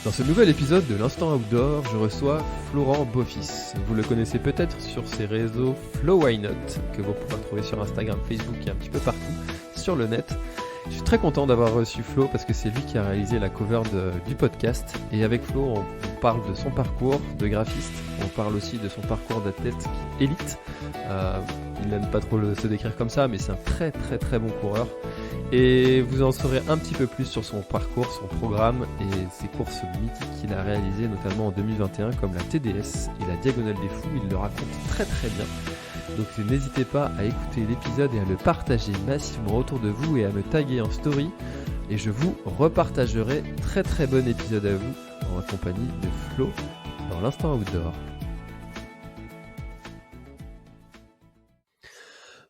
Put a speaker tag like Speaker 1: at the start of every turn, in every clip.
Speaker 1: Dans ce nouvel épisode de l'Instant Outdoor, je reçois Florent Beaufils. Vous le connaissez peut-être sur ses réseaux Flow Why Not, que vous pourrez trouver sur Instagram, Facebook et un petit peu partout sur le net. Je suis très content d'avoir reçu Flo parce que c'est lui qui a réalisé la cover du podcast. Et avec Flo, on parle de son parcours de graphiste, on parle aussi de son parcours d'athlète élite. Il n'aime pas trop se décrire comme ça, mais c'est un très très très bon coureur. Et vous en saurez un petit peu plus sur son parcours, son programme et ses courses mythiques qu'il a réalisées notamment en 2021 comme la TDS et la Diagonale des Fous. Il le raconte très très bien. Donc n'hésitez pas à écouter l'épisode et à le partager massivement autour de vous et à me taguer en story. Et je vous repartagerai. Très très bon épisode à vous en compagnie de Flo dans l'Instant Outdoor.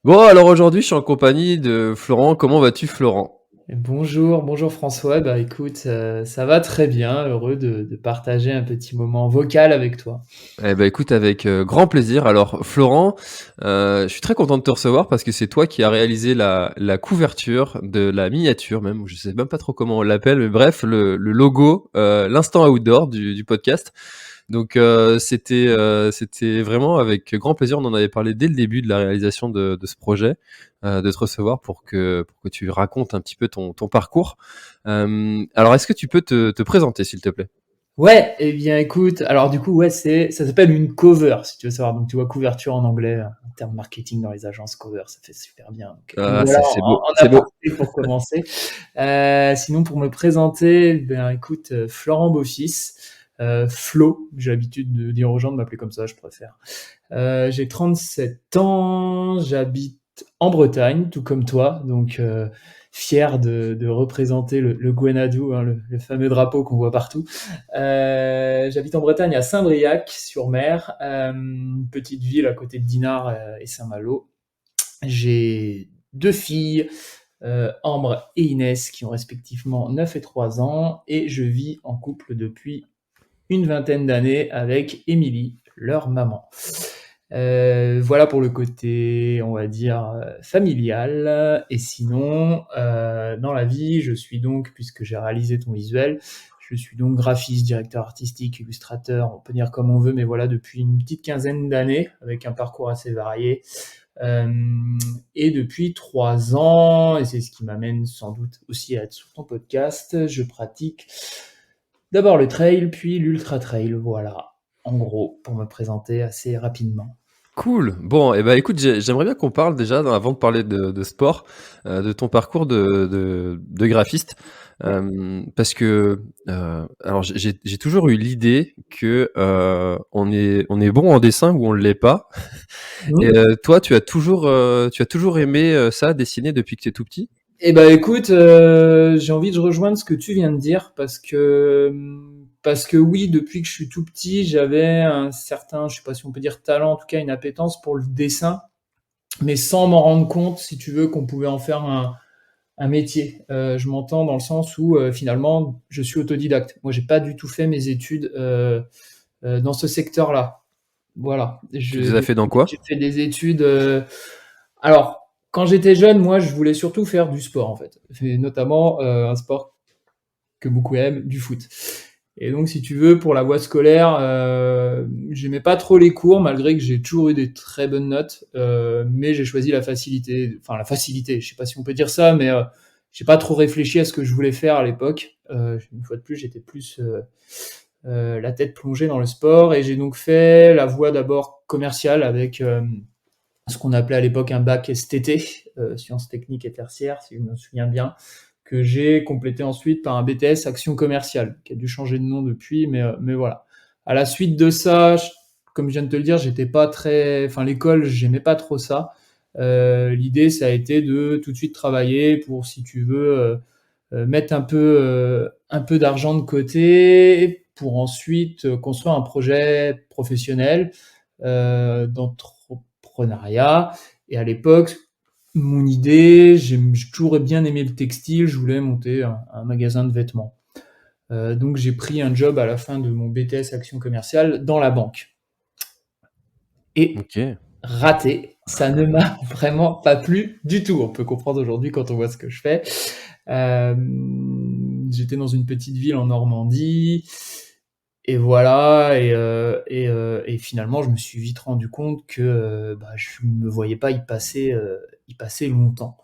Speaker 1: Bon, alors aujourd'hui, je suis en compagnie de Florent. Comment vas-tu, Florent ?
Speaker 2: Bonjour François. Bah écoute, ça va très bien. Heureux de partager un petit moment vocal avec toi.
Speaker 1: Eh ben écoute, avec grand plaisir. Alors Florent, je suis très content de te recevoir parce que c'est toi qui as réalisé la couverture de la miniature même, je sais même pas trop comment on l'appelle, mais bref, le logo, l'Instant Outdoor du podcast. Donc c'était vraiment avec grand plaisir. On en avait parlé dès le début de la réalisation de ce projet, de te recevoir pour que tu racontes un petit peu ton parcours. Alors est-ce que tu peux te présenter s'il te plaît ?
Speaker 2: Ouais, eh bien écoute, alors du coup, ouais, ça s'appelle une cover, si tu veux savoir. Donc tu vois, couverture en anglais, en termes marketing dans les agences, cover, ça fait super bien. Donc
Speaker 1: Ah,
Speaker 2: voilà,
Speaker 1: c'est beau,
Speaker 2: en
Speaker 1: c'est beau.
Speaker 2: aparté pour commencer. Sinon, pour me présenter, ben écoute, Florent Beaufils, Flo, j'ai l'habitude de dire aux gens de m'appeler comme ça, je préfère. J'ai 37 ans, j'habite en Bretagne, tout comme toi, donc fier de représenter le Gwenadou, hein, le fameux drapeau qu'on voit partout. J'habite en Bretagne à Saint-Briac-sur-Mer, petite ville à côté de Dinard et Saint-Malo. J'ai deux filles, Ambre et Inès, qui ont respectivement 9 et 3 ans, et je vis en couple depuis une vingtaine d'années avec Émilie, leur maman. Voilà pour le côté, on va dire, familial. Et sinon, dans la vie, je suis donc, puisque j'ai réalisé ton visuel, je suis donc graphiste, directeur artistique, illustrateur, on peut dire comme on veut, mais voilà, depuis une petite quinzaine d'années, avec un parcours assez varié. Et depuis 3 ans, et c'est ce qui m'amène sans doute aussi à être sur ton podcast, je pratique d'abord le trail, puis l'ultra trail, voilà, en gros, pour me présenter assez rapidement.
Speaker 1: Cool. Bon, et ben écoute, j'aimerais bien qu'on parle déjà, avant de parler de sport, de ton parcours de graphiste, parce que alors j'ai toujours eu l'idée que on est bon en dessin ou on l'est pas. Et
Speaker 2: Mmh.
Speaker 1: toi, tu as toujours aimé ça, dessiner depuis que t'es tout petit?
Speaker 2: Eh ben écoute, j'ai envie de rejoindre ce que tu viens de dire parce que oui, depuis que je suis tout petit, j'avais un certain, je sais pas si on peut dire talent, en tout cas une appétence pour le dessin, mais sans m'en rendre compte, si tu veux, qu'on pouvait en faire un métier. Je m'entends dans le sens où finalement, je suis autodidacte. Moi, j'ai pas du tout fait mes études dans ce secteur-là. Voilà.
Speaker 1: Tu les as fait dans
Speaker 2: J'ai
Speaker 1: quoi?
Speaker 2: fait des études. Alors, quand j'étais jeune, moi, je voulais surtout faire du sport, en fait. Et notamment un sport que beaucoup aiment, du foot. Et donc, si tu veux, pour la voie scolaire, j'aimais pas trop les cours, malgré que j'ai toujours eu des très bonnes notes, mais j'ai choisi la facilité. Enfin, la facilité, je sais pas si on peut dire ça, mais j'ai pas trop réfléchi à ce que je voulais faire à l'époque. Une fois de plus, j'étais plus la tête plongée dans le sport, et j'ai donc fait la voie d'abord commerciale avec ce qu'on appelait à l'époque un bac STT, sciences techniques et tertiaires, si je me souviens bien, que j'ai complété ensuite par un BTS action commerciale, qui a dû changer de nom depuis, mais voilà. À la suite de ça, comme je viens de te le dire, j'étais pas très, enfin l'école, j'aimais pas trop ça. L'idée, ça a été de tout de suite travailler pour, si tu veux, mettre un peu d'argent de côté pour ensuite construire un projet professionnel d'entrepreneuriat. Et à l'époque, mon idée, j'ai toujours bien aimé le textile, je voulais monter un magasin de vêtements. Donc j'ai pris un job à la fin de mon BTS Action Commerciale dans la banque. Et
Speaker 1: Ok.
Speaker 2: raté, ça ne m'a vraiment pas plu du tout. On peut comprendre aujourd'hui quand on voit ce que je fais. Euh, j'étais dans une petite ville en Normandie. Et voilà, et finalement, je me suis vite rendu compte que je ne me voyais pas y passer longtemps.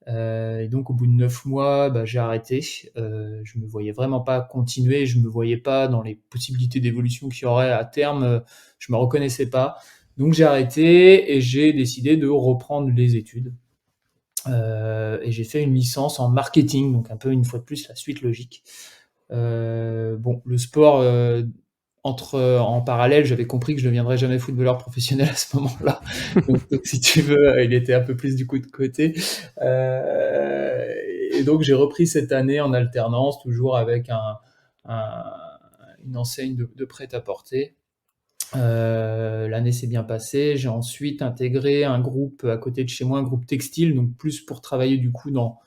Speaker 2: Et donc, au bout de 9 mois, j'ai arrêté. Je me voyais vraiment pas continuer, je me voyais pas dans les possibilités d'évolution qu'il y aurait à terme. Je me reconnaissais pas. Donc, j'ai arrêté et j'ai décidé de reprendre les études. Et j'ai fait une licence en marketing, donc un peu une fois de plus la suite logique. Bon, le sport, en parallèle, j'avais compris que je ne deviendrais jamais footballeur professionnel à ce moment-là. Donc si tu veux, il était un peu plus du coup de côté. Et donc j'ai repris cette année en alternance, toujours avec une enseigne de prêt-à-porter. L'année s'est bien passée. J'ai ensuite intégré un groupe à côté de chez moi, un groupe textile, donc plus pour travailler du coup dans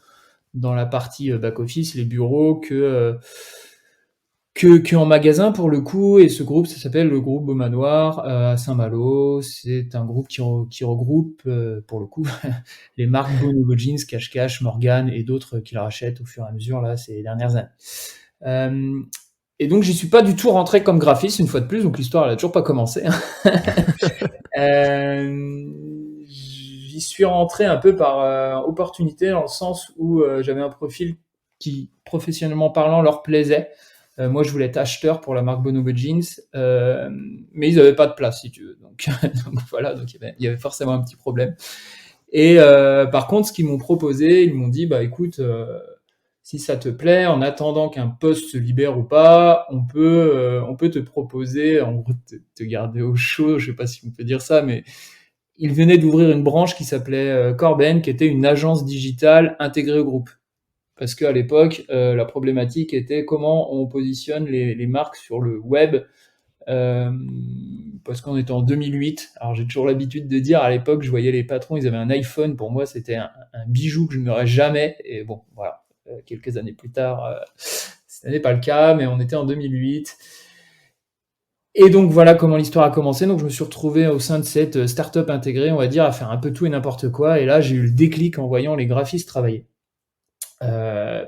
Speaker 2: la partie back-office, les bureaux, que en magasin pour le coup. Et ce groupe, ça s'appelle le groupe Beau Manoir à Saint-Malo. C'est un groupe qui regroupe pour le coup les marques Bonobo Jeans, Cache-Cache, Morgan et d'autres qui la rachètent au fur et à mesure là ces dernières années. Et donc j'y suis pas du tout rentré comme graphiste une fois de plus, donc l'histoire elle a toujours pas commencé. J'y suis rentré un peu par opportunité, dans le sens où j'avais un profil qui, professionnellement parlant, leur plaisait. Moi, je voulais être acheteur pour la marque Bonobo Jeans, mais ils n'avaient pas de place, si tu veux. Donc, donc voilà, donc il y avait forcément un petit problème. Et par contre, ce qu'ils m'ont proposé, ils m'ont dit, bah écoute, si ça te plaît, en attendant qu'un poste se libère ou pas, on peut te proposer, en gros, te garder au chaud, je sais pas si on peut dire ça, mais ils venaient d'ouvrir une branche qui s'appelait Corben, qui était une agence digitale intégrée au groupe. Parce qu'à l'époque, la problématique était comment on positionne les marques sur le web, parce qu'on était en 2008. Alors j'ai toujours l'habitude de dire, à l'époque, je voyais les patrons, ils avaient un iPhone, pour moi c'était un bijou que je n'aurais jamais. Et bon, voilà, quelques années plus tard, ce n'est pas le cas, mais on était en 2008. Et donc voilà comment l'histoire a commencé. Donc je me suis retrouvé au sein de cette start-up intégrée, on va dire, à faire un peu tout et n'importe quoi. Et là, j'ai eu le déclic en voyant les graphistes travailler.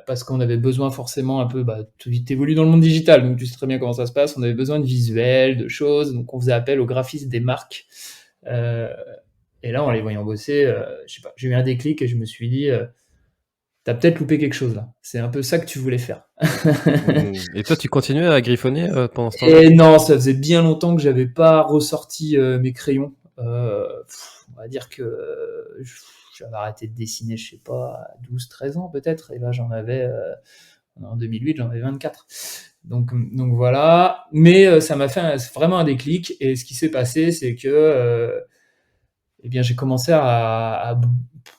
Speaker 2: Parce qu'on avait besoin forcément un peu, tu évolues dans le monde digital, donc tu sais très bien comment ça se passe, on avait besoin de visuels, de choses, donc on faisait appel aux graphistes des marques. Et là, en les voyant bosser, je sais pas, j'ai eu un déclic et je me suis dit, t'as peut-être loupé quelque chose là, c'est un peu ça que tu voulais faire.
Speaker 1: Et toi, tu continuais à griffonner pendant ce temps-là?
Speaker 2: Et non, ça faisait bien longtemps que j'avais pas ressorti mes crayons. On va dire que j'avais arrêté de dessiner, je sais pas, à 12-13 ans peut-être, et là j'en avais, en 2008, j'en avais 24. Donc voilà, mais ça m'a fait vraiment un déclic, et ce qui s'est passé, c'est que eh bien, j'ai commencé à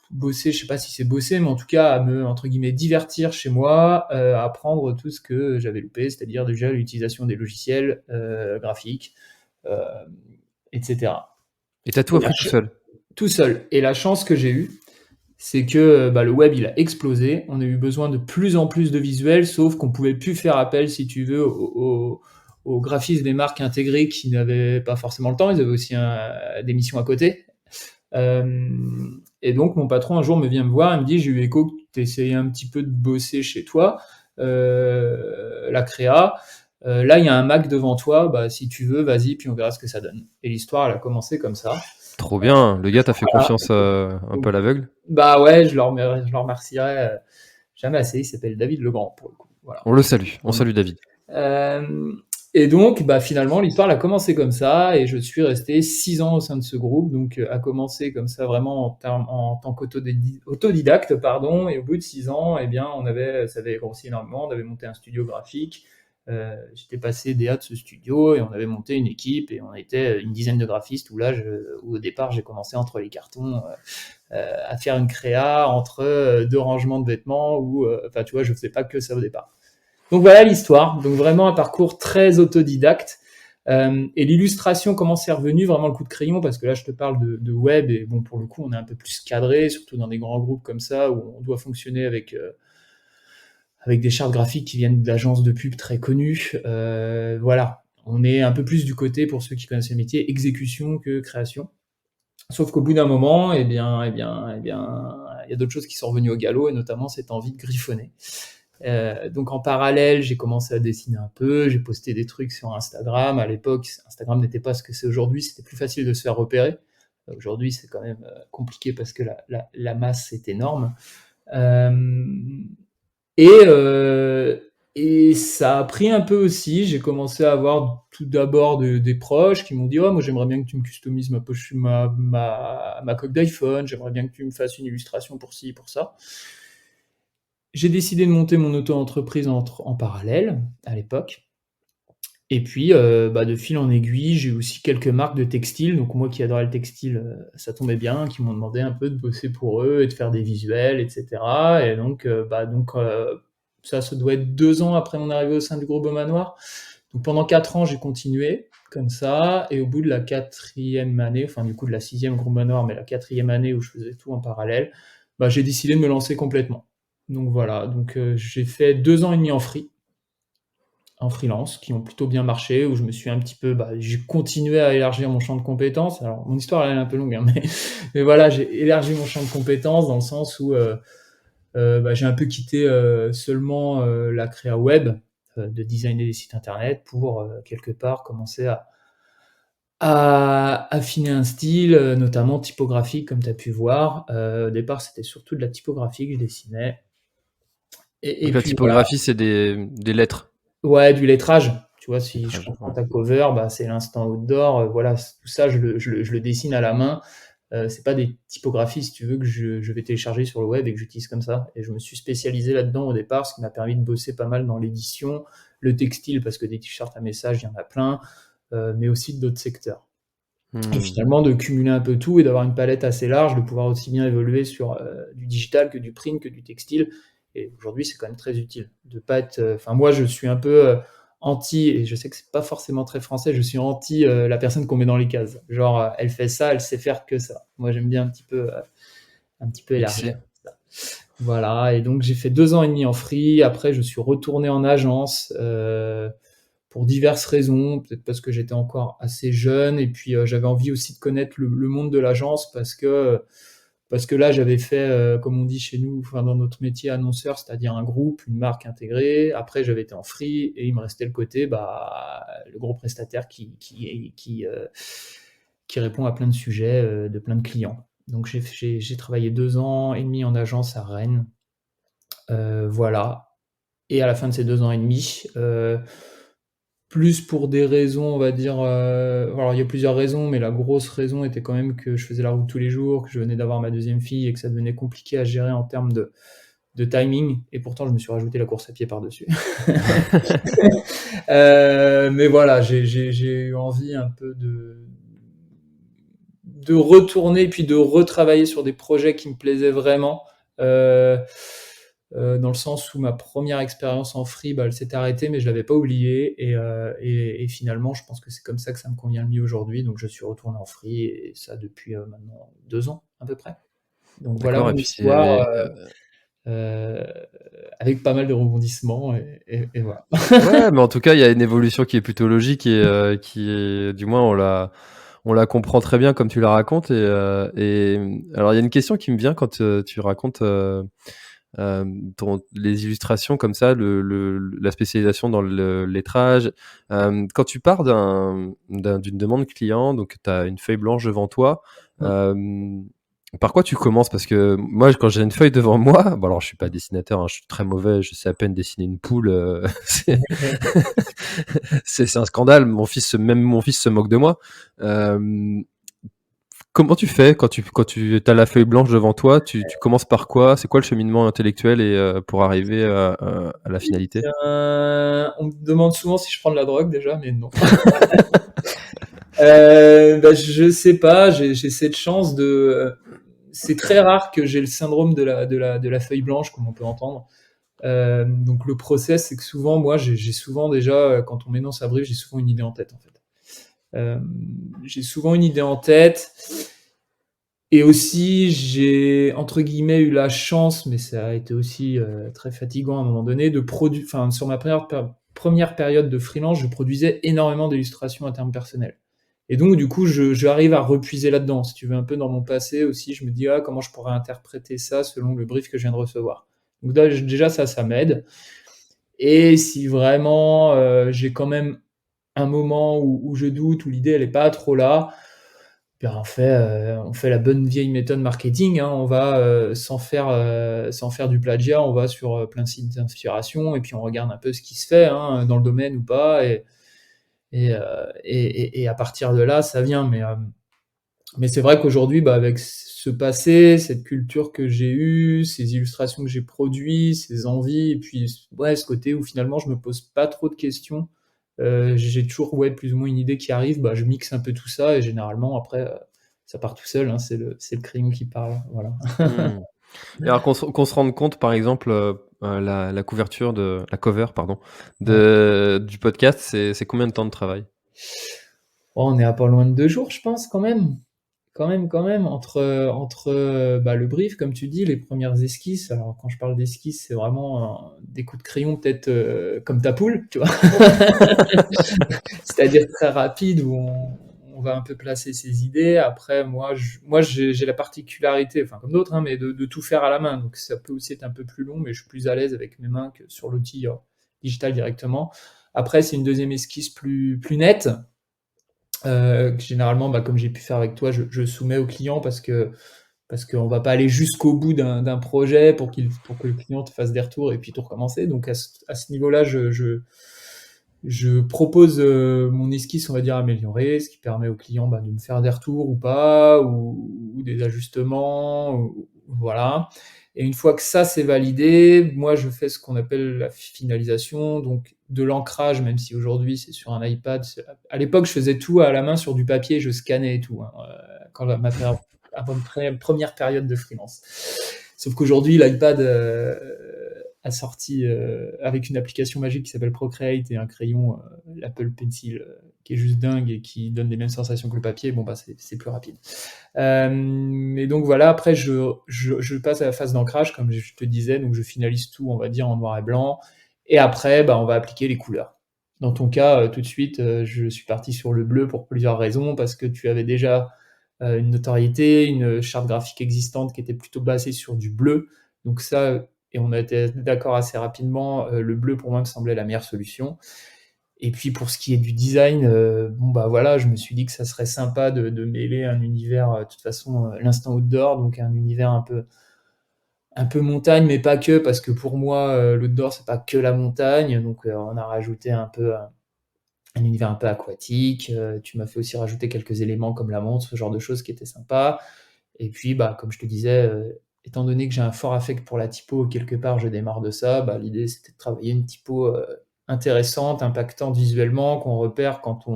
Speaker 2: bosser, je sais pas si c'est bosser, mais en tout cas à me, entre guillemets, divertir chez moi, à apprendre tout ce que j'avais loupé, c'est-à-dire déjà l'utilisation des logiciels graphiques, euh, etc.
Speaker 1: Et t'as tout appris tout seul?
Speaker 2: Tout seul. Et la chance que j'ai eue, c'est que le web, il a explosé. On a eu besoin de plus en plus de visuels, sauf qu'on pouvait plus faire appel, si tu veux, aux graphistes des marques intégrées qui n'avaient pas forcément le temps. Ils avaient aussi des missions à côté. Et donc mon patron un jour me vient me voir, il me dit, j'ai eu écho que tu essayais un petit peu de bosser chez toi, la créa, là il y a un Mac devant toi, si tu veux, vas-y, puis on verra ce que ça donne. Et l'histoire, elle a commencé comme ça.
Speaker 1: Trop bien, le gars t'a fait confiance un peu à l'aveugle?
Speaker 2: Bah ouais, je le remercierai jamais assez. Il s'appelle David Legrand, pour le coup. Voilà.
Speaker 1: On le salue, on salue David.
Speaker 2: Et donc, finalement, l'histoire a commencé comme ça, et je suis resté 6 ans au sein de ce groupe, donc a commencé comme ça vraiment en tant qu'autodidacte, pardon, et au bout de 6 ans, eh bien, ça avait grossi énormément, on avait monté un studio graphique, j'étais passé DA de ce studio, et on avait monté une équipe, et on était une dizaine de graphistes, où au départ, j'ai commencé entre les cartons, à faire une créa, entre 2 rangements de vêtements, tu vois, je faisais pas que ça au départ. Donc voilà l'histoire, donc vraiment un parcours très autodidacte. Et l'illustration, comment c'est revenu, vraiment le coup de crayon, parce que là je te parle de web, et bon, pour le coup on est un peu plus cadré, surtout dans des grands groupes comme ça, où on doit fonctionner avec des chartes graphiques qui viennent d'agences de pub très connues. Voilà, on est un peu plus du côté, pour ceux qui connaissent le métier, exécution que création. Sauf qu'au bout d'un moment, il y a d'autres choses qui sont revenues au galop, et notamment cette envie de griffonner. Donc en parallèle, j'ai commencé à dessiner un peu, j'ai posté des trucs sur Instagram. À l'époque, Instagram n'était pas ce que c'est aujourd'hui, c'était plus facile de se faire repérer. Aujourd'hui, c'est quand même compliqué parce que la masse est énorme. Et, euh, et ça a pris un peu aussi. J'ai commencé à avoir tout d'abord des proches qui m'ont dit: «Oh, moi j'aimerais bien que tu me customises ma coque d'iPhone, j'aimerais bien que tu me fasses une illustration pour ci, pour ça». J'ai décidé de monter mon auto-entreprise en parallèle à l'époque. Et puis, de fil en aiguille, j'ai aussi quelques marques de textiles. Donc moi qui adorais le textile, ça tombait bien, qui m'ont demandé un peu de bosser pour eux et de faire des visuels, et cetera. Et ça doit être 2 ans après mon arrivée au sein du groupe Beaumanoir. Donc pendant 4 ans, j'ai continué comme ça. Et au bout de la 4e année, enfin du coup de la 6e groupe Beaumanoir, mais la 4e année où je faisais tout en parallèle, j'ai décidé de me lancer complètement. Donc voilà, j'ai fait 2 ans et demi en freelance, qui ont plutôt bien marché, où je me suis un petit peu, j'ai continué à élargir mon champ de compétences. Alors, mon histoire, elle est un peu longue, hein, mais voilà, j'ai élargi mon champ de compétences dans le sens où j'ai un peu quitté seulement la créa web, de designer des sites internet, pour quelque part commencer à affiner un style, notamment typographique, comme tu as pu voir. Au départ, c'était surtout de la typographie que je dessinais. Et
Speaker 1: Donc la
Speaker 2: puis voilà.
Speaker 1: typographie, c'est des lettres.
Speaker 2: Ouais, du lettrage. Tu vois, si je
Speaker 1: Lettrage,
Speaker 2: reprends
Speaker 1: ouais.
Speaker 2: ta cover, c'est l'instant outdoor. Voilà, tout ça, je le dessine à la main. C'est pas des typographies, si tu veux, que je vais télécharger sur le web et que j'utilise comme ça. Et je me suis spécialisé là-dedans au départ, ce qui m'a permis de bosser pas mal dans l'édition, le textile, parce que des t-shirts à message, il y en a plein, mais aussi d'autres secteurs. Et finalement, de cumuler un peu tout et d'avoir une palette assez large, de pouvoir aussi bien évoluer sur du digital que du print, que du textile. Et aujourd'hui, c'est quand même très utile de pas être. Enfin, moi, je suis un peu anti, et je sais que c'est pas forcément très français. Je suis anti la personne qu'on met dans les cases. Genre, elle fait ça, elle sait faire que ça. Moi, j'aime bien un petit peu élargir
Speaker 1: Mixé.
Speaker 2: ça. Voilà. Et donc, j'ai fait 2 ans et demi en free. Après, je suis retourné en agence. Pour diverses raisons, peut-être parce que j'étais encore assez jeune et puis j'avais envie aussi de connaître le monde de l'agence parce que là j'avais fait, comme on dit chez nous, enfin, dans notre métier, annonceur, c'est-à-dire un groupe, une marque intégrée. Après j'avais été en free et il me restait le côté le gros prestataire qui répond à plein de sujets de plein de clients. Donc j'ai travaillé 2 ans et demi en agence à Rennes. Voilà. Et à la fin de ces 2 ans et demi, plus pour des raisons, on va dire. Alors, il y a plusieurs raisons, mais la grosse raison était quand même que je faisais la route tous les jours, que je venais d'avoir ma deuxième fille et que ça devenait compliqué à gérer en termes de timing. Et pourtant, je me suis rajouté la course à pied par-dessus. Mais voilà, j'ai eu envie un peu de retourner puis de retravailler sur des projets qui me plaisaient vraiment. Dans le sens où ma première expérience en free, elle s'était arrêtée, mais je l'avais pas oubliée. Et finalement, je pense que c'est comme ça que ça me convient le mieux aujourd'hui. Donc, je suis retourné en free, et ça depuis maintenant 2 ans à peu près. Donc, voilà
Speaker 1: D'accord, et
Speaker 2: mon
Speaker 1: puis
Speaker 2: histoire, euh, avec pas mal de rebondissements. Et voilà.
Speaker 1: ouais, mais en tout cas, il y a une évolution qui est plutôt logique et qui est, du moins, on la comprend très bien comme tu la racontes. Et alors, il y a une question qui me vient quand tu racontes les illustrations comme ça, la spécialisation dans le lettrage. Quand tu pars d'une demande client, donc tu as une feuille blanche devant toi, par quoi tu commences? Parce que moi, quand j'ai une feuille devant moi, bon alors je suis pas dessinateur, hein, je suis très mauvais, je sais à peine dessiner une poule. C'est un scandale. Même mon fils se moque de moi. Comment tu fais quand tu as la feuille blanche devant toi? Tu commences par quoi? C'est quoi le cheminement intellectuel et pour arriver à la finalité?
Speaker 2: On me demande souvent si je prends de la drogue déjà, mais non. Je sais pas, j'ai cette chance de. C'est très rare que j'ai le syndrome de la feuille blanche, comme on peut entendre. Donc le process, c'est que souvent, moi, j'ai souvent déjà, quand on m'énonce un brief, j'ai souvent une idée en tête, en fait. J'ai souvent une idée en tête. Et aussi, j'ai, entre guillemets, eu la chance, mais ça a été aussi très fatigant à un moment donné, de produire. Enfin, sur ma première période de freelance, je produisais énormément d'illustrations à terme personnel. Et donc, du coup, j'arrive à repuiser là-dedans. Si tu veux, un peu dans mon passé aussi, je me dis, comment je pourrais interpréter ça selon le brief que je viens de recevoir. Donc déjà ça m'aide. Et si vraiment j'ai quand même un moment où je doute, où l'idée elle est pas trop là, bien on fait la bonne vieille méthode marketing, hein. On va sans faire du plagiat, on va sur plein de sites d'inspiration et puis on regarde un peu ce qui se fait, hein, dans le domaine ou pas, et à partir de là, ça vient. Mais c'est vrai qu'aujourd'hui, bah, avec ce passé, cette culture que j'ai eue, ces illustrations que j'ai produites, ces envies, et puis ouais, ce côté où finalement je me pose pas trop de questions, j'ai toujours ouais, plus ou moins une idée qui arrive, bah, je mixe un peu tout ça et généralement après, ça part tout seul, hein, c'est le crayon qui parle, voilà.
Speaker 1: Hmm. Et alors qu'on se rende compte, par exemple, la couverture la cover, pardon,
Speaker 2: Ouais.
Speaker 1: du podcast, c'est combien de temps de travail?
Speaker 2: Oh, on est à pas loin de 2 jours, je pense, quand même. Quand même, entre bah, le brief, comme tu dis, les premières esquisses. Alors, quand je parle d'esquisses, c'est vraiment des coups de crayon, peut-être comme ta poule, tu vois. C'est-à-dire très rapide, où on va un peu placer ses idées. Après, moi j'ai la particularité, enfin comme d'autres, hein, mais de tout faire à la main. Donc, ça peut aussi être un peu plus long, mais je suis plus à l'aise avec mes mains que sur l'outil digital directement. Après, c'est une deuxième esquisse plus nette. Que généralement, bah, comme j'ai pu faire avec toi, je soumets au client parce qu'on va pas aller jusqu'au bout d'un projet pour que le client te fasse des retours et puis tout recommencer. Donc à ce niveau-là, je propose mon esquisse, on va dire améliorée, ce qui permet au client bah, de me faire des retours ou pas, ou des ajustements, voilà. Et une fois que ça c'est validé, moi je fais ce qu'on appelle la finalisation, donc de l'ancrage, même si aujourd'hui c'est sur un iPad. À l'époque, je faisais tout à la main sur du papier, je scannais et tout, hein, quand avant première période de freelance. Sauf qu'aujourd'hui, l'iPad a sorti avec une application magique qui s'appelle Procreate et un crayon, l'Apple Pencil, qui est juste dingue et qui donne les mêmes sensations que le papier. Bon, bah, c'est plus rapide. Et donc voilà, après, je passe à la phase d'ancrage, comme je te disais. Donc je finalise tout, on va dire, en noir et blanc. Et après, bah, on va appliquer les couleurs. Dans ton cas, tout de suite, je suis parti sur le bleu pour plusieurs raisons, parce que tu avais déjà une notoriété, une charte graphique existante qui était plutôt basée sur du bleu. Donc ça, et on a été d'accord assez rapidement, le bleu pour moi me semblait la meilleure solution. Et puis pour ce qui est du design, bon bah voilà, je me suis dit que ça serait sympa de mêler un univers, de toute façon, l'instant outdoor, donc un univers un peu montagne, mais pas que, parce que pour moi, l'outdoor, c'est pas que la montagne. Donc on a rajouté un peu un univers un peu aquatique. Tu m'as fait aussi rajouter quelques éléments comme la montre, ce genre de choses qui étaient sympas. Et puis, bah, comme je te disais, étant donné que j'ai un fort affect pour la typo, quelque part, je démarre de ça. Bah, l'idée, c'était de travailler une typo intéressante, impactante visuellement, qu'on repère quand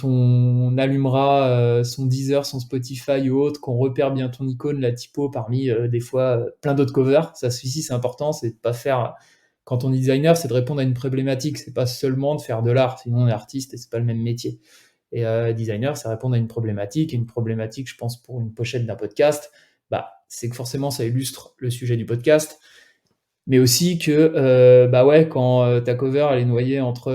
Speaker 2: on allumera son Deezer, son Spotify ou autre, qu'on repère bien ton icône, la typo, parmi des fois plein d'autres covers. Ça, ici, c'est important, c'est de pas faire. Quand on est designer, c'est de répondre à une problématique, c'est pas seulement de faire de l'art, sinon on est artiste et c'est pas le même métier. Et designer, c'est répondre à une problématique. Et une problématique, je pense, pour une pochette d'un podcast, bah, c'est que forcément, ça illustre le sujet du podcast. Mais aussi que, bah ouais, quand ta cover, elle est noyée entre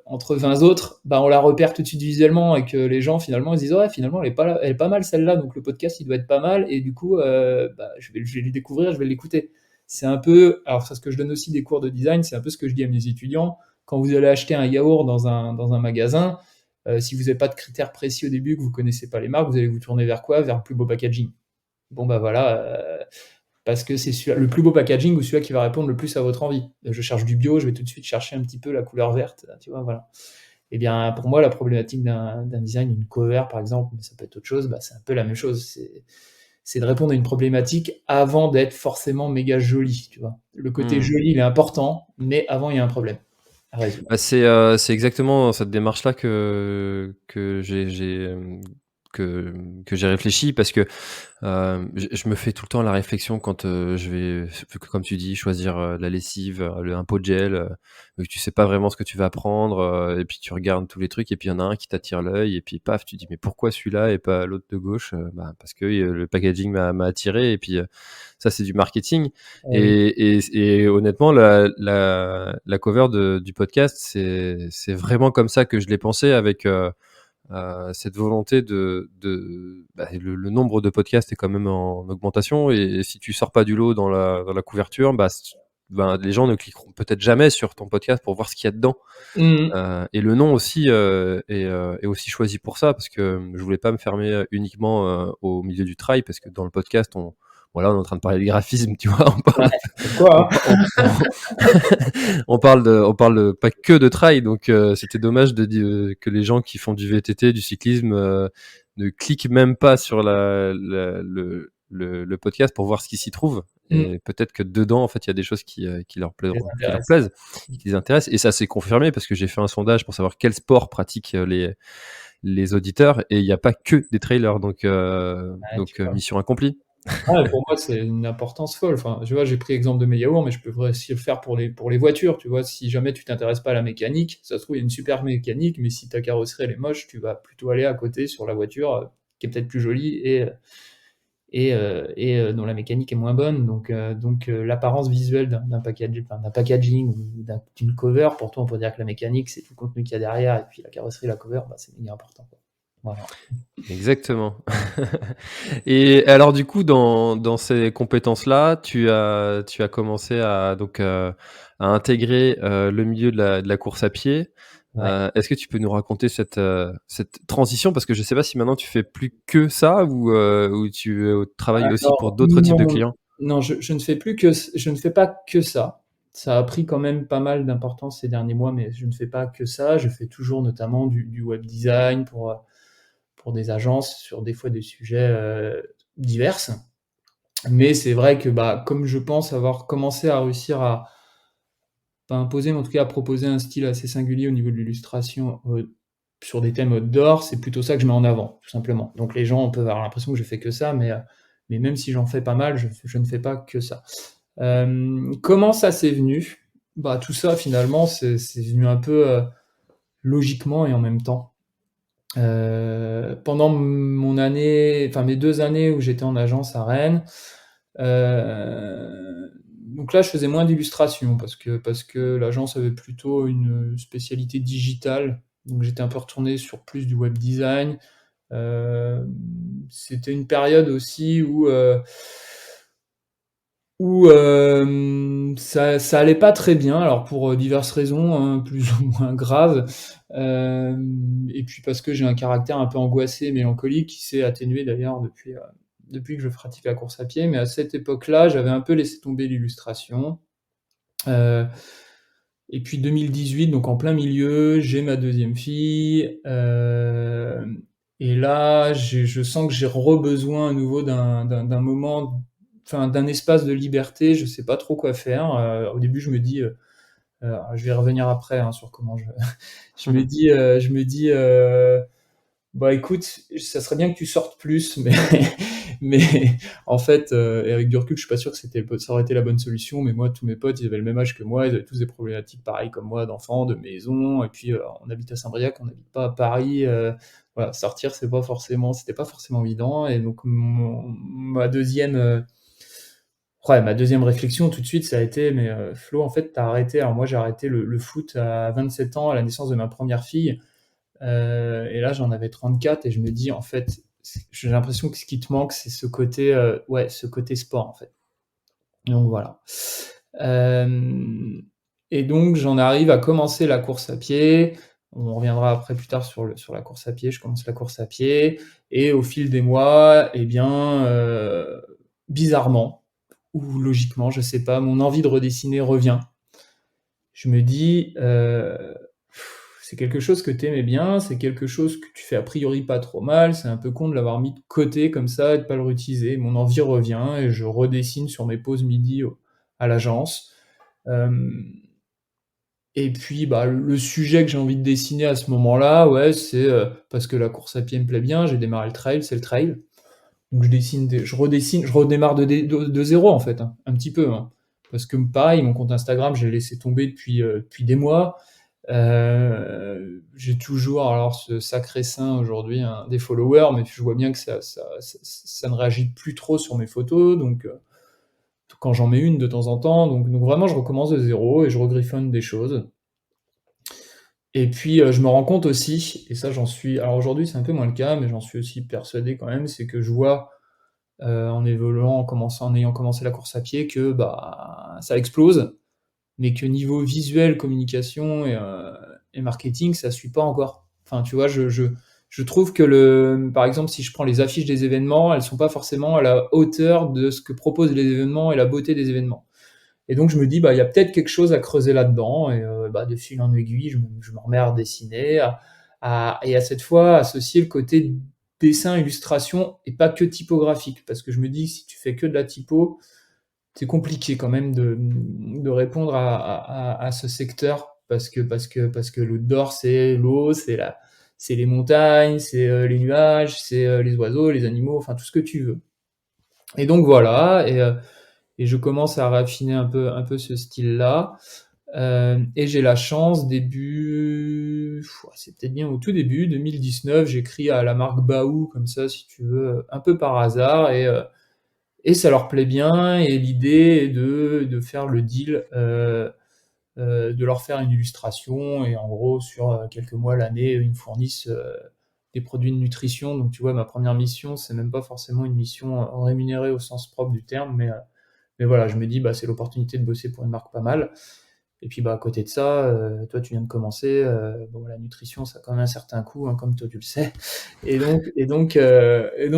Speaker 2: 20 autres, bah on la repère tout de suite visuellement et que les gens, finalement, ils se disent, ouais, finalement, elle est pas mal celle-là, donc le podcast, il doit être pas mal. Et du coup, bah, je vais le découvrir, je vais l'écouter. C'est un peu, alors c'est ce que je donne aussi des cours de design, c'est un peu ce que je dis à mes étudiants. Quand vous allez acheter un yaourt dans un magasin, si vous n'avez pas de critères précis au début, que vous connaissez pas les marques, vous allez vous tourner vers quoi? Vers le plus beau packaging. Bon, bah voilà, parce que c'est le plus beau packaging ou celui qui va répondre le plus à votre envie. Je cherche du bio, je vais tout de suite chercher un petit peu la couleur verte, tu vois, voilà. Et bien, pour moi, la problématique d'un design, une cover par exemple, mais ça peut être autre chose, bah, c'est un peu la même chose. C'est de répondre à une problématique avant d'être forcément méga joli, tu vois. Le côté
Speaker 1: Hmm.
Speaker 2: joli, il est important, mais avant, il y a un problème à résoudre.
Speaker 1: Bah, c'est exactement cette démarche-là que que j'ai réfléchi parce que je me fais tout le temps la réflexion quand je vais, comme tu dis, choisir la lessive, un pot de gel, que tu sais pas vraiment ce que tu vas prendre, et puis tu regardes tous les trucs, et puis il y en a un qui t'attire l'œil, et puis paf, tu dis mais pourquoi celui-là et pas l'autre de gauche? Bah, parce que le packaging m'a attiré, et puis ça c'est du marketing.
Speaker 2: Eh oui.
Speaker 1: Et honnêtement, la cover du podcast, c'est vraiment comme ça que je l'ai pensé, avec cette volonté le nombre de podcasts est quand même en augmentation, et si tu sors pas du lot dans la couverture, les gens ne cliqueront peut-être jamais sur ton podcast pour voir ce qu'il y a dedans.
Speaker 2: Mmh.
Speaker 1: Et le nom aussi est aussi choisi pour ça, parce que je voulais pas me fermer uniquement au milieu du trail, parce que dans le podcast, voilà, on est en train de parler de graphisme, tu vois,
Speaker 2: Ouais, pourquoi, hein?
Speaker 1: on parle pas que de trail, donc c'était dommage que les gens qui font du VTT, du cyclisme, ne cliquent même pas sur le podcast pour voir ce qui s'y trouve.
Speaker 2: Mmh.
Speaker 1: Et peut-être que dedans, en fait, il y a des choses qui leur
Speaker 2: Ça les
Speaker 1: qui leur
Speaker 2: intéresse.
Speaker 1: plaisent, qui les intéressent. Et ça s'est confirmé, parce que j'ai fait un sondage pour savoir quel sport pratiquent les auditeurs, et il n'y a pas que des trailers, donc
Speaker 2: Ouais, tu vois?
Speaker 1: mission accomplie.
Speaker 2: Ouais, pour moi, c'est une importance folle. Enfin, tu vois, j'ai pris l'exemple de mes yaourts, mais je peux aussi le faire pour les voitures. Tu vois, si jamais tu t'intéresses pas à la mécanique, ça se trouve, il y a une super mécanique, mais si ta carrosserie elle est moche, tu vas plutôt aller à côté sur la voiture qui est peut-être plus jolie et dont la mécanique est moins bonne. Donc, l'apparence visuelle d'un packaging ou d'une cover, pour toi, on peut dire que la mécanique, c'est tout le contenu qu'il y a derrière, et puis la carrosserie, la cover, c'est méga important, quoi. Voilà.
Speaker 1: Exactement. Et alors, du coup, dans ces compétences-là, tu as commencé à intégrer le milieu de la course à pied.
Speaker 2: Ouais.
Speaker 1: Est-ce que tu peux nous raconter cette transition? Parce que je sais pas si maintenant tu fais plus que ça, ou tu travailles aussi pour
Speaker 2: Alors,
Speaker 1: d'autres types de clients.
Speaker 2: non, je ne fais je ne fais pas que ça. Ça a pris quand même pas mal d'importance ces derniers mois, mais je ne fais pas que ça. Je fais toujours notamment du web design pour des agences sur des fois des sujets divers. Mais c'est vrai que comme je pense avoir commencé à réussir à pas imposer, mais en tout cas à proposer un style assez singulier au niveau de l'illustration sur des thèmes outdoor, c'est plutôt ça que je mets en avant, tout simplement. Donc les gens peuvent avoir l'impression que je fais que ça, mais même si j'en fais pas mal, je ne fais pas que ça. Comment ça s'est venu? Tout ça finalement, c'est venu un peu logiquement et en même temps. Pendant mes 2 années où j'étais en agence à Rennes, donc là, je faisais moins d'illustrations parce que l'agence avait plutôt une spécialité digitale. Donc j'étais un peu retourné sur plus du web design. C'était une période aussi où ça allait pas très bien, alors pour diverses raisons, hein, plus ou moins graves. Et puis parce que j'ai un caractère un peu angoissé, mélancolique, qui s'est atténué d'ailleurs depuis que je pratique la course à pied. Mais à cette époque-là, j'avais un peu laissé tomber l'illustration. Euh, et puis 2018, donc en plein milieu, j'ai ma deuxième fille. Et là, je sens que j'ai besoin à nouveau d'un moment, enfin d'un espace de liberté. Je sais pas trop quoi faire. Au début, je me dis, je vais revenir après hein, sur comment je me dis, écoute, ça serait bien que tu sortes plus, mais mais en fait, et avec du recul, je suis pas sûr que ça aurait été la bonne solution. Mais moi, tous mes potes, ils avaient le même âge que moi, ils avaient tous des problématiques pareilles comme moi, d'enfants, de maison. Et puis, on habite à Saint-Briac, on n'habite pas à Paris. Voilà, sortir, c'était pas forcément évident. Et donc, ma deuxième réflexion tout de suite, ça a été, mais Flo, en fait, t'as arrêté. Alors moi, j'ai arrêté le foot à 27 ans, à la naissance de ma première fille. Et là, j'en avais 34 et je me dis, en fait, j'ai l'impression que ce qui te manque, c'est ce côté sport, en fait. Donc voilà. Euh, et donc, j'en arrive à commencer la course à pied. On reviendra après plus tard sur la course à pied. Je commence la course à pied et au fil des mois, eh bien, bizarrement ou logiquement, je sais pas, mon envie de redessiner revient. Je me dis, c'est quelque chose que tu aimais bien, c'est quelque chose que tu fais a priori pas trop mal, c'est un peu con de l'avoir mis de côté comme ça et de pas le réutiliser. Mon envie revient et je redessine sur mes pauses midi à l'agence. Euh, et puis le sujet que j'ai envie de dessiner à ce moment-là, ouais, c'est parce que la course à pied me plaît bien, j'ai démarré le trail, c'est le trail. Donc je redémarre de zéro en fait, hein, un petit peu. Hein. Parce que pareil, mon compte Instagram, j'ai laissé tomber depuis des mois. J'ai toujours alors ce sacré saint aujourd'hui hein, des followers, mais je vois bien que ça ne réagit plus trop sur mes photos, donc quand j'en mets une de temps en temps, donc vraiment je recommence de zéro et je regriffonne des choses. Et puis, je me rends compte aussi, et ça alors aujourd'hui c'est un peu moins le cas, mais j'en suis aussi persuadé quand même, c'est que je vois, en évoluant, en ayant commencé la course à pied, que bah ça explose, mais que niveau visuel, communication et marketing, ça suit pas encore. Enfin, tu vois, je trouve que par exemple, si je prends les affiches des événements, elles sont pas forcément à la hauteur de ce que proposent les événements et la beauté des événements. Et donc je me dis, bah, il y a peut-être quelque chose à creuser là-dedans. Et bah, de fil en aiguille, je me remets à redessiner, et à cette fois associer le côté dessin, illustration, et pas que typographique. Parce que je me dis, que si tu fais que de la typo, c'est compliqué quand même de répondre à ce secteur. Parce que l'outdoor, c'est l'eau, c'est les montagnes, c'est les nuages, c'est les oiseaux, les animaux, enfin tout ce que tu veux. Et donc voilà, et je commence à raffiner un peu ce style-là. Et j'ai la chance, c'est peut-être bien au tout début, 2019, j'écris à la marque Baou, comme ça, si tu veux, un peu par hasard, et ça leur plaît bien, et l'idée est de faire le deal, de leur faire une illustration, et en gros, sur quelques mois l'année, ils me fournissent des produits de nutrition. Donc tu vois, ma première mission, c'est même pas forcément une mission rémunérée au sens propre du terme, mais voilà, je me dis, bah, c'est l'opportunité de bosser pour une marque pas mal. Et puis bah, à côté de ça, toi tu viens de commencer, bon, la nutrition ça a quand même un certain coût, hein, comme toi tu le sais. Et donc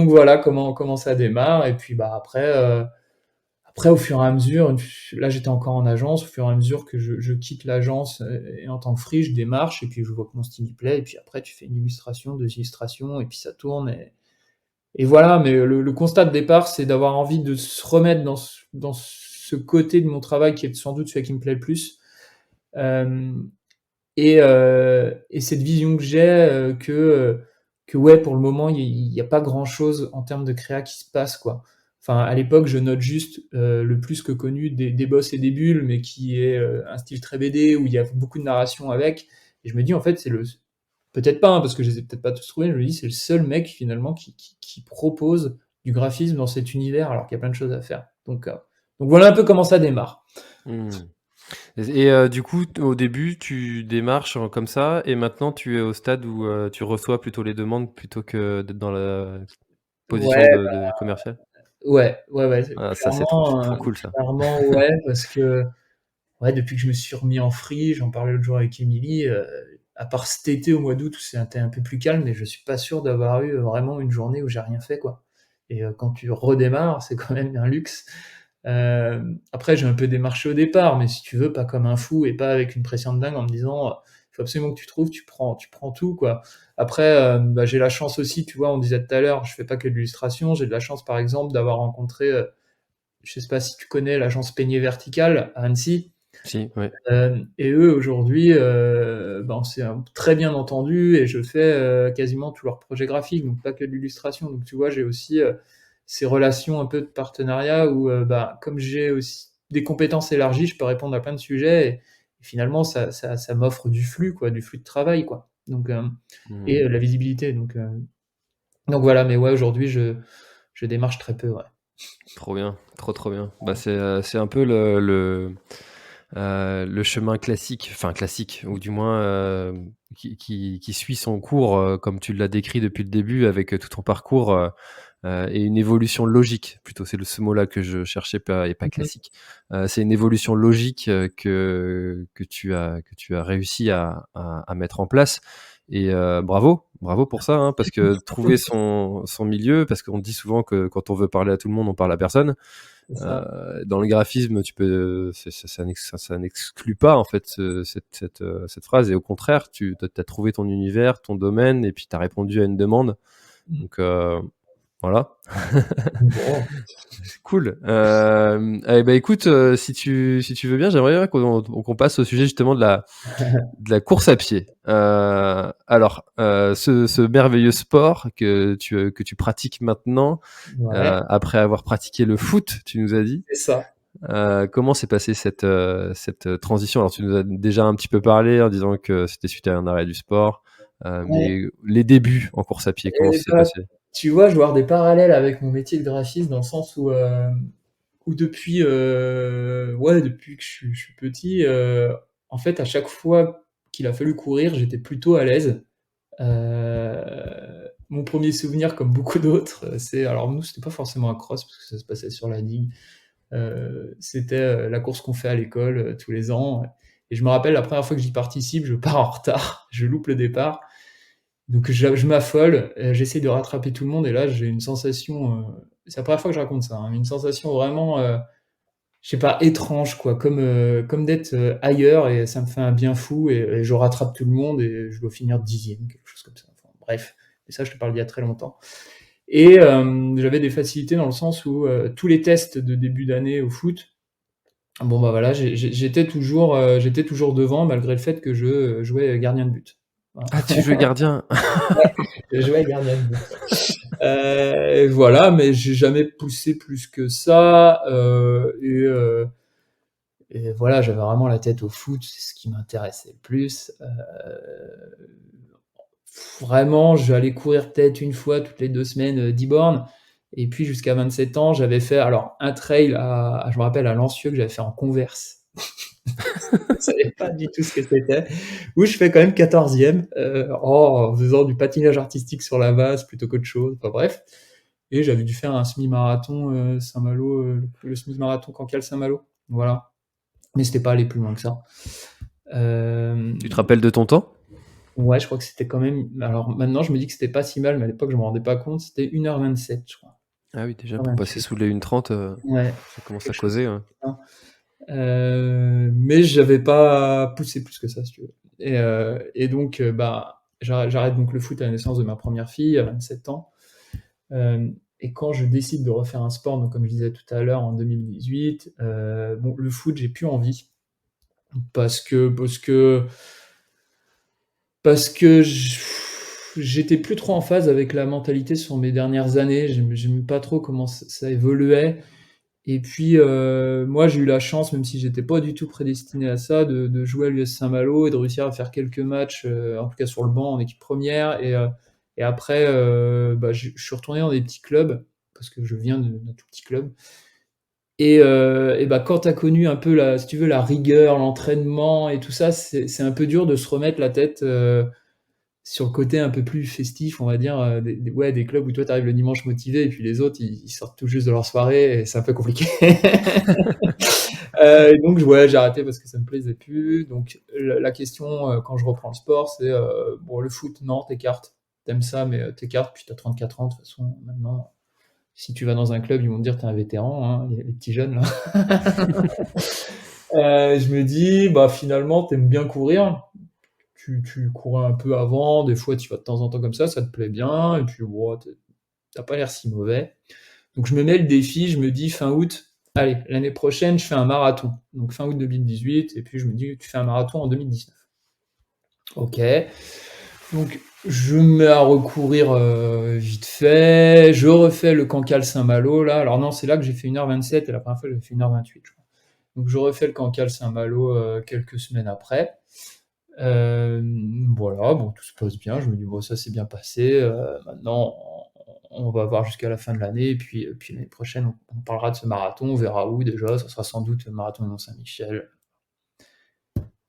Speaker 2: voilà comment ça démarre. Et puis bah après au fur et à mesure, là j'étais encore en agence, au fur et à mesure que je quitte l'agence, et en tant que free, je démarche, et puis je vois que mon style me plaît, et puis après tu fais une illustration, deux illustrations, et puis ça tourne. Et voilà, mais le constat de départ, c'est d'avoir envie de se remettre dans ce côté de mon travail qui est sans doute celui qui me plaît le plus. Euh, et cette vision que j'ai, que ouais, pour le moment, il y a pas grand-chose en termes de créa qui se passe, quoi. Enfin, à l'époque, je note juste le plus que connu des boss et des bulles, mais qui est un style très BD où il y a beaucoup de narration avec. Et je me dis, en fait, peut-être pas, hein, parce que je les ai peut-être pas tous trouvés, mais je me dis, c'est le seul mec finalement qui propose du graphisme dans cet univers, alors qu'il y a plein de choses à faire. Donc voilà un peu comment ça démarre.
Speaker 1: Hmm. Et du coup, au début, tu démarches comme ça, et maintenant tu es au stade où tu reçois plutôt les demandes plutôt que d'être dans la position
Speaker 2: Ouais,
Speaker 1: de commercial.
Speaker 2: ouais,
Speaker 1: Ah, ça, c'est trop, trop cool, ça.
Speaker 2: clairement, ouais, parce que ouais, depuis que je me suis remis en free, j'en parlais l'autre jour avec Émilie, à part cet été au mois d'août où c'était un peu plus calme, mais je suis pas sûr d'avoir eu vraiment une journée où j'ai rien fait, quoi. Et quand tu redémarres, c'est quand même un luxe. Après, j'ai un peu démarché au départ, mais si tu veux, pas comme un fou et pas avec une pression de dingue en me disant, il faut absolument que tu trouves, tu prends tout, quoi. Après, bah, j'ai la chance aussi, tu vois, on disait tout à l'heure, je fais pas que de l'illustration, j'ai de la chance, par exemple, d'avoir rencontré, je sais pas si tu connais l'agence Peigné Vertical à Annecy.
Speaker 1: Si, ouais.
Speaker 2: Et eux, aujourd'hui, ben, on s'est très bien entendu, et je fais quasiment tous leurs projets graphiques, donc pas que de l'illustration. Donc tu vois, j'ai aussi ces relations un peu de partenariat où, bah, comme j'ai aussi des compétences élargies, je peux répondre à plein de sujets, et finalement, ça m'offre du flux, quoi, du flux de travail, quoi.
Speaker 1: Hmm.
Speaker 2: Et la visibilité. Donc voilà, mais ouais, aujourd'hui, je démarche très peu, ouais.
Speaker 1: Trop bien, trop trop bien. Bah, c'est un peu le chemin classique, enfin classique, ou du moins qui suit son cours, comme tu l'as décrit depuis le début, avec tout ton parcours, et une évolution logique, plutôt, c'est ce mot-là que je cherchais, pas, et pas
Speaker 2: Mhm.
Speaker 1: classique. C'est une évolution logique que tu as réussi à mettre en place. Et bravo, bravo pour ça, hein, parce que trouver son milieu, parce qu'on dit souvent que quand on veut parler à tout le monde, on parle à personne.
Speaker 2: C'est ça.
Speaker 1: Dans le graphisme, ça n'exclut pas en fait cette phrase, et au contraire, tu as trouvé ton univers, ton domaine, et puis tu as répondu à une demande. Donc voilà,
Speaker 2: Bon.
Speaker 1: c'est cool. Eh ben écoute, si tu veux bien, j'aimerais bien qu'on passe au sujet justement de la course à pied. Alors, ce merveilleux sport que tu pratiques maintenant,
Speaker 2: Ouais,
Speaker 1: après avoir pratiqué le foot, tu nous as dit.
Speaker 2: c'est ça.
Speaker 1: Comment s'est passée cette transition? Alors, tu nous as déjà un petit peu parlé en disant que c'était suite à un arrêt du sport,
Speaker 2: Ouais.
Speaker 1: mais les débuts en course à pied, comment
Speaker 2: Et
Speaker 1: ça s'est
Speaker 2: bah,
Speaker 1: passé?
Speaker 2: tu vois, je vois des parallèles avec mon métier de graphiste dans le sens où depuis, ouais, depuis que je suis petit, en fait, à chaque fois qu'il a fallu courir, j'étais plutôt à l'aise. Mon premier souvenir, comme beaucoup d'autres, c'est alors nous c'était pas forcément un cross parce que ça se passait sur la digue. C'était la course qu'on fait à l'école tous les ans. Et je me rappelle la première fois que j'y participe, je pars en retard, je loupe le départ. Donc je m'affole, j'essaie de rattraper tout le monde et là j'ai une sensation, c'est la première fois que je raconte ça, hein, une sensation vraiment, je sais pas, étrange quoi, comme d'être ailleurs et ça me fait un bien fou et je rattrape tout le monde et je dois finir 10e, quelque chose comme ça. Enfin, bref, et ça je te parle d'il y a très longtemps. Et j'avais des facilités dans le sens où tous les tests de début d'année au foot, bon bah voilà, j'étais toujours devant malgré le fait que je jouais gardien de but. Voilà.
Speaker 1: Ah, tu jouais gardien.
Speaker 2: Je jouais gardien de but. Voilà, mais j'ai jamais poussé plus que ça. Et voilà, j'avais vraiment la tête au foot, c'est ce qui m'intéressait le plus. Vraiment, j'allais courir peut-être une fois toutes les 2 semaines, 10 bornes. Et puis jusqu'à 27 ans, j'avais fait alors un trail je me rappelle à Lancieux que j'avais fait en Converse. Je savais pas du tout ce que c'était. Où je fais quand même 14e en faisant du patinage artistique sur la base plutôt qu'autre chose. Enfin bref. Et j'avais dû faire un semi-marathon Saint-Malo, le semi-marathon Cancale-Saint-Malo. Voilà. Mais c'était pas aller plus loin que ça.
Speaker 1: Tu te rappelles de ton temps?
Speaker 2: Ouais, je crois que c'était quand même. Alors maintenant, je me dis que c'était pas si mal, mais à l'époque, je me rendais pas compte. C'était 1h27, je crois.
Speaker 1: Ah oui, déjà, pour passer sous les 1h30,
Speaker 2: Ouais,
Speaker 1: ça commence à causer. Ouais.
Speaker 2: mais j'avais pas poussé plus que ça, si tu veux. Et donc, bah, j'arrête donc le foot à la naissance de ma première fille, à 27 ans. Et quand je décide de refaire un sport, donc comme je disais tout à l'heure, en 2018, bon, le foot, j'ai plus envie. Parce que j'étais plus trop en phase avec la mentalité sur mes dernières années. J'aimais pas trop comment ça évoluait. Et puis, moi, j'ai eu la chance, même si j'étais pas du tout prédestiné à ça, de jouer à l'US Saint-Malo et de réussir à faire quelques matchs, en tout cas sur le banc en équipe première. Et après, bah, je suis retourné dans des petits clubs, parce que je viens d'un tout petit club. Et bah, quand tu as connu un peu si tu veux, la rigueur, l'entraînement et tout ça, c'est un peu dur de se remettre la tête sur le côté un peu plus festif, on va dire, des clubs où toi tu arrives le dimanche motivé et puis les autres ils sortent tout juste de leur soirée et c'est un peu compliqué. Donc ouais, j'ai arrêté parce que ça me plaisait plus. Donc la question quand je reprends le sport, c'est bon, le foot, non, t'écartes. T'aimes ça, mais t'écartes, puis t'as 34 ans, de toute façon, maintenant. Si tu vas dans un club, ils vont te dire t'es un vétéran, hein, les petits jeunes là. Je me dis, bah finalement, t'aimes bien courir. Tu courais un peu avant, des fois tu vas de temps en temps comme ça te plaît bien, et puis wow, t'as pas l'air si mauvais. Donc je me mets le défi, je me dis fin août, allez, l'année prochaine je fais un marathon. Donc fin août 2018, et puis je me dis tu fais un marathon en 2019. Ok. Donc je me mets à recourir vite fait, je refais le Cancale Saint-Malo là. Alors non, c'est là que j'ai fait 1h27 et la première fois j'avais fait 1h28, je crois. Donc je refais le Cancale Saint-Malo quelques semaines après. Voilà, bon, tout se passe bien. Je me dis bon, ça s'est bien passé. Maintenant, on va voir jusqu'à la fin de l'année, et puis l'année prochaine, on parlera de ce marathon. On verra où déjà. Ça sera sans doute le marathon de Mont-Saint-Michel.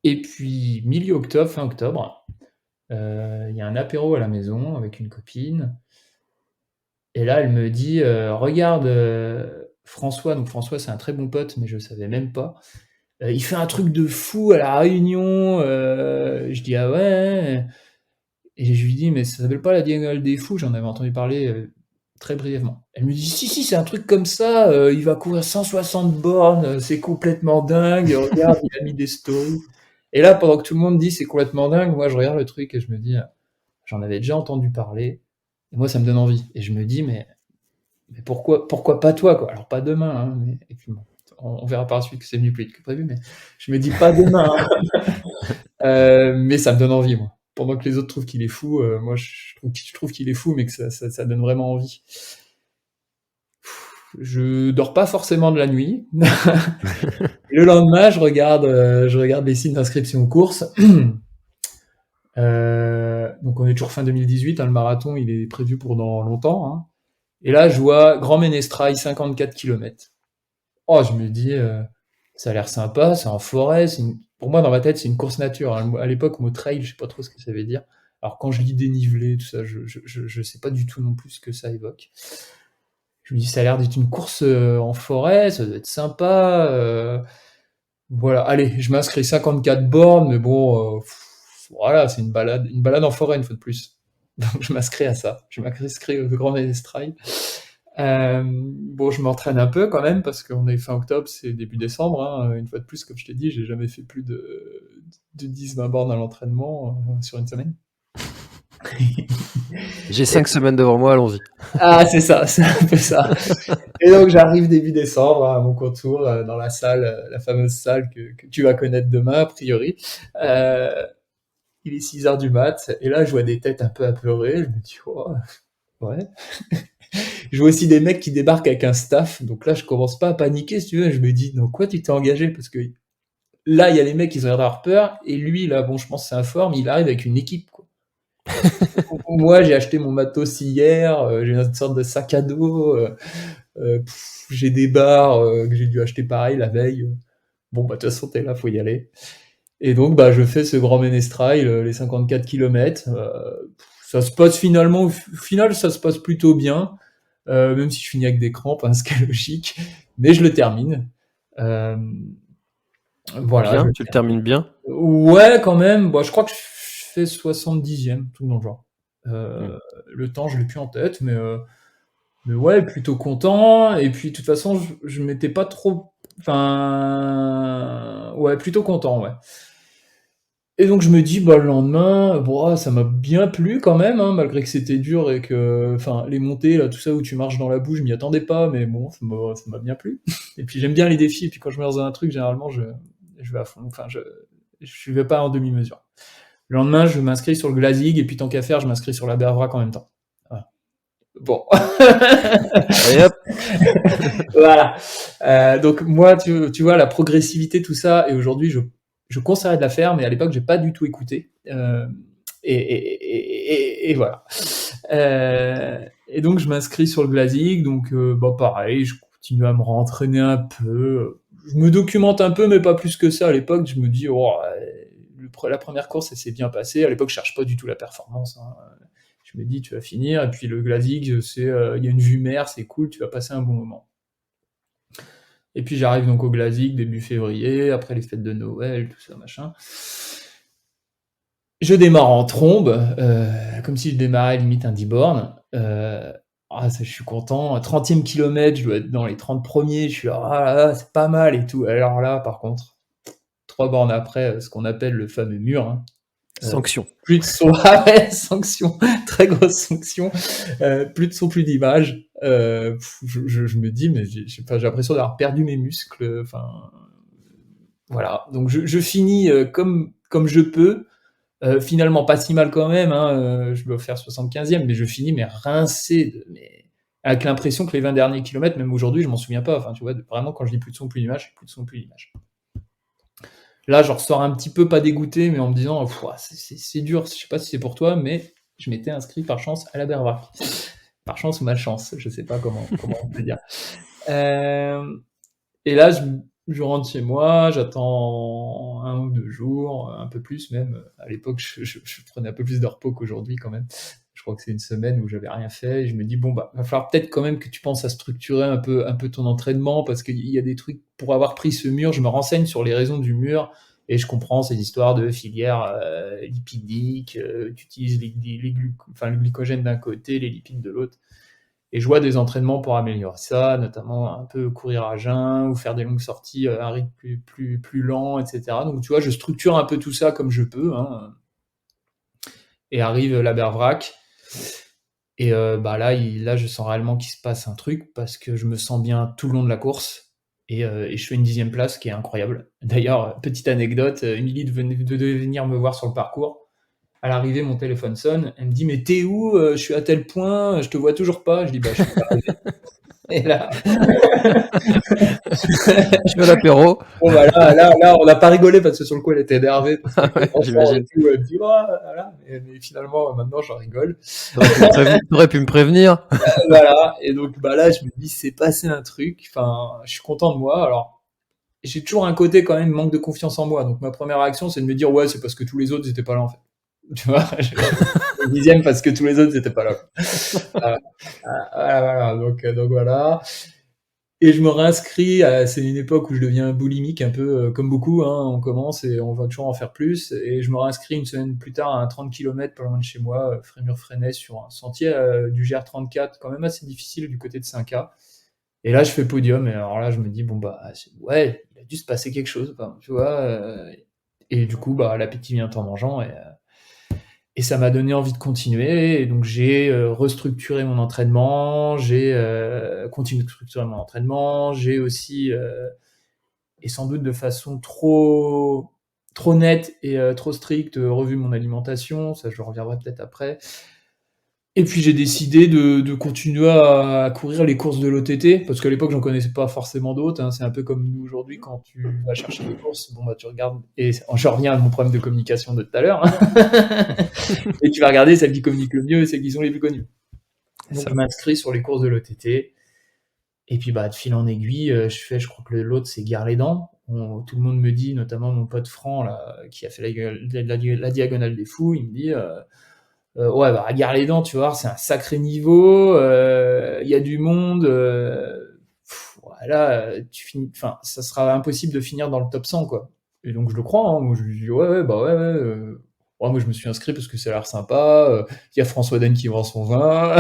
Speaker 2: Et puis milieu octobre, fin octobre, il y a un apéro à la maison avec une copine. Et là, elle me dit regarde François. Donc François, c'est un très bon pote, mais je ne savais même pas. Il fait un truc de fou à la Réunion. Je dis ah ouais. Et je lui dis mais ça s'appelle pas la Diagonale des Fous. J'en avais entendu parler très brièvement. Elle me dit si c'est un truc comme ça. Il va courir 160 bornes. C'est complètement dingue. Regarde, il a mis des stories. Et là, pendant que tout le monde dit c'est complètement dingue, moi je regarde le truc et je me dis j'en avais déjà entendu parler. Et moi ça me donne envie. Et je me dis mais pourquoi pas toi quoi. Alors pas demain. Hein, et puis bon, on verra par la suite que c'est venu plus vite que prévu, mais je me dis pas demain. Hein. Mais ça me donne envie, moi. Pendant que les autres trouvent qu'il est fou, moi je trouve qu'il est fou, mais que ça donne vraiment envie. Je dors pas forcément de la nuit. Le lendemain, je regarde les sites d'inscription aux courses. Donc on est toujours fin 2018, hein, le marathon il est prévu pour dans longtemps. Hein. Et là, je vois Grand Ménestrail, 54 km. Oh, je me dis, ça a l'air sympa, c'est en forêt, pour moi, dans ma tête, c'est une course nature. Hein. À l'époque, le mot trail, je sais pas trop ce que ça veut dire. Alors, quand je lis dénivelé, tout ça, je sais pas du tout non plus ce que ça évoque. Je me dis, ça a l'air d'être une course en forêt, ça doit être sympa. Voilà, allez, je m'inscris 54 bornes, mais bon, voilà, c'est une balade en forêt une fois de plus. Donc je m'inscris à ça. Je m'inscris au Grand Ménestrail. Bon, je m'entraîne un peu quand même parce qu'on est fin octobre, c'est début décembre. Hein. Une fois de plus, comme je t'ai dit, j'ai jamais fait plus de 10-20 bornes à l'entraînement sur une semaine.
Speaker 1: J'ai 5 semaines devant moi, allons-y.
Speaker 2: Ah, c'est ça, c'est un peu ça. Et donc j'arrive début décembre à mon contour dans la salle, la fameuse salle que tu vas connaître demain, a priori. Il est 6h du mat, et là je vois des têtes un peu apeurées, je me dis, oh, ouais. Je vois aussi des mecs qui débarquent avec un staff, donc là je commence pas à paniquer si tu veux, je me dis, dans quoi tu t'es engagé? Parce que là il y a les mecs qui ont l'air d'avoir peur, et lui là, bon je pense que c'est informe, il arrive avec une équipe, quoi. Moi j'ai acheté mon matos hier, j'ai une sorte de sac à dos, j'ai des barres que j'ai dû acheter pareil la veille. Bon bah de toute façon t'es là, faut y aller. Et donc bah je fais ce grand Ménestrail, les 54 km. Ça se passe finalement, au final ça se passe plutôt bien, même si je finis avec des crampes, hein, ce qui est logique, mais je le termine. Voilà.
Speaker 1: Bien, tu le termines bien.
Speaker 2: Ouais, quand même. Bon, je crois que je fais 70e, tout dans le genre. Le temps, je l'ai plus en tête, mais ouais, plutôt content. Et puis, de toute façon, je m'étais pas trop. Enfin, ouais, plutôt content, ouais. Et donc, je me dis, bah, le lendemain, bon, ça m'a bien plu quand même, hein, malgré que c'était dur et que, enfin, les montées, là, tout ça, où tu marches dans la boue, je m'y attendais pas, mais bon, ça m'a bien plu. Et puis, j'aime bien les défis. Et puis, quand je me lance dans un truc, généralement, je vais à fond. Enfin, je vais pas en demi-mesure. Le lendemain, je m'inscris sur le Glazig, et puis tant qu'à faire, je m'inscris sur la Bervrac en même temps. Voilà. Bon.
Speaker 1: Et hop.
Speaker 2: Voilà. Donc moi, tu vois, la progressivité, tout ça, et aujourd'hui, je conseillerais de la faire, mais à l'époque, j'ai pas du tout écouté. Et voilà. Et donc, je m'inscris sur le Glazig, donc bah, pareil, je continue à me rentraîner un peu. Je me documente un peu, mais pas plus que ça. À l'époque, je me dis, oh, la première course, elle s'est bien passée. À l'époque, je cherche pas du tout la performance. Hein. Je me dis, tu vas finir. Et puis le Glazig, c'est, il y a une vue mer, c'est cool, tu vas passer un bon moment. Et puis j'arrive donc au Glazig début février, après les fêtes de Noël, tout ça, machin. Je démarre en trombe, comme si je démarrais limite un 10 bornes. Ça, je suis content. 30e kilomètre, je dois être dans les 30 premiers. Je suis là, ah là, c'est pas mal et tout. Alors là, par contre, 3 bornes après, ce qu'on appelle le fameux mur. Hein.
Speaker 1: Sanction.
Speaker 2: Plus de son, ah ouais, sanction, très grosse sanction. Plus de son, plus d'image. Je me dis, mais j'ai l'impression d'avoir perdu mes muscles. Enfin, voilà. Donc je finis comme je peux. Finalement, pas si mal quand même. Hein, je dois faire 75e, mais je finis mais rincé, avec l'impression que les 20 derniers kilomètres, même aujourd'hui, je m'en souviens pas. Enfin, tu vois, vraiment, quand je dis plus de son, plus d'image, plus de son, plus d'image. Là, je ressors un petit peu pas dégoûté, mais en me disant, c'est dur, je sais pas si c'est pour toi, mais je m'étais inscrit par chance à la Bervrac. Par chance ou malchance, je sais pas comment on peut dire. Et là, je rentre chez moi, j'attends 1 ou 2 jours, un peu plus même. À l'époque, je prenais un peu plus de repos qu'aujourd'hui quand même. Je crois que c'est une semaine où j'avais rien fait. Et je me dis, bon, bah, va falloir peut-être quand même que tu penses à structurer un peu ton entraînement, parce qu'il y a des trucs, pour avoir pris ce mur, je me renseigne sur les raisons du mur, et je comprends ces histoires de filières lipidiques, tu utilises le glycogène d'un côté, les lipides de l'autre. Et je vois des entraînements pour améliorer ça, notamment un peu courir à jeun ou faire des longues sorties à un rythme plus lent, etc. Donc tu vois, je structure un peu tout ça comme je peux. Hein. Et arrive la Bervrac. Et là, je sens réellement qu'il se passe un truc parce que je me sens bien tout le long de la course. Et je fais une 10e place qui est incroyable. D'ailleurs, petite anecdote, Émilie devait venir me voir sur le parcours. À l'arrivée, mon téléphone sonne. Elle me dit, mais t'es où? Je suis à tel point, je te vois toujours pas. Je dis, bah, je suis pas arrivé. Et là,
Speaker 1: Je fais l'apéro.
Speaker 2: bon, bah, là, on n'a pas rigolé parce que sur le coup, elle était énervée.
Speaker 1: Ouais, j'imagine.
Speaker 2: Elle me dit, oh, voilà. Mais finalement, maintenant, j'en rigole.
Speaker 1: T'aurais pu me prévenir.
Speaker 2: Voilà. Et donc, bah, là, je me dis, c'est passé un truc. Enfin, je suis content de moi. Alors, j'ai toujours un côté quand même manque de confiance en moi. Donc ma première réaction, c'est de me dire ouais, c'est parce que tous les autres n'étaient pas là en fait. Tu vois, le dixième parce que tous les autres n'étaient pas là. Voilà, donc voilà. Et je me réinscris, c'est une époque où je deviens boulimique un peu comme beaucoup, hein, on commence et on va toujours en faire plus. Et je me réinscris une semaine plus tard à un 30 km pas loin de chez moi, Frémur-Fresnay, sur un sentier du GR34, quand même assez difficile du côté de 5K. Et là, je fais podium, et alors là, je me dis, bon, bah, ouais, il a dû se passer quelque chose, quoi, tu vois. Et du coup, bah, l'appétit vient en mangeant, et ça m'a donné envie de continuer. Et donc, j'ai restructuré mon entraînement, j'ai continué de structurer mon entraînement, j'ai aussi, et sans doute de façon trop nette et trop stricte, revu mon alimentation. Ça, je reviendrai peut-être après. Et puis j'ai décidé de continuer à courir les courses de l'OTT, parce qu'à l'époque j'en connaissais pas forcément d'autres, hein. C'est un peu comme nous aujourd'hui quand tu vas chercher les courses, bon bah tu regardes, et je reviens à mon problème de communication de tout à l'heure, et tu vas regarder celles qui communiquent le mieux et celles qui sont les plus connues. Donc je m'inscris sur les courses de l'OTT, et puis bah de fil en aiguille, je crois que l'autre c'est Gare-les-Dents. Tout le monde me dit, notamment mon pote Franck là, qui a fait la diagonale des fous, il me dit ouais, bah, regarde les dents, tu vois, c'est un sacré niveau, il y a du monde, voilà, enfin, ça sera impossible de finir dans le top 100, quoi. Et donc, je le crois, hein. Moi, je lui dis, ouais, ouais, bah ouais, ouais, ouais, moi, je me suis inscrit parce que ça a l'air sympa, il y a François Den qui vend son vin.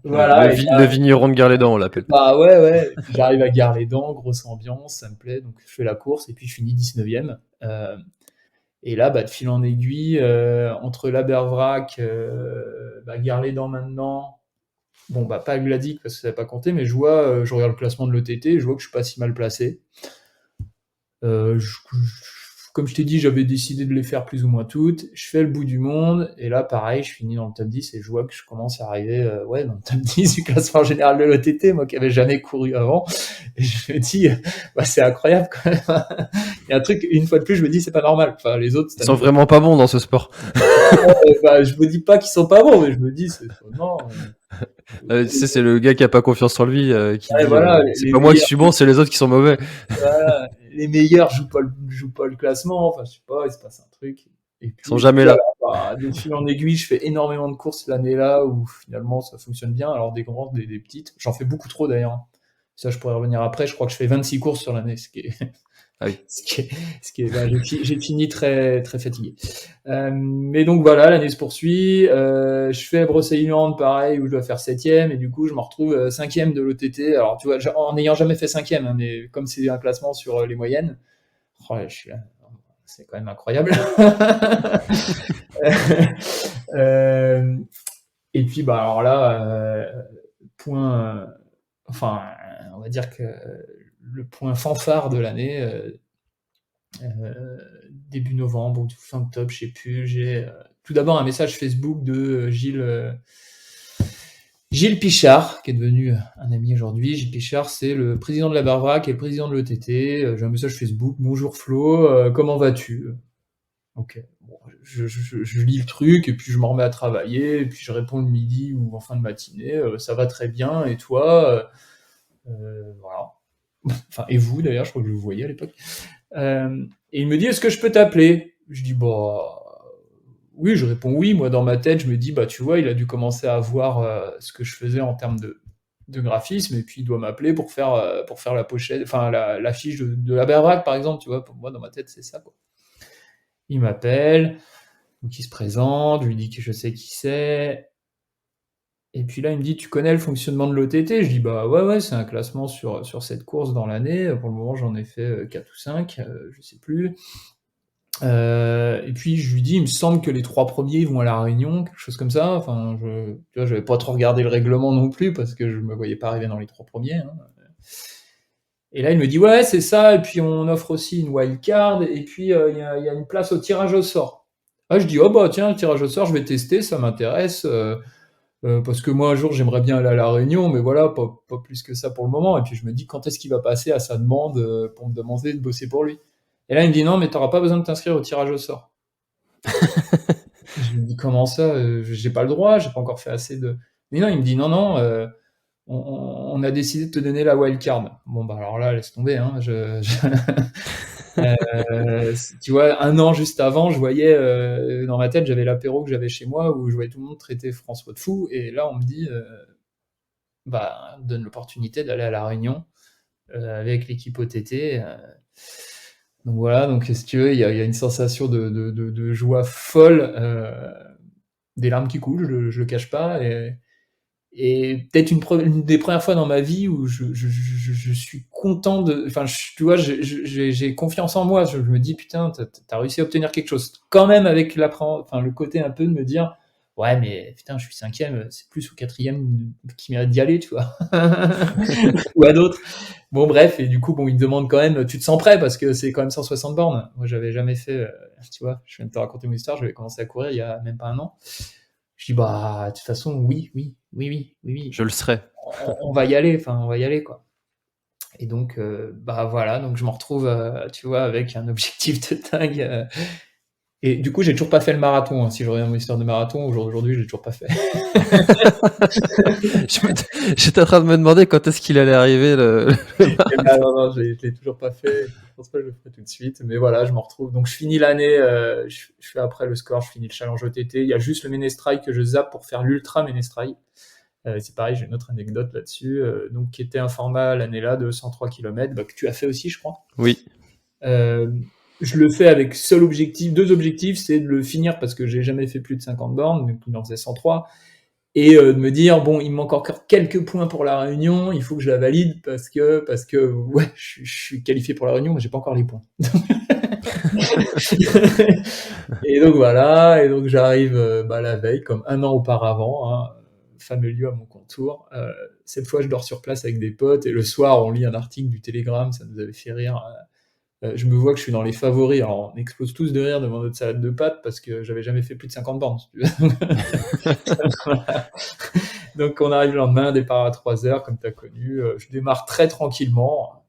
Speaker 2: Voilà.
Speaker 1: Le vigneron de Gare-les-Dents, on l'appelle.
Speaker 2: Bah ouais, ouais. J'arrive à Gare-les-Dents, grosse ambiance, ça me plaît, donc je fais la course, et puis je finis 19e. Et là, bah, de fil en aiguille, entre l'Abervrac, Gare-les-Dents maintenant, bon, bah, pas Gladic parce que ça n'a pas compté, mais je regarde le classement de l'ETT, je vois que je suis pas si mal placé. Comme je t'ai dit, j'avais décidé de les faire plus ou moins toutes. Je fais le bout du monde, et là, pareil, je finis dans le top 10, et je vois que je commence à arriver dans le top 10 du classement général de l'ETT, moi qui n'avais jamais couru avant. Et je me dis, c'est incroyable quand même. Il y a un truc, une fois de plus, je me dis, c'est pas normal. Enfin, les autres,
Speaker 1: ils sont vraiment pas bons dans ce sport.
Speaker 2: Je me dis pas qu'ils sont pas bons, mais je me dis, c'est non.
Speaker 1: Tu sais, c'est le gars qui a pas confiance en lui, qui dit,
Speaker 2: voilà,
Speaker 1: c'est pas moi qui suis bon, c'est les autres qui sont mauvais.
Speaker 2: Voilà, les meilleurs jouent pas le classement, enfin, je sais pas, il se passe un truc. Et puis,
Speaker 1: ils sont jamais là.
Speaker 2: De fil en aiguille, je fais énormément de courses l'année-là où finalement ça fonctionne bien. Alors des grandes, des petites. J'en fais beaucoup trop d'ailleurs. Ça, je pourrais revenir après. Je crois que je fais 26 courses sur l'année, ce qui est,
Speaker 1: ah oui.
Speaker 2: j'ai fini très, très fatigué. Mais donc voilà, l'année se poursuit. Je fais Brocéliande, pareil, où je dois faire 7e, et du coup, je me retrouve 5e de l'OTT. Alors, tu vois, en n'ayant jamais fait 5e, hein, mais comme c'est un classement sur les moyennes, je suis là. C'est quand même incroyable. Et puis, bah, alors là, on va dire que le point fanfare de l'année, début novembre ou fin octobre, je sais plus, j'ai tout d'abord un message Facebook de Gilles Pichard, qui est devenu un ami aujourd'hui. Gilles Pichard, c'est le président de la Barbarac et le président de l'ETT. J'ai un message Facebook, bonjour Flo, comment vas-tu? Ok, bon, je lis le truc, et puis je m'en remets à travailler, et puis je réponds le midi ou en fin de matinée, ça va très bien, et toi? Voilà. Enfin, et vous d'ailleurs, je crois que je vous voyais à l'époque. Et il me dit, est-ce que je peux t'appeler? Je dis, bah oui, je réponds oui. Moi, dans ma tête, je me dis, bah tu vois, il a dû commencer à voir ce que je faisais en termes de graphisme, et puis il doit m'appeler pour faire la pochette, enfin l'affiche de la Barbarac, par exemple, tu vois. Pour moi, dans ma tête, c'est ça, quoi. Il m'appelle, donc il se présente, je lui dis que je sais qui c'est. Et puis là, il me dit, tu connais le fonctionnement de l'OTT? Je dis, bah ouais, c'est un classement sur cette course dans l'année. Pour le moment, j'en ai fait 4 ou 5, je sais plus. Et puis je lui dis, il me semble que les 3 premiers vont à La Réunion, quelque chose comme ça. Enfin, tu vois, j'avais pas trop regardé le règlement non plus, parce que je me voyais pas arriver dans les 3 premiers, hein. Et là, il me dit, ouais, c'est ça, et puis on offre aussi une wildcard, et puis il y a une place au tirage au sort. Ah, je dis, oh bah tiens, le tirage au sort, je vais tester, ça m'intéresse, parce que moi, un jour, j'aimerais bien aller à La Réunion, mais voilà, pas plus que ça pour le moment. Et puis je me dis, quand est-ce qu'il va passer à sa demande pour me demander de bosser pour lui? Et là, il me dit, non, mais t'auras pas besoin de t'inscrire au tirage au sort. Je me dis, comment ça? J'ai pas le droit, j'ai pas encore fait assez de... Mais non, il me dit, non, on a décidé de te donner la wildcard. Bon, bah alors là, laisse tomber. Hein, tu vois, un an juste avant, je voyais dans ma tête, j'avais l'apéro que j'avais chez moi où je voyais tout le monde traiter François de fou. Et là, on me dit, bah, on me donne l'opportunité d'aller à La Réunion avec l'équipe OTT. Donc voilà, donc si tu veux, il y a une sensation de joie folle, des larmes qui coulent, je le cache pas. Et peut-être une des premières fois dans ma vie où je suis content de. Enfin, tu vois, j'ai confiance en moi. Je me dis, putain, t'as réussi à obtenir quelque chose. Quand même, avec le côté un peu de me dire, ouais, mais putain, je suis 5e, c'est plus ou 4e qui mérite d'y aller, tu vois. Ou à d'autres. Bon, bref, et du coup, bon, ils me demandent quand même, tu te sens prêt parce que c'est quand même 160 bornes. Moi, j'avais jamais fait, tu vois, je viens de te raconter mon histoire, j'avais commencé à courir il y a même pas un an. Je dis, bah, de toute façon, oui.
Speaker 1: Je le serai.
Speaker 2: On va y aller, enfin, on va y aller, quoi. Et donc, bah voilà, donc je me retrouve, tu vois, avec un objectif de dingue. Et du coup, j'ai toujours pas fait le marathon. Hein. Si je reviens à mon histoire de marathon, aujourd'hui, j'ai toujours pas fait.
Speaker 1: J'étais en train de me demander quand est-ce qu'il allait arriver
Speaker 2: non, je l'ai toujours pas fait. Je pense pas que je le ferai tout de suite. Mais voilà, je me retrouve. Donc, je finis l'année. Je fais après le score, je finis le challenge OTT. Il y a juste le Ménestrail que je zappe pour faire l'Ultra Ménestrail. C'est pareil, j'ai une autre anecdote là-dessus. Donc, qui était un format l'année-là de 103 km, que tu as fait aussi, je crois.
Speaker 1: Oui.
Speaker 2: Je le fais avec deux objectifs, c'est de le finir parce que j'ai jamais fait plus de 50 bornes, donc il en faisait 103, et de me dire, bon, il me manque encore quelques points pour la Réunion, il faut que je la valide parce que ouais, je suis qualifié pour la Réunion, mais j'ai pas encore les points. Et donc voilà, et donc j'arrive la veille, comme un an auparavant, hein, fameux lieu à mon contour. Cette fois, je dors sur place avec des potes, et le soir, on lit un article du Télégramme, ça nous avait fait rire. Je me vois que je suis dans les favoris, alors on explose tous de rire devant notre salade de pâtes parce que j'avais jamais fait plus de 50 bornes. Si tu veux. Donc on arrive le lendemain, départ à 3h, comme tu as connu. Je démarre très tranquillement.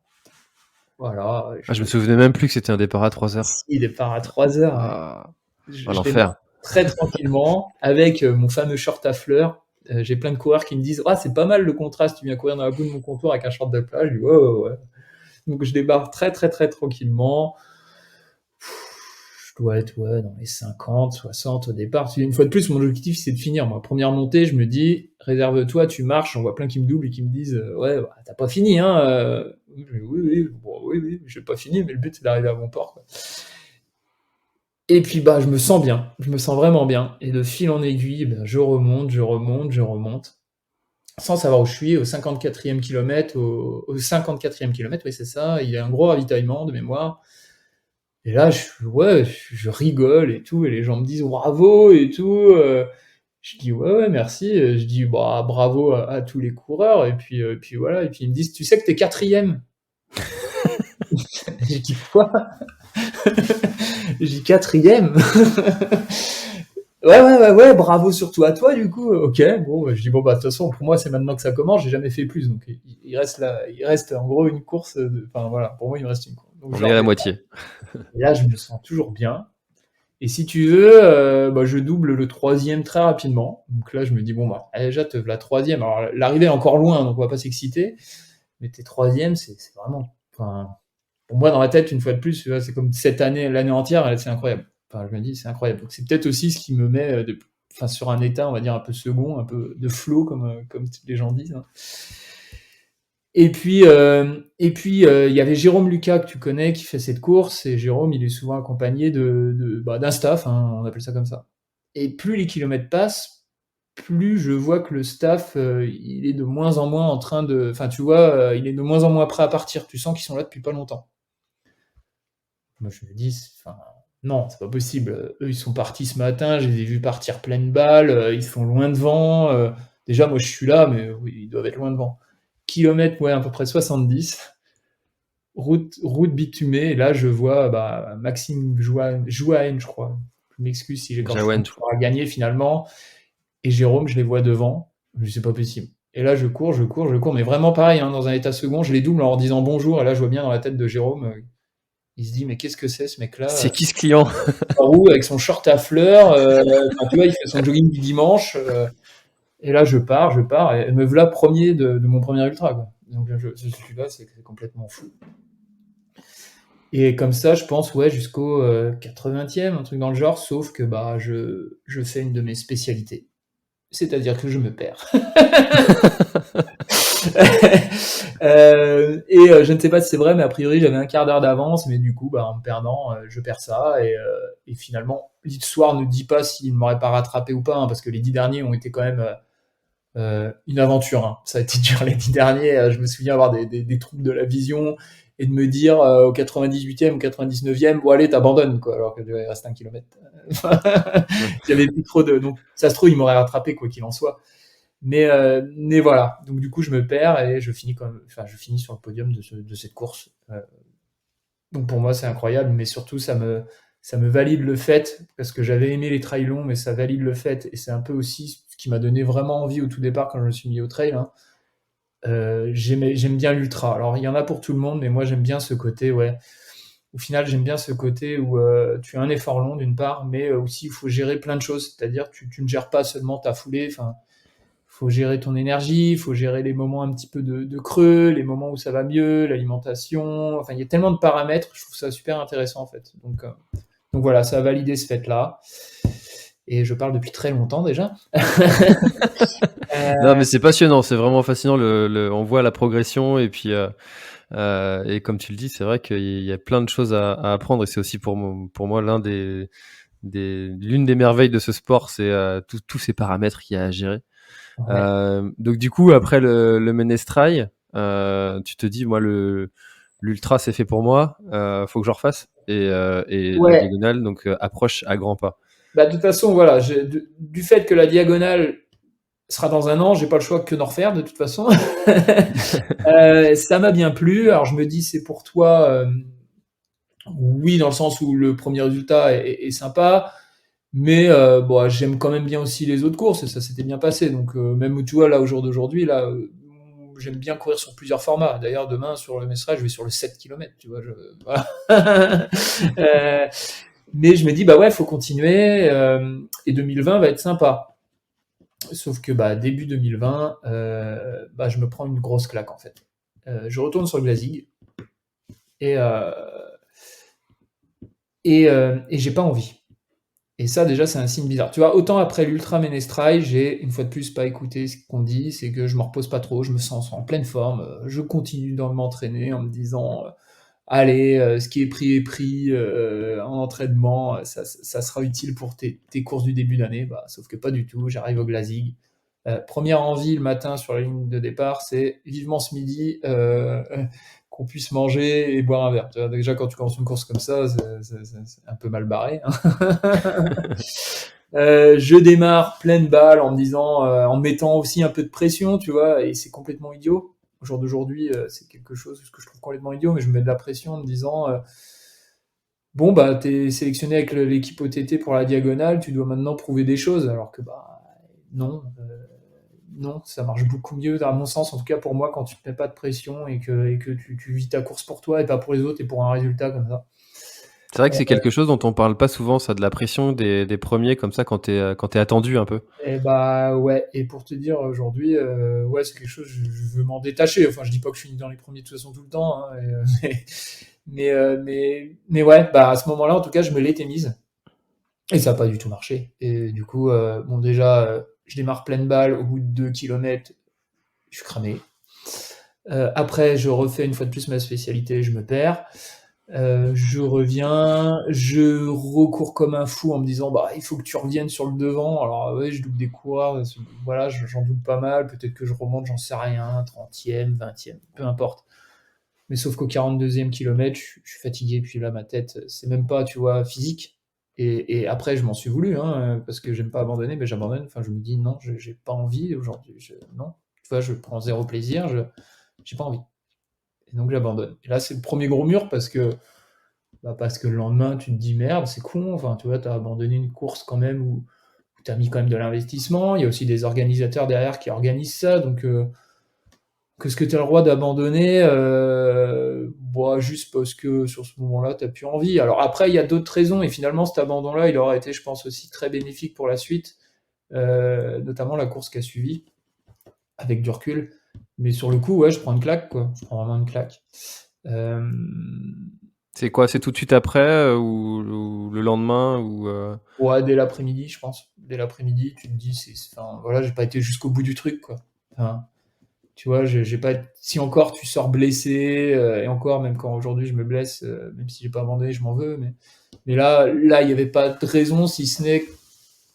Speaker 2: Voilà.
Speaker 1: Je me souvenais même plus que c'était un départ à 3h.
Speaker 2: Si, départ à 3h.
Speaker 1: L'enfer.
Speaker 2: Démarre très tranquillement avec mon fameux short à fleurs. J'ai plein de coureurs qui me disent, c'est pas mal le contraste, tu viens courir dans la boue de mon contour avec un short de plage. Je dis ouais. Donc je débarque très tranquillement. Je dois être dans les 50, 60 au départ. Une fois de plus, mon objectif c'est de finir. Ma première montée, je me dis, réserve-toi, tu marches. On voit plein qui me doublent et qui me disent, t'as pas fini, hein. Oui, j'ai pas fini, mais le but c'est d'arriver à mon port, quoi. Et puis je me sens bien, je me sens vraiment bien. Et de fil en aiguille, je remonte. Sans savoir où je suis, au 54e kilomètre, au 54e kilomètre, oui c'est ça, il y a un gros ravitaillement de mémoire. Et là, je rigole et tout, et les gens me disent bravo et tout. Je dis ouais, merci. Je dis bravo à tous les coureurs, et puis voilà. Et puis ils me disent, tu sais que t'es 4e. Je dis quoi? Je dis 4e. Ouais, bravo surtout à toi, du coup. Ok, bon, je dis, de toute façon, pour moi, c'est maintenant que ça commence, j'ai jamais fait plus. Donc, il reste en gros une course. Enfin, voilà, pour moi, il me reste une course. Donc,
Speaker 1: on est à la moitié.
Speaker 2: Et là, je me sens toujours bien. Et si tu veux, je double le 3e très rapidement. Donc là, je me dis, déjà, la 3e. Alors, l'arrivée est encore loin, donc on va pas s'exciter. Mais t'es 3e, c'est vraiment. Enfin, pour moi, dans ma tête, une fois de plus, tu vois, c'est comme l'année entière, c'est incroyable. Enfin, je me dis, c'est incroyable. Donc, c'est peut-être aussi ce qui me met sur un état, on va dire, un peu second, un peu de flow, comme les gens disent. Hein. Et puis, il y avait Jérôme Lucas, que tu connais, qui fait cette course. Et Jérôme, il est souvent accompagné d'un staff, hein, on appelle ça comme ça. Et plus les kilomètres passent, plus je vois que le staff, il est de moins en moins en train de... Enfin, tu vois, il est de moins en moins prêt à partir. Tu sens qu'ils sont là depuis pas longtemps. Moi, je me dis, non, c'est pas possible. Eux, ils sont partis ce matin, je les ai vus partir pleine balle, ils sont loin devant. Déjà, moi, je suis là, mais oui, ils doivent être loin devant. Kilomètre, à peu près 70. Route bitumée, et là, je vois Maxime Jouaen, je crois. Je m'excuse si j'ai gagné finalement. Et Jérôme, je les vois devant. Je dis, c'est pas possible. Et là, je cours, mais vraiment pareil, hein, dans un état second, je les double en leur disant bonjour, et là, je vois bien dans la tête de Jérôme... Il se dit, mais qu'est-ce que c'est ce mec-là?
Speaker 1: C'est qui ce client?
Speaker 2: Avec son short à fleurs, tu vois, il fait son jogging du dimanche. Et là, je pars, et me voilà premier de mon premier ultra, quoi. Donc, je suis là, c'est complètement fou. Et comme ça, je pense, ouais, jusqu'au 80e, un truc dans le genre, sauf que bah, je fais une de mes spécialités. C'est-à-dire que je me perds. Je ne sais pas si c'est vrai, mais a priori, j'avais un quart d'heure d'avance, mais du coup, bah, en me perdant, je perds ça. Et finalement, l'histoire ne dit pas s'il ne m'aurait pas rattrapé ou pas, hein, parce que les 10 derniers ont été quand même une aventure, hein. Ça a été dur les 10 derniers. Je me souviens avoir des troubles de la vision et de me dire au 98e ou 99e, bon allez, t'abandonnes, quoi, alors que il reste 1 kilomètre.
Speaker 1: Ouais.
Speaker 2: J'avais plus trop de... Donc ça se trouve, il m'aurait rattrapé, quoi qu'il en soit. Mais voilà, donc du coup je me perds et je finis sur le podium de cette course. Donc pour moi c'est incroyable, mais surtout ça me valide le fait, parce que j'avais aimé les trails longs, mais ça valide le fait, et c'est un peu aussi ce qui m'a donné vraiment envie au tout départ quand je me suis mis au trail, hein. J'aime bien l'ultra. Alors il y en a pour tout le monde, mais moi j'aime bien ce côté, ouais. Au final, j'aime bien ce côté où tu as un effort long d'une part, mais aussi il faut gérer plein de choses. C'est-à-dire tu ne gères pas seulement ta foulée, enfin faut gérer ton énergie, il faut gérer les moments un petit peu de creux, les moments où ça va mieux, l'alimentation. Enfin, il y a tellement de paramètres, je trouve ça super intéressant en fait. Donc voilà, ça a validé ce fait-là. Et je parle depuis très longtemps déjà.
Speaker 1: Non, mais c'est passionnant, c'est vraiment fascinant. On voit la progression et puis et comme tu le dis, c'est vrai qu'il y a plein de choses à apprendre et c'est aussi pour moi l'une des merveilles de ce sport, c'est tous ces paramètres qu'il y a à gérer.
Speaker 2: Ouais.
Speaker 1: Donc du coup, après le Ménestrail, tu te dis, moi l'ultra c'est fait pour moi, faut que je refasse et la
Speaker 2: Ouais.
Speaker 1: diagonale donc approche à grands pas.
Speaker 2: Bah, de toute façon, voilà, du fait que la diagonale sera dans un an, j'ai pas le choix que d'en refaire de toute façon. Ça m'a bien plu. Alors je me dis, c'est pour toi. Oui, dans le sens où le premier résultat est sympa, mais bon, j'aime quand même bien aussi les autres courses et ça s'était bien passé. Donc même tu vois là au jour d'aujourd'hui, là, j'aime bien courir sur plusieurs formats. D'ailleurs, demain sur le Mestral, je vais sur le 7 km, tu vois. Voilà. Euh, mais je me dis bah ouais, faut continuer et 2020 va être sympa. Sauf que bah début 2020, bah je me prends une grosse claque en fait. Je retourne sur le Glazig et euh, et j'ai pas envie. Et ça, déjà, c'est un signe bizarre. Tu vois, autant après l'Ultra Ménestrail, j'ai une fois de plus pas écouté ce qu'on dit, c'est que je me repose pas trop, je me sens en pleine forme, je continue de m'entraîner en me disant, allez, ce qui est pris en entraînement, ça sera utile pour tes courses du début d'année. Bah, sauf que pas du tout, j'arrive au Glazig. Première envie le matin sur la ligne de départ, c'est vivement ce midi qu'on puisse manger et boire un verre. Tu vois, déjà, quand tu commences une course comme ça, c'est un peu mal barré, hein. Je démarre pleine balle en me disant, en me mettant aussi un peu de pression, tu vois, et c'est complètement idiot. Au jour d'aujourd'hui, c'est quelque chose que je trouve complètement idiot, mais je me mets de la pression en me disant, bon, bah, t'es sélectionné avec l'équipe OTT pour la diagonale, tu dois maintenant prouver des choses, alors que, bah, non, non, ça marche beaucoup mieux, à mon sens, en tout cas pour moi, quand tu te mets pas de pression et que tu vis ta course pour toi et pas pour les autres et pour un résultat comme ça.
Speaker 1: C'est vrai que c'est quelque chose dont on parle pas souvent, ça, de la pression des premiers comme ça quand t'es attendu un peu.
Speaker 2: Et bah ouais, et pour te dire aujourd'hui, ouais, c'est quelque chose, je veux m'en détacher. Enfin, je dis pas que je finis dans les premiers de toute façon tout le temps, hein, mais ouais, bah à ce moment-là, en tout cas, je me l'étais mise et ça a pas du tout marché. Et du coup, bon déjà, je démarre pleine balle au bout de 2 kilomètres, je suis cramé. Après, je refais une fois de plus ma spécialité, je me perds. Je reviens, je recours comme un fou en me disant bah il faut que tu reviennes sur le devant. Alors ouais, je double des coureurs, voilà, j'en double pas mal. Peut-être que je remonte, j'en sais rien, 30e, 20e, peu importe. Mais sauf qu'au 42e kilomètre, je suis fatigué, puis là ma tête, c'est même pas, tu vois, physique. Et après, je m'en suis voulu, hein, parce que j'aime pas abandonner, mais j'abandonne. Enfin, je me dis non, j'ai pas envie aujourd'hui. Non, tu vois, je prends zéro plaisir, j'ai pas envie. Et donc j'abandonne. Et là, c'est le premier gros mur parce que le lendemain, tu te dis merde, c'est con. Enfin, tu vois, tu as abandonné une course quand même où tu as mis quand même de l'investissement. Il y a aussi des organisateurs derrière qui organisent ça. Donc, qu'est-ce que tu as le droit d'abandonner bon, juste parce que sur ce moment-là, tu n'as plus envie. Alors après, il y a d'autres raisons. Et finalement, cet abandon-là, il aurait été, je pense, aussi très bénéfique pour la suite. notamment la course qui a suivi, avec du recul. Mais sur le coup, ouais, je prends une claque, quoi. Je prends vraiment une claque.
Speaker 1: C'est quoi? C'est tout de suite après ou le lendemain ou
Speaker 2: Ouais, dès l'après-midi, je pense. Dès l'après-midi, tu te dis, enfin, voilà, j'ai pas été jusqu'au bout du truc, quoi. Enfin, tu vois, j'ai pas. Si encore tu sors blessé, et encore, même quand aujourd'hui je me blesse, même si j'ai pas abandonné, je m'en veux, mais là, il y avait pas de raison, si ce n'est que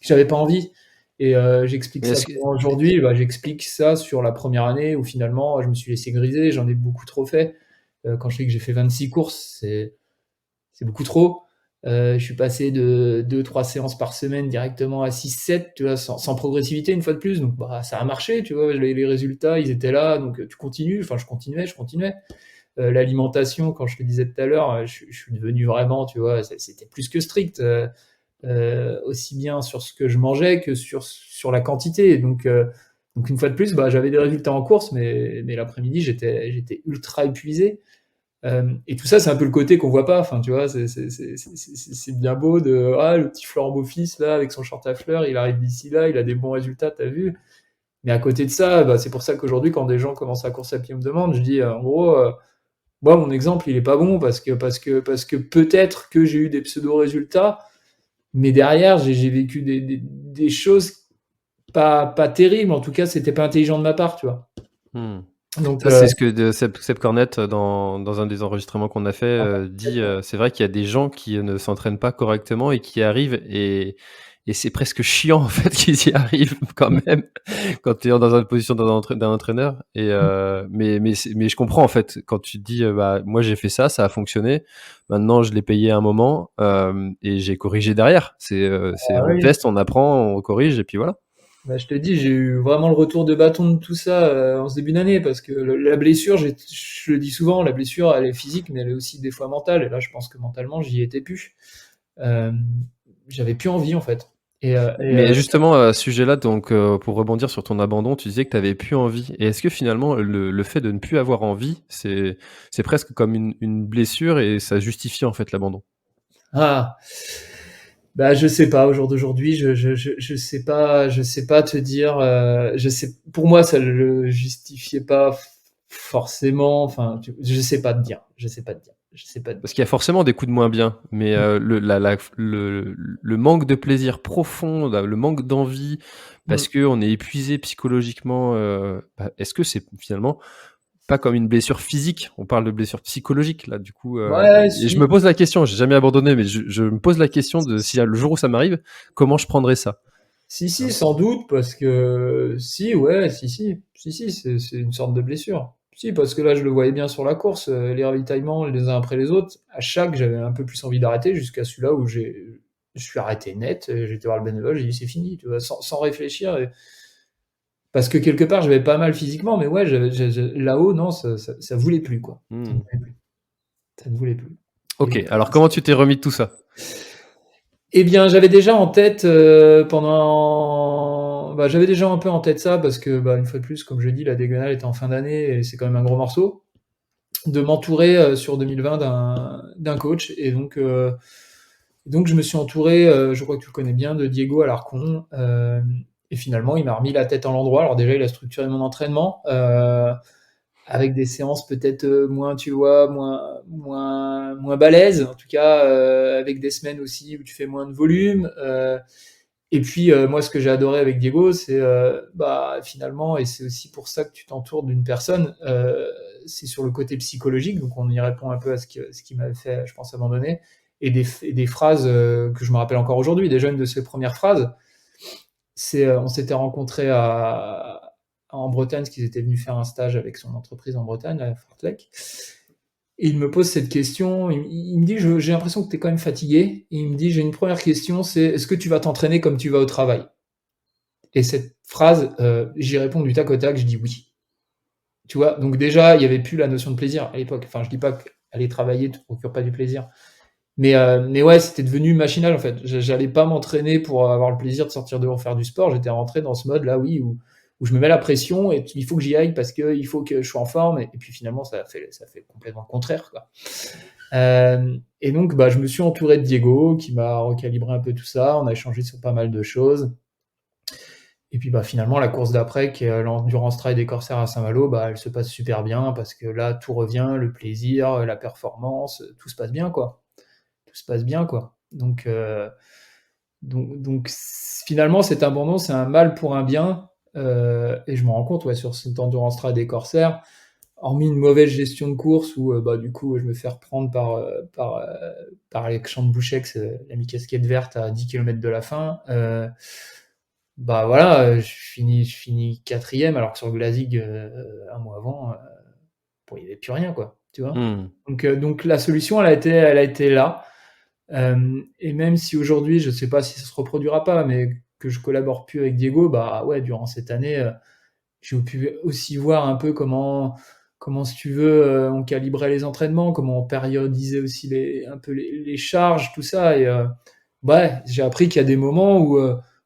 Speaker 2: j'avais pas envie. Et j'explique
Speaker 1: Mais
Speaker 2: ça
Speaker 1: est-ce que
Speaker 2: comment aujourd'hui, bah, j'explique ça sur la première année où finalement je me suis laissé griser, j'en ai beaucoup trop fait. Quand je dis que j'ai fait 26 courses, c'est beaucoup trop. Je suis passé de 2-3 séances par semaine directement à 6-7, tu vois, sans progressivité une fois de plus. Donc bah, ça a marché, tu vois, les résultats, ils étaient là, donc tu continues. Enfin, je continuais. L'alimentation, quand je te disais tout à l'heure, je suis devenu vraiment, tu vois, c'était plus que strict, aussi bien sur ce que je mangeais que sur la quantité. Donc une fois de plus, bah, j'avais des résultats en course, mais l'après-midi, j'étais ultra épuisé. Et tout ça, c'est un peu le côté qu'on voit pas. Enfin, tu vois, c'est bien beau de le petit Florent Beaufils là avec son short à fleurs, il arrive d'ici là, il a des bons résultats, t'as vu. Mais à côté de ça, bah, c'est pour ça qu'aujourd'hui, quand des gens commencent la course à pied me demandent, je dis en gros, moi mon exemple il est pas bon parce que peut-être que j'ai eu des pseudo résultats, mais derrière j'ai vécu des choses pas terribles. En tout cas, c'était pas intelligent de ma part, tu vois.
Speaker 1: Hmm.
Speaker 2: Donc
Speaker 1: Ça, c'est ce que Seb Cornette, dans un des enregistrements qu'on a fait, dit. C'est vrai qu'il y a des gens qui ne s'entraînent pas correctement et qui arrivent et c'est presque chiant en fait qu'ils y arrivent quand même quand tu es dans une position d'un entraîneur. Mais je comprends en fait quand tu te dis bah moi j'ai fait ça, ça a fonctionné. Maintenant je l'ai payé à un moment et j'ai corrigé derrière. C'est on
Speaker 2: oui.
Speaker 1: teste, on apprend, on corrige et puis voilà.
Speaker 2: Bah, je te dis, j'ai eu vraiment le retour de bâton de tout ça en ce début d'année parce que la blessure, je le dis souvent, la blessure, elle est physique, mais elle est aussi des fois mentale. Et là, je pense que mentalement, j'y étais plus. Euh, J'avais plus envie en fait.
Speaker 1: Mais justement, à ce sujet-là, donc pour rebondir sur ton abandon, tu disais que tu avais plus envie. Et est-ce que finalement, le fait de ne plus avoir envie, c'est presque comme une blessure et ça justifie en fait l'abandon?
Speaker 2: ah, bah je sais pas. Au jour d'aujourd'hui, je sais pas te dire. Je sais. Pour moi, ça le justifiait pas forcément. Enfin, je sais pas te dire. Je sais pas te dire. Je sais pas te
Speaker 1: Parce
Speaker 2: dire.
Speaker 1: qu'il y a forcément des coups de moins bien, mais le manque de plaisir profond, le manque d'envie,
Speaker 2: Mm.
Speaker 1: parce qu'on est épuisé psychologiquement, bah, est-ce que c'est finalement pas comme une blessure physique? On parle de blessure psychologique là, du coup.
Speaker 2: Ouais,
Speaker 1: Et je
Speaker 2: si.
Speaker 1: me pose la question, j'ai jamais abandonné, mais je me pose la question de si le jour où ça m'arrive, comment je prendrais ça?
Speaker 2: Si,
Speaker 1: Tu
Speaker 2: si,
Speaker 1: vois.
Speaker 2: sans doute, parce que si, ouais, si, c'est une sorte de blessure. Si, parce que là, je le voyais bien sur la course, les ravitaillements les uns après les autres. À chaque, j'avais un peu plus envie d'arrêter, jusqu'à celui-là où je suis arrêté net. J'étais voir le bénévole, j'ai dit c'est fini, tu vois, sans réfléchir. Parce que quelque part, j'avais pas mal physiquement, mais ouais, là-haut, non, ça voulait plus, quoi. Ça ne
Speaker 1: Hmm.
Speaker 2: voulait plus. Ça ne voulait plus. Et
Speaker 1: Ok, alors comment tu t'es remis de tout ça?
Speaker 2: Eh bien, j'avais déjà en tête j'avais déjà un peu en tête ça parce que, bah, une fois de plus, comme je dis, la diagonale était en fin d'année et c'est quand même un gros morceau. De m'entourer sur 2020 d'un coach et donc je me suis entouré, je crois que tu le connais bien, de Diego Alarcon. Et finalement, il m'a remis la tête à l'endroit. Alors déjà, il a structuré mon entraînement avec des séances peut-être moins, tu vois, moins balèzes. En tout cas, avec des semaines aussi où tu fais moins de volume. Et puis, moi, ce que j'ai adoré avec Diego, c'est bah, finalement, et c'est aussi pour ça que tu t'entoures d'une personne, c'est sur le côté psychologique. Donc, on y répond un peu à ce qui m'avait fait, je pense, abandonner. Et des phrases que je me rappelle encore aujourd'hui. Déjà, une de ses premières phrases, c'est on s'était rencontrés en Bretagne, parce qu'ils étaient venus faire un stage avec son entreprise en Bretagne, à Fortlec. Et il me pose cette question, il me dit, j'ai l'impression que tu es quand même fatigué. Et il me dit, j'ai une première question, c'est est-ce que tu vas t'entraîner comme tu vas au travail? Et cette phrase, j'y réponds du tac au tac, je dis oui. Tu vois, donc déjà, il n'y avait plus la notion de plaisir à l'époque. Enfin, je dis pas qu'aller travailler ne te procure pas du plaisir. Mais ouais, c'était devenu machinal en fait. J'allais pas m'entraîner pour avoir le plaisir de sortir dehors faire du sport. J'étais rentré dans ce mode là, oui, où je me mets la pression et il faut que j'y aille parce qu'il faut que je sois en forme. Et puis finalement, ça fait complètement le contraire, quoi. Et donc, bah, je me suis entouré de Diego qui m'a recalibré un peu tout ça. On a échangé sur pas mal de choses. Et puis finalement, la course d'après, qui est l'Endurance Trail des Corsaires à Saint-Malo, elle se passe super bien parce que là, tout revient, le plaisir, la performance, tout se passe bien, quoi. Tout se passe bien, quoi. Donc finalement, cet abandon, c'est un mal pour un bien. Et je me rends compte, ouais, sur cette Endurance Trail des Corsaires, hormis une mauvaise gestion de course où du coup je me fais reprendre par Alexandre Bouchex, l'ami casquette verte à 10 km de la fin. Voilà, je finis quatrième alors que sur le Glazig un mois avant, il n'y avait plus rien, quoi, tu vois. Donc la solution, elle a été là. Et même si aujourd'hui, je ne sais pas si ça se reproduira pas, mais que je collabore plus avec Diego, ouais, durant cette année, j'ai pu aussi voir un peu comment si tu veux, on calibrait les entraînements, comment on périodisait aussi un peu les charges, tout ça. Et ouais, j'ai appris qu'il y a des moments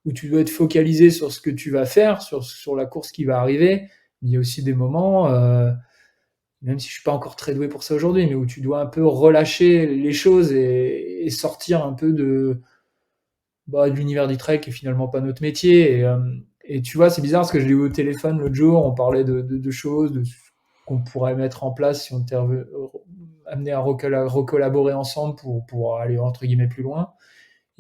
Speaker 2: où tu dois être focalisé sur ce que tu vas faire, sur la course qui va arriver. Mais il y a aussi des moments, même si je suis pas encore très doué pour ça aujourd'hui, mais où tu dois un peu relâcher les choses et sortir un peu de l'univers du trek qui est finalement pas notre métier. Et tu vois, c'est bizarre parce que je l'ai eu au téléphone l'autre jour, on parlait de choses, de ce qu'on pourrait mettre en place si on était amené à recollaborer ensemble pour aller entre guillemets plus loin.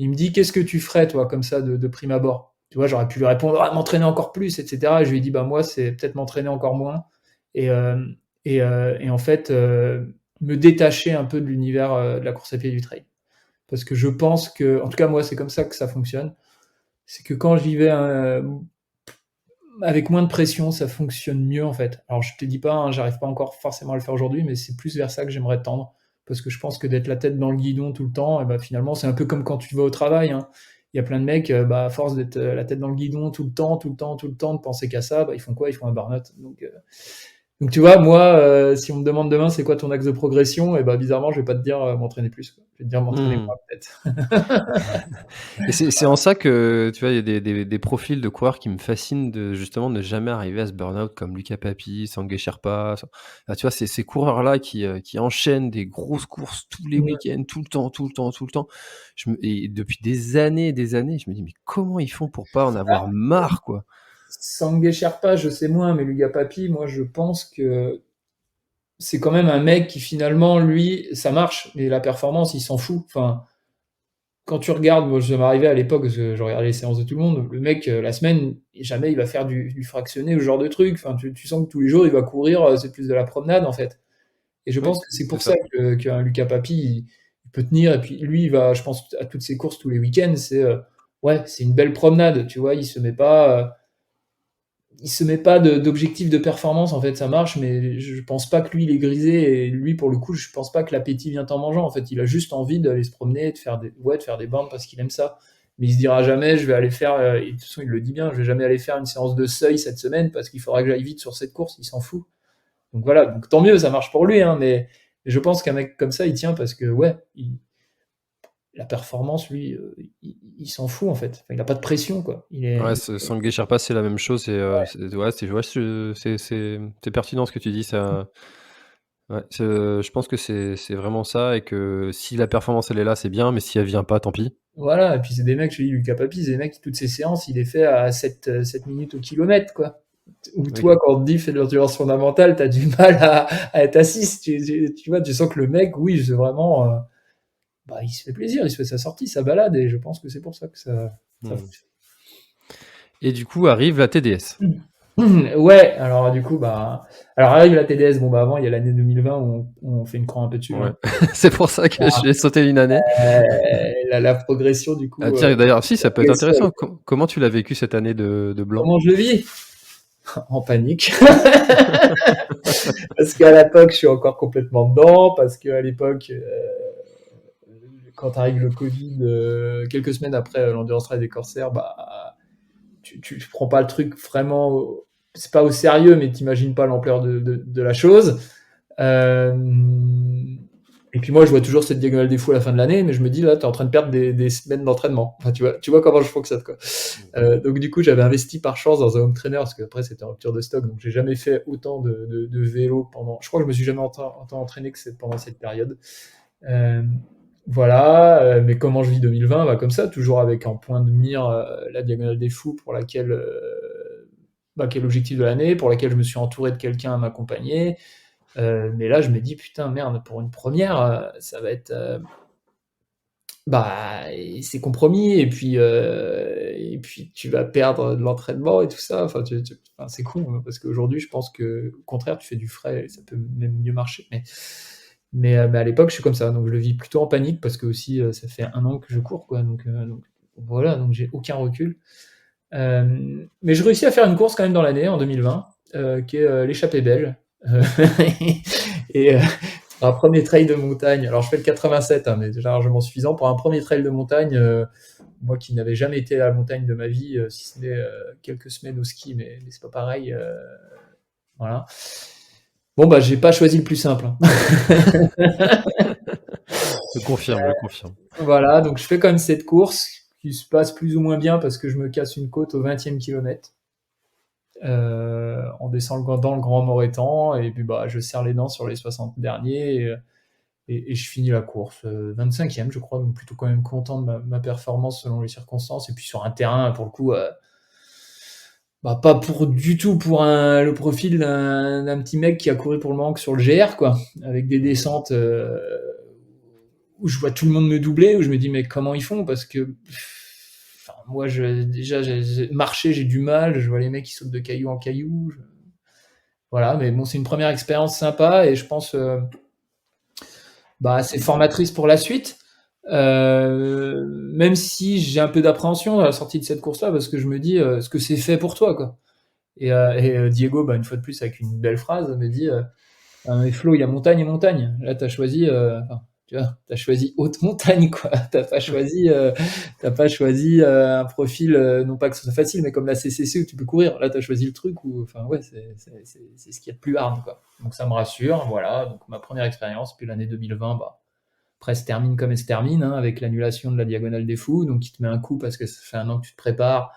Speaker 2: Il me dit, qu'est-ce que tu ferais, toi, comme ça, de prime abord? Tu vois, j'aurais pu lui répondre, m'entraîner encore plus, etc. Et je lui ai dit, moi, c'est peut-être m'entraîner encore moins. Et en fait, me détacher un peu de l'univers de la course à pied du trail. Parce que je pense que, en tout cas, moi, c'est comme ça que ça fonctionne. C'est que quand j'y vais avec moins de pression, ça fonctionne mieux, en fait. Alors, je te dis pas, j'arrive pas encore forcément à le faire aujourd'hui, mais c'est plus vers ça que j'aimerais tendre. Parce que je pense que d'être la tête dans le guidon tout le temps, finalement, c'est un peu comme quand tu vas au travail. Il y a plein de mecs, à force d'être la tête dans le guidon tout le temps, de penser qu'à ça, ils font quoi? Ils font un burn-out. Donc tu vois, moi, si on me demande demain c'est quoi ton axe de progression, et bizarrement, je vais pas te dire m'entraîner plus, quoi. Je vais te dire m'entraîner moins, peut-être.
Speaker 1: Et c'est en ça que, tu vois, il y a des profils de coureurs qui me fascinent de justement ne jamais arriver à ce burn-out comme Lucas Papi, Sangue Sherpa. Tu vois, ces coureurs-là qui enchaînent des grosses courses tous les week-ends, tout le temps. Et depuis des années, je me dis, mais comment ils font pour pas en avoir marre, quoi?
Speaker 2: Sangue Sherpa, je sais moins, mais Lucas Papi, moi, je pense que c'est quand même un mec qui finalement, lui, ça marche, mais la performance, il s'en fout. Enfin, quand tu regardes, moi, je m'arrivais à l'époque, parce que je regardais les séances de tout le monde, le mec, la semaine, jamais il va faire du fractionné ou ce genre de truc. Enfin, tu sens que tous les jours, il va courir, c'est plus de la promenade, en fait. Et je pense que c'est pour ça qu'un Lucas Papi, il peut tenir. Et puis lui, il va, je pense, à toutes ses courses tous les week-ends, c'est une belle promenade, tu vois. Il se met pas d'objectif de performance, en fait, ça marche, mais je pense pas que lui, il est grisé. Et lui, pour le coup, je pense pas que l'appétit vient en mangeant. En fait, il a juste envie d'aller se promener, de faire des bornes parce qu'il aime ça. Mais il se dira jamais, je vais aller faire, et de toute façon, il le dit bien, je vais jamais aller faire une séance de seuil cette semaine parce qu'il faudra que j'aille vite sur cette course, il s'en fout. Donc voilà, donc tant mieux, ça marche pour lui, mais je pense qu'un mec comme ça, il tient parce que, la performance, lui, il s'en fout, en fait. Enfin, il n'a pas de pression, quoi.
Speaker 1: Ouais, Sangue Sherpa, c'est la même chose. C'est pertinent ce que tu dis. Ça, ouais, je pense que c'est vraiment ça, et que si la performance elle est là, c'est bien, mais si elle vient pas, tant pis.
Speaker 2: Voilà, et puis c'est des mecs, je te dis, Lucas Papi, c'est des mecs qui, toutes ces séances, il les fait à 7 minutes au kilomètre, quoi. Ou toi, quand on te dit fais de l'endurance fondamentale, t'as du mal à être assis. Tu vois, tu sens que le mec, oui, c'est vraiment. Il se fait plaisir, il se fait sa sortie, sa balade, et je pense que c'est pour ça que ça fonctionne.
Speaker 1: Et du coup, arrive la TDS.
Speaker 2: Ouais, alors du coup, alors arrive la TDS. Avant, il y a l'année 2020 où on fait une croix un peu dessus.
Speaker 1: Ouais. C'est pour ça que je vais sauter une année.
Speaker 2: La progression, du coup.
Speaker 1: Tiens, d'ailleurs, si, ça peut être intéressant. Comment tu l'as vécu cette année de blanc?
Speaker 2: Comment je le vis? En panique. Parce qu'à l'époque, je suis encore complètement dedans. Parce qu'à l'époque, quand arrive le Covid, quelques semaines après l'Endurance Trail des Corsaires, tu prends pas le truc vraiment. C'est pas au sérieux, mais t'imagines pas l'ampleur de la chose. Et puis moi, je vois toujours cette diagonale des fous à la fin de l'année, mais je me dis, là, tu es en train de perdre des semaines d'entraînement. Enfin, tu vois comment je fonctionne, quoi. Donc du coup, j'avais investi par chance dans un home trainer, parce qu'après, c'était en rupture de stock, donc j'ai jamais fait autant de vélo pendant... Je crois que je me suis jamais autant entraîné que pendant cette période. Voilà, mais comment je vis 2020? Comme ça, toujours avec en point de mire la diagonale des fous, pour laquelle qui est l'objectif de l'année, pour laquelle je me suis entouré de quelqu'un à m'accompagner. Mais là, je me dis, putain, merde, pour une première, ça va être. C'est compromis, et puis tu vas perdre de l'entraînement et tout ça. Enfin, enfin, c'est con, hein, parce qu'aujourd'hui, je pense que, au contraire, tu fais du frais et ça peut même mieux marcher. Mais à l'époque, je suis comme ça, donc je le vis plutôt en panique parce que aussi, ça fait 1 an que je cours, quoi. Donc voilà, donc j'ai aucun recul. Mais je réussis à faire une course quand même dans l'année, en 2020, qui est l'échappée belle. Et pour un premier trail de montagne, alors je fais le 87, hein, mais déjà largement suffisant. Pour un premier trail de montagne, moi qui n'avais jamais été à la montagne de ma vie, si ce n'est quelques semaines au ski, mais c'est pas pareil. Voilà. Bon, j'ai pas choisi le plus simple, hein.
Speaker 1: Je confirme.
Speaker 2: Voilà, donc je fais quand même cette course qui se passe plus ou moins bien parce que je me casse une côte au 20e kilomètre. On descend dans le Grand Morétan, et puis je serre les dents sur les 60 derniers, et je finis la course 25e, je crois, donc plutôt quand même content de ma performance selon les circonstances, et puis sur un terrain, pour le coup, pas du tout pour le profil d'un petit mec qui a couru pour le Manque sur le GR, quoi, avec des descentes où je vois tout le monde me doubler, où je me dis, mais comment ils font, parce que moi, déjà, marcher, j'ai du mal. Je vois les mecs qui sautent de caillou en caillou. Voilà, mais bon, c'est une première expérience sympa, et je pense c'est formatrice pour la suite. Même si j'ai un peu d'appréhension à la sortie de cette course-là, parce que je me dis, ce que c'est fait pour toi, quoi. Et Diego, une fois de plus, avec une belle phrase, me dit, mais Flo, il y a montagne et montagne. Là, t'as choisi, tu vois, t'as choisi haute montagne, quoi. T'as pas choisi un profil, non pas que ce soit facile, mais comme la CCC où tu peux courir. Là, t'as choisi le truc où, enfin, ouais, c'est ce qu'il y a de plus hard, quoi. Donc ça me rassure, voilà. Donc ma première expérience, puis l'année 2020, après se termine comme elle se termine, hein, avec l'annulation de la Diagonale des Fous. Donc il te met un coup parce que ça fait 1 an que tu te prépares,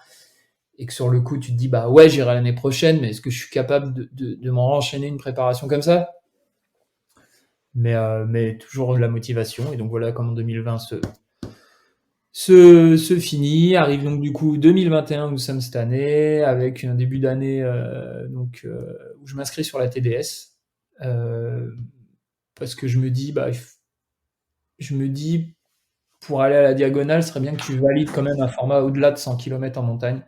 Speaker 2: et que sur le coup tu te dis, ouais, j'irai l'année prochaine, mais est-ce que je suis capable de m'en enchaîner une préparation comme ça? Mais toujours de la motivation. Et donc voilà comment 2020 se finit. Arrive donc du coup 2021, où nous sommes cette année, avec un début d'année où je m'inscris sur la TDS, parce que je me dis, pour aller à la Diagonale, ce serait bien que tu valides quand même un format au-delà de 100 km en montagne.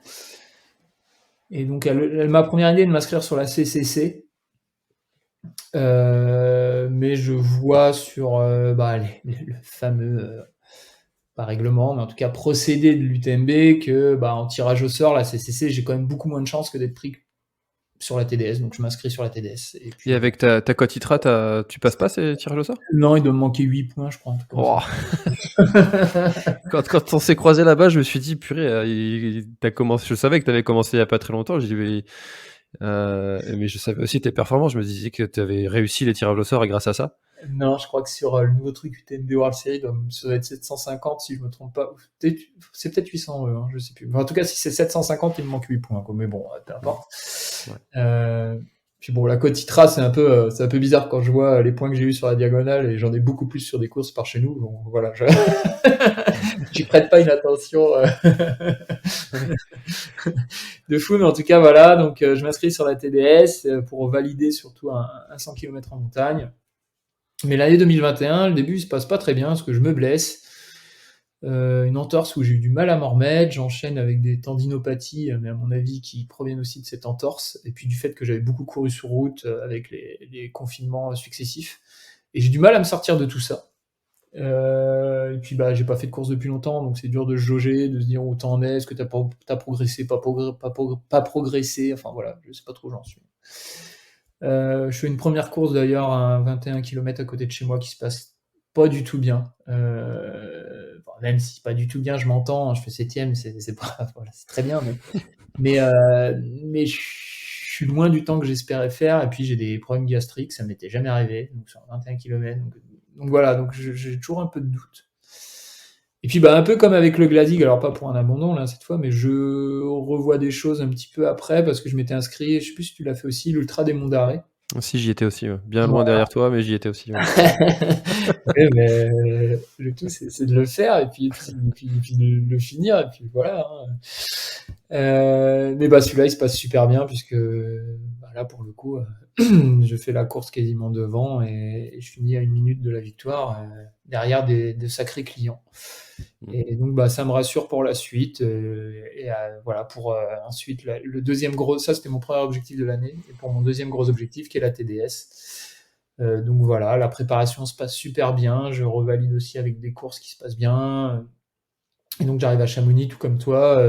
Speaker 2: Et donc ma première idée est de m'inscrire sur la CCC. Mais je vois sur le fameux, pas règlement, mais en tout cas procédé de l'UTMB, que en tirage au sort, la CCC, j'ai quand même beaucoup moins de chances que d'être pris sur la TDS, donc je m'inscris sur la TDS.
Speaker 1: Et avec ta cote ITRA, tu passes pas ces tirages au sort?
Speaker 2: Non, il doit me manquer 8 points, je crois.
Speaker 1: Quand on s'est croisé là-bas, je me suis dit, purée, je savais que tu avais commencé il y a pas très longtemps. J'ai dit, mais je savais aussi tes performances. Je me disais que tu avais réussi les tirages au sort, et grâce à ça.
Speaker 2: Non, je crois que sur le nouveau truc UTMB World Series, ça doit être 750 si je me trompe pas. C'est peut-être 800, hein, je sais plus. En tout cas, si c'est 750, il me manque 8 points, quoi. Mais bon, peu importe. Ouais. Puis bon, la cote ITRA, c'est un peu bizarre quand je vois les points que j'ai eu sur la Diagonale, et j'en ai beaucoup plus sur des courses par chez nous. Donc voilà, j'y prête pas une attention de fou, mais en tout cas voilà. Donc je m'inscris sur la TDS pour valider surtout un 100 km en montagne. Mais l'année 2021, le début se passe pas très bien parce que je me blesse. Une entorse où j'ai eu du mal à m'en remettre. J'enchaîne avec des tendinopathies, mais à mon avis qui proviennent aussi de cette entorse, et puis du fait que j'avais beaucoup couru sur route avec les confinements successifs. Et j'ai du mal à me sortir de tout ça. Et puis j'ai pas fait de course depuis longtemps, donc c'est dur de jauger, de se dire où t'en es, est-ce que t'as progressé, pas progressé, enfin voilà, je sais pas trop où j'en suis. Je fais une première course d'ailleurs à 21 km à côté de chez moi qui se passe pas du tout bien. Même si pas du tout bien, je m'entends, je fais 7ème, c'est pas, voilà, c'est très bien, mais je suis loin du temps que j'espérais faire, et puis j'ai des problèmes gastriques, ça m'était jamais arrivé, donc sur 21 km. Donc voilà, donc j'ai toujours un peu de doute. Et puis un peu comme avec le Gladig, alors pas pour un abandon là cette fois, mais je revois des choses un petit peu après, parce que je m'étais inscrit, je sais plus si tu l'as fait aussi, l'Ultra des Monts d'Arrêt.
Speaker 1: Si, j'y étais aussi, ouais. Bien loin derrière toi, mais j'y étais aussi. Ouais.
Speaker 2: Ouais, mais le tout c'est de le faire, et puis de le finir, et puis voilà. Mais bah celui-là, il se passe super bien puisque bah, là, pour le coup, je fais la course quasiment devant et je finis à 1 minute de la victoire derrière de sacrés clients. Et donc, bah, ça me rassure pour la suite. Voilà, pour ensuite, le deuxième gros, ça c'était mon premier objectif de l'année. Et pour mon deuxième gros objectif, qui est la TDS. Donc voilà, la préparation se passe super bien. Je revalide aussi avec des courses qui se passent bien. Et donc j'arrive à Chamonix, tout comme toi.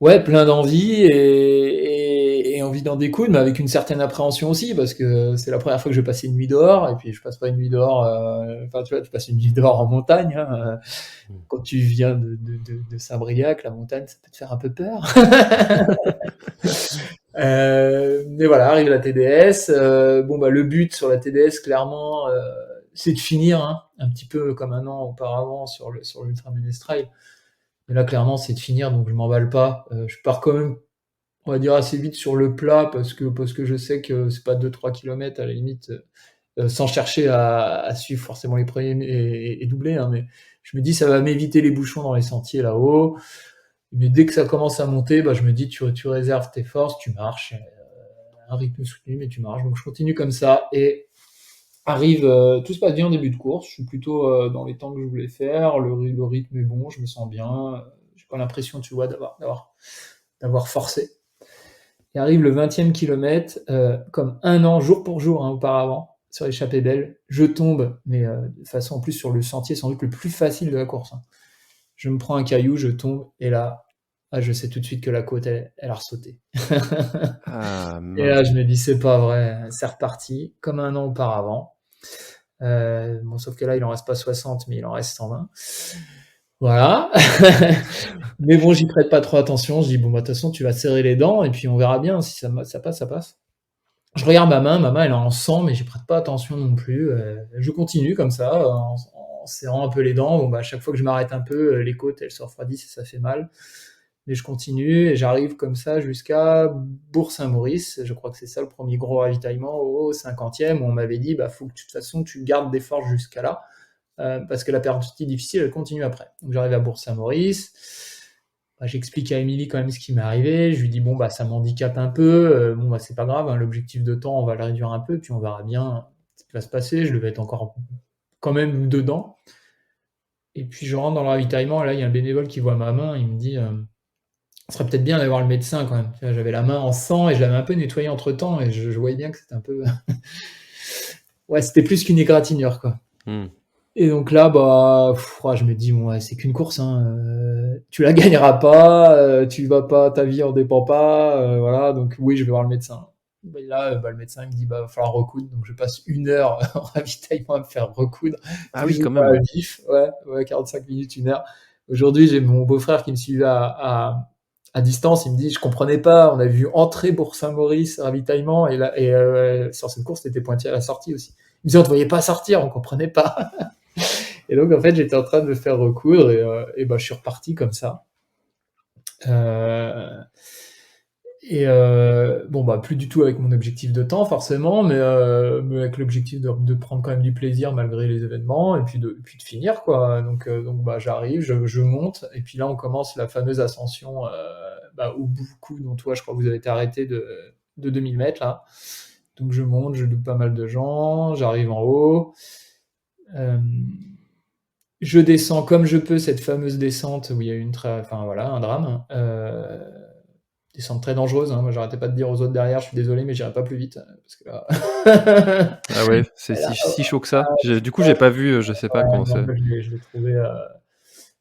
Speaker 2: Ouais, plein d'envie et envie d'en découdre, mais avec une certaine appréhension aussi, parce que c'est la première fois que je vais passer une nuit dehors, et puis je passe pas une nuit dehors, enfin tu vois, tu passes une nuit dehors en montagne, hein, quand tu viens de Saint-Briac, la montagne, ça peut te faire un peu peur. Mais voilà, arrive la TDS. Bon bah le but sur la TDS, clairement, c'est de finir, hein, un petit peu comme un an auparavant sur l'Ultra Ménestrail. Mais là, clairement, c'est de finir, donc je m'emballe pas. Je pars quand même, on va dire, assez vite sur le plat parce que je sais que c'est pas 2-3 kilomètres à la limite, sans chercher à suivre forcément les premiers et doubler, hein, mais je me dis ça va m'éviter les bouchons dans les sentiers là-haut. Mais dès que ça commence à monter, bah, je me dis tu réserves tes forces, tu marches, un rythme soutenu, mais tu marches. Donc je continue comme ça et arrive, tout se passe bien en début de course. Je suis plutôt dans les temps que je voulais faire. Le rythme est bon, je me sens bien. J'ai pas l'impression, tu vois, d'avoir forcé. Et arrive le 20e kilomètre, comme un an, jour pour jour, hein, auparavant, sur l'échappée belle. Je tombe, mais de façon en plus sur le sentier sans doute le plus facile de la course, hein. Je me prends un caillou, je tombe, et là, je sais tout de suite que la côte, elle a ressauté.
Speaker 1: Ah
Speaker 2: Et là,
Speaker 1: mince.
Speaker 2: je me dis, c'est pas vrai, c'est reparti, comme un an auparavant. Bon, sauf que là, il en reste pas 60, mais il en reste 120. Voilà. Mais bon, j'y prête pas trop attention. Je dis, bon, bah, de toute façon, tu vas serrer les dents, et puis on verra bien. Si ça passe, ça passe. Je regarde ma main, elle est en sang, mais j'y prête pas attention non plus. Je continue comme ça, en serrant un peu les dents. Bon, bah, à chaque fois que je m'arrête un peu, les côtes, elles se refroidissent et ça fait mal. Mais je continue et j'arrive comme ça jusqu'à Bourg-Saint-Maurice. Je crois que c'est ça le premier gros ravitaillement au 50e, où on m'avait dit, bah, faut que de toute façon tu gardes des forces jusqu'à là, parce que la partie difficile, elle continue après. Donc j'arrive à Bourg-Saint-Maurice. Bah, j'explique à Émilie quand même ce qui m'est arrivé. Je lui dis, bon, bah, ça m'handicape un peu. Bon, bah, c'est pas grave, hein, l'objectif de temps, on va le réduire un peu, puis on verra bien ce qui va se passer. Je devais être encore quand même dedans. Et puis je rentre dans le ravitaillement, et là, il y a un bénévole qui voit ma main, il me dit, ce serait peut-être bien d'aller voir le médecin quand même. Tu vois, j'avais la main en sang et je l'avais un peu nettoyée entre temps et je voyais bien que c'était un peu. Ouais, c'était plus qu'une égratignure, quoi.
Speaker 1: Hmm.
Speaker 2: Et donc là, bah, je me dis, bon, ouais, c'est qu'une course, hein, tu la gagneras pas, tu vas pas, ta vie en dépend pas, voilà, donc oui, je vais voir le médecin. Et là, bah, le médecin il me dit, bah, va falloir recoudre, donc je passe 1 heure en ravitaillement à me faire recoudre,
Speaker 1: Ah oui,
Speaker 2: plus ou
Speaker 1: quand
Speaker 2: moins à
Speaker 1: même.
Speaker 2: vif, ouais, 45 minutes, 1 heure. Aujourd'hui, j'ai mon beau-frère qui me suivait à distance, il me dit, je comprenais pas, on a vu entrer Bourg-Saint-Maurice, ravitaillement, et là, sur cette course, t'étais pointé à la sortie aussi. Il me disait, on te voyait pas sortir, on comprenait pas. Et donc, en fait, j'étais en train de me faire recoudre et bah, je suis reparti comme ça. Euh, bon, bah, plus du tout avec mon objectif de temps, forcément, mais avec l'objectif de prendre quand même du plaisir malgré les événements et puis de finir, quoi. Donc bah, j'arrive, je monte, et puis là, on commence la fameuse ascension bah, au Boucou, dont toi, je crois que vous avez été arrêté de 2000 mètres, là. Donc, je monte, je loupe pas mal de gens, j'arrive en haut. Euh, Je descends comme je peux cette fameuse descente où il y a eu enfin voilà, un drame. Descente très dangereuse, hein. Moi, j'arrêtais pas de dire aux autres derrière, je suis désolé, mais j'irai pas plus vite, parce que là,
Speaker 1: Ah ouais, c'est
Speaker 2: là,
Speaker 1: si chaud que ça. Du coup, j'ai pas vu, je sais pas comment
Speaker 2: non,
Speaker 1: c'est.
Speaker 2: moi, je l'ai trouvé.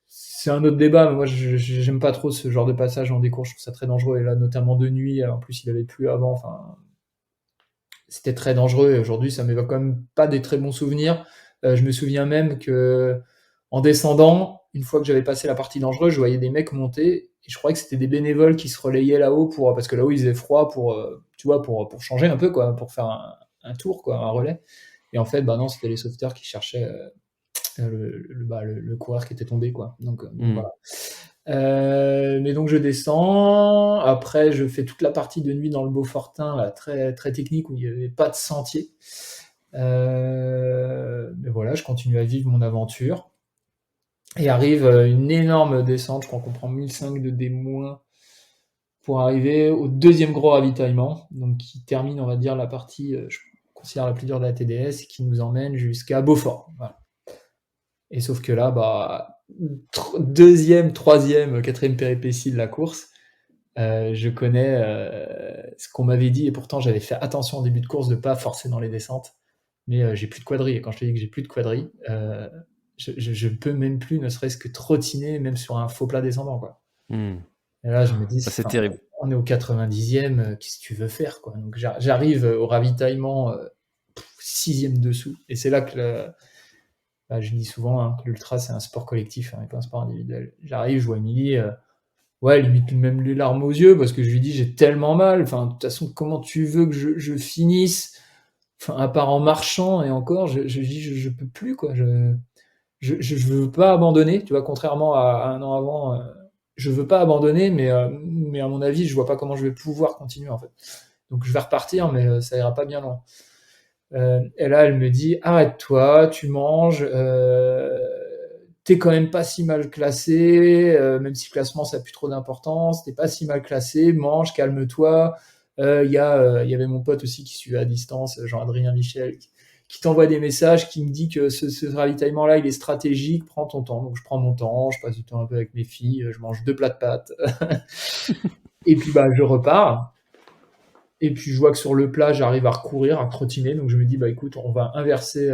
Speaker 2: C'est un autre débat, mais moi, j'aime pas trop ce genre de passage en décours. Je trouve ça très dangereux. Et là, notamment de nuit, en plus, il avait plu avant. Enfin, c'était très dangereux. Et aujourd'hui, ça m'évoque quand même pas des très bons souvenirs. Je me souviens même que en descendant, une fois que j'avais passé la partie dangereuse, je voyais des mecs monter. Et je croyais que c'était des bénévoles qui se relayaient là-haut parce que là-haut, il faisait froid tu vois, pour changer un peu, quoi, pour faire un tour, quoi, un relais. Et en fait, bah non, c'était les sauveteurs qui cherchaient le coureur qui était tombé, quoi. Donc
Speaker 1: Hmm.
Speaker 2: voilà. Mais donc je descends. Après, je fais toute la partie de nuit dans le Beaufortin, là, très, très technique, où il n'y avait pas de sentier. Mais voilà, je continue à vivre mon aventure. Et arrive une énorme descente, je crois qu'on prend 1005 de D-. pour arriver au deuxième gros ravitaillement, donc qui termine, on va dire, la partie, je considère la plus dure de la TDS, qui nous emmène jusqu'à Beaufort. Voilà. Et sauf que là, deuxième, troisième, quatrième péripétie de la course, je connais ce qu'on m'avait dit, et pourtant j'avais fait attention au début de course de pas forcer dans les descentes, mais j'ai plus de quadri, et quand je te dis que j'ai plus de quadri, je peux même plus, ne serait-ce que trottiner, même sur un faux plat descendant, quoi. Et là, je me dis,
Speaker 1: C'est terrible.
Speaker 2: on est au 90e, qu'est-ce que tu veux faire, quoi. Donc j'arrive au ravitaillement, 6e dessous, et c'est là que je dis souvent que l'ultra c'est un sport collectif, et pas un sport individuel. J'arrive, je vois Émilie, limite même les larmes aux yeux, parce que je lui dis j'ai tellement mal, enfin de toute façon comment tu veux que je finisse, enfin à part en marchant, et encore je dis je peux plus, quoi. Je veux pas abandonner, tu vois, contrairement à un an avant, je veux pas abandonner, mais à mon avis je vois pas comment je vais pouvoir continuer, en fait. Donc je vais repartir, mais ça ira pas bien loin. Et là elle me dit arrête-toi, tu manges, t'es quand même pas si mal classé, même si le classement ça a plus trop d'importance, t'es pas si mal classé, mange, calme-toi. Il y avait mon pote aussi qui suivait à distance, Jean-Adrien Michel, qui t'envoie des messages, qui me dit que ce ravitaillement-là, il est stratégique, prends ton temps. Donc je prends mon temps, je passe du temps un peu avec mes filles, je mange 2 plats de pâtes. Et puis je repars. Et puis je vois que sur le plat, j'arrive à recourir, à trottiner. Donc je me dis, écoute, on va inverser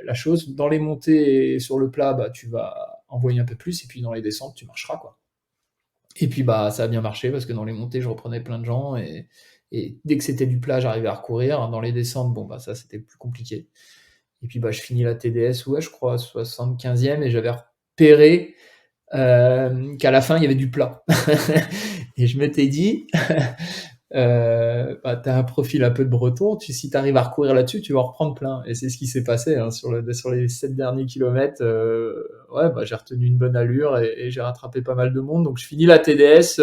Speaker 2: la chose. Dans les montées et sur le plat, tu vas envoyer un peu plus. Et puis dans les descentes, tu marcheras, quoi. Et puis ça a bien marché parce que dans les montées, je reprenais plein de gens. Et dès que c'était du plat, j'arrivais à recourir. Dans les descentes, ça c'était plus compliqué. Et puis je finis la TDS, je crois, 75e. Et j'avais repéré qu'à la fin, il y avait du plat. Et je m'étais dit... t'as un profil un peu de breton, si t'arrives à recourir là-dessus, tu vas en reprendre plein. Et c'est ce qui s'est passé, sur les 7 derniers kilomètres. J'ai retenu une bonne allure et j'ai rattrapé pas mal de monde. Donc je finis la TDS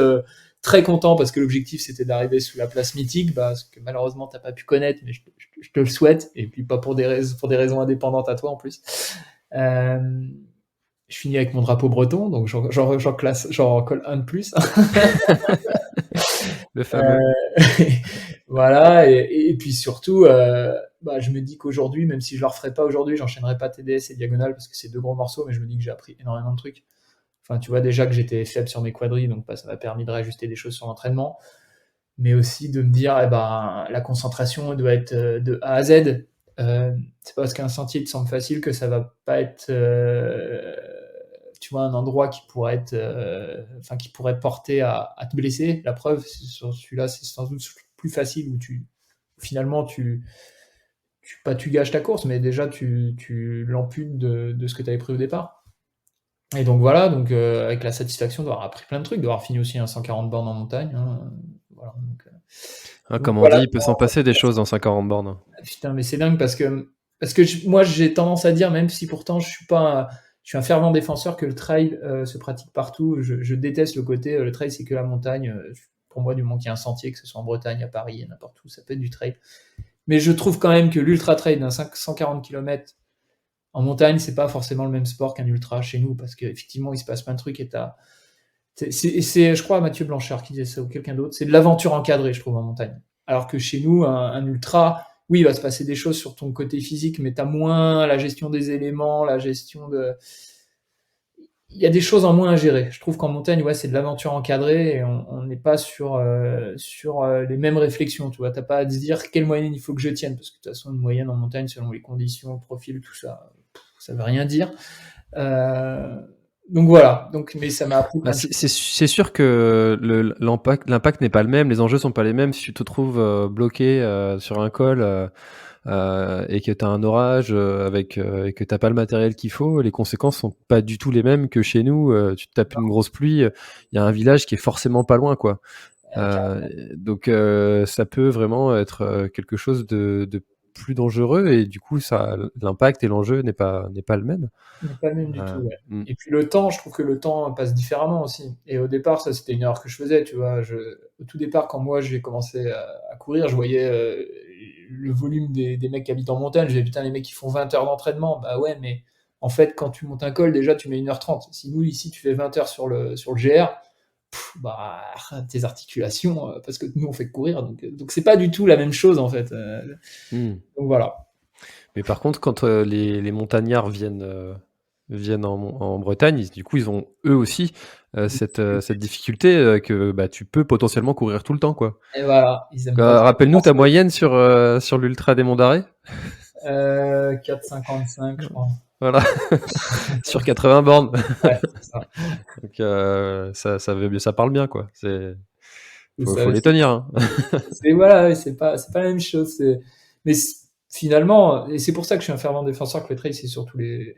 Speaker 2: très content parce que l'objectif c'était d'arriver sous la place mythique, ce que malheureusement t'as pas pu connaître, mais je te le souhaite, et puis pas pour des raisons indépendantes à toi en plus. Je finis avec mon drapeau breton, donc j'en colle un de plus.
Speaker 1: Le fameux.
Speaker 2: Voilà, et puis surtout, je me dis qu'aujourd'hui, même si je le referais pas aujourd'hui, j'enchaînerai pas TDS et diagonale parce que c'est 2 gros morceaux, mais je me dis que j'ai appris énormément de trucs. Enfin, tu vois déjà que j'étais faible sur mes quadris, donc ça m'a permis de réajuster des choses sur l'entraînement, mais aussi de me dire, la concentration doit être de A à Z. C'est pas parce qu'un sentier te semble facile que ça va pas être tu vois, un endroit qui pourrait être, qui pourrait porter à te blesser. La preuve, sur celui-là, c'est sans doute plus facile où finalement tu gâches ta course, mais déjà tu l'amputes de ce que tu avais pris au départ. Et donc voilà, avec la satisfaction d'avoir appris plein de trucs, d'avoir fini aussi un 140 bornes en montagne. Voilà,
Speaker 1: comme on dit, il peut s'en passer des choses dans 140 bornes.
Speaker 2: Putain, mais c'est dingue parce que moi j'ai tendance à dire, même si pourtant je suis un fervent défenseur que le trail se pratique partout. Je déteste le côté le trail c'est que la montagne. Pour moi, du moment qu'il y a un sentier, que ce soit en Bretagne, à Paris, n'importe où, ça peut être du trail. Mais je trouve quand même que l'ultra trail d'un 140 km en montagne, c'est pas forcément le même sport qu'un ultra chez nous, parce qu'effectivement, il se passe plein de trucs et c'est, je crois, Mathieu Blanchard qui disait ça, ou quelqu'un d'autre, c'est de l'aventure encadrée, je trouve, en montagne. Alors que chez nous, un ultra, oui, il va se passer des choses sur ton côté physique, mais t'as moins la gestion des éléments, la gestion de... Il y a des choses en moins à gérer. Je trouve qu'en montagne, c'est de l'aventure encadrée et on n'est pas sur les mêmes réflexions. Tu vois, t'as pas à te dire quelle moyenne il faut que je tienne, parce que de toute façon, une moyenne en montagne, selon les conditions, le profil, tout ça, ça veut rien dire. Donc voilà. Mais ça m'a appris.
Speaker 1: C'est sûr que l'impact n'est pas le même, les enjeux sont pas les mêmes. Si tu te trouves bloqué sur un col et que tu as un orage et que tu n'as pas le matériel qu'il faut, les conséquences sont pas du tout les mêmes que chez nous. Tu te tapes une grosse pluie, il y a un village qui est forcément pas loin, quoi. Donc ça peut vraiment être quelque chose de plus dangereux, et du coup l'impact et l'enjeu n'est pas le même.
Speaker 2: N'est pas le même du tout, ouais. Et puis le temps, je trouve que le temps passe différemment aussi. Et au départ, ça c'était une erreur que je faisais, tu vois. Au tout départ, quand moi j'ai commencé à courir, je voyais le volume des mecs qui habitent en montagne. Je disais, putain, les mecs qui font 20 heures d'entraînement. Bah ouais, mais en fait, quand tu montes un col, déjà tu mets 1h30. Si nous, ici, tu fais 20 heures sur le GR, bah, tes articulations, parce que nous on fait courir, donc c'est pas du tout la même chose en fait.
Speaker 1: Hmm.
Speaker 2: Donc voilà.
Speaker 1: Mais par contre, quand les montagnards viennent en Bretagne, du coup, ils ont eux aussi cette difficulté que bah, tu peux potentiellement courir tout le temps, quoi.
Speaker 2: Et voilà, ils aiment pas trop.
Speaker 1: Rappelle-nous ta moyenne sur l'Ultra des Monts d'Arrée.
Speaker 2: 4,55 je crois.
Speaker 1: Voilà, sur 80 bornes.
Speaker 2: Ouais, c'est ça.
Speaker 1: Donc ça parle bien, quoi.
Speaker 2: C'est
Speaker 1: Faut
Speaker 2: ça.
Speaker 1: les tenir, hein.
Speaker 2: Voilà, ouais, c'est pas la même chose. Mais finalement, et c'est pour ça que je suis un fervent défenseur que le trail, c'est sur tous les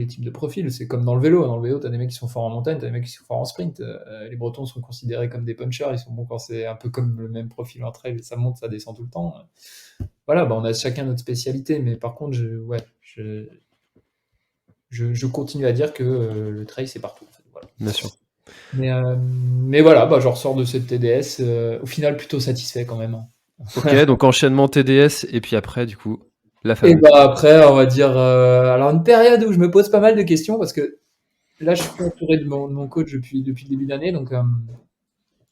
Speaker 2: types de profils. C'est comme dans le vélo. Dans le vélo, t'as des mecs qui sont forts en montagne, t'as des mecs qui sont forts en sprint. Les Bretons sont considérés comme des punchers. Ils sont bons quand c'est un peu comme le même profil en trail. Ça monte, ça descend tout le temps. Voilà, bah on a chacun notre spécialité. Mais par contre, je continue à dire que le trail, c'est partout. En fait. Voilà.
Speaker 1: Bien sûr.
Speaker 2: Mais voilà, bah, je ressors de cette TDS, au final plutôt satisfait quand même.
Speaker 1: Ok, donc enchaînement TDS, et puis après, du coup, la
Speaker 2: Et
Speaker 1: fameuse.
Speaker 2: bah après, on va dire, alors une période où je me pose pas mal de questions parce que là, je suis entouré de mon coach depuis le début d'année, donc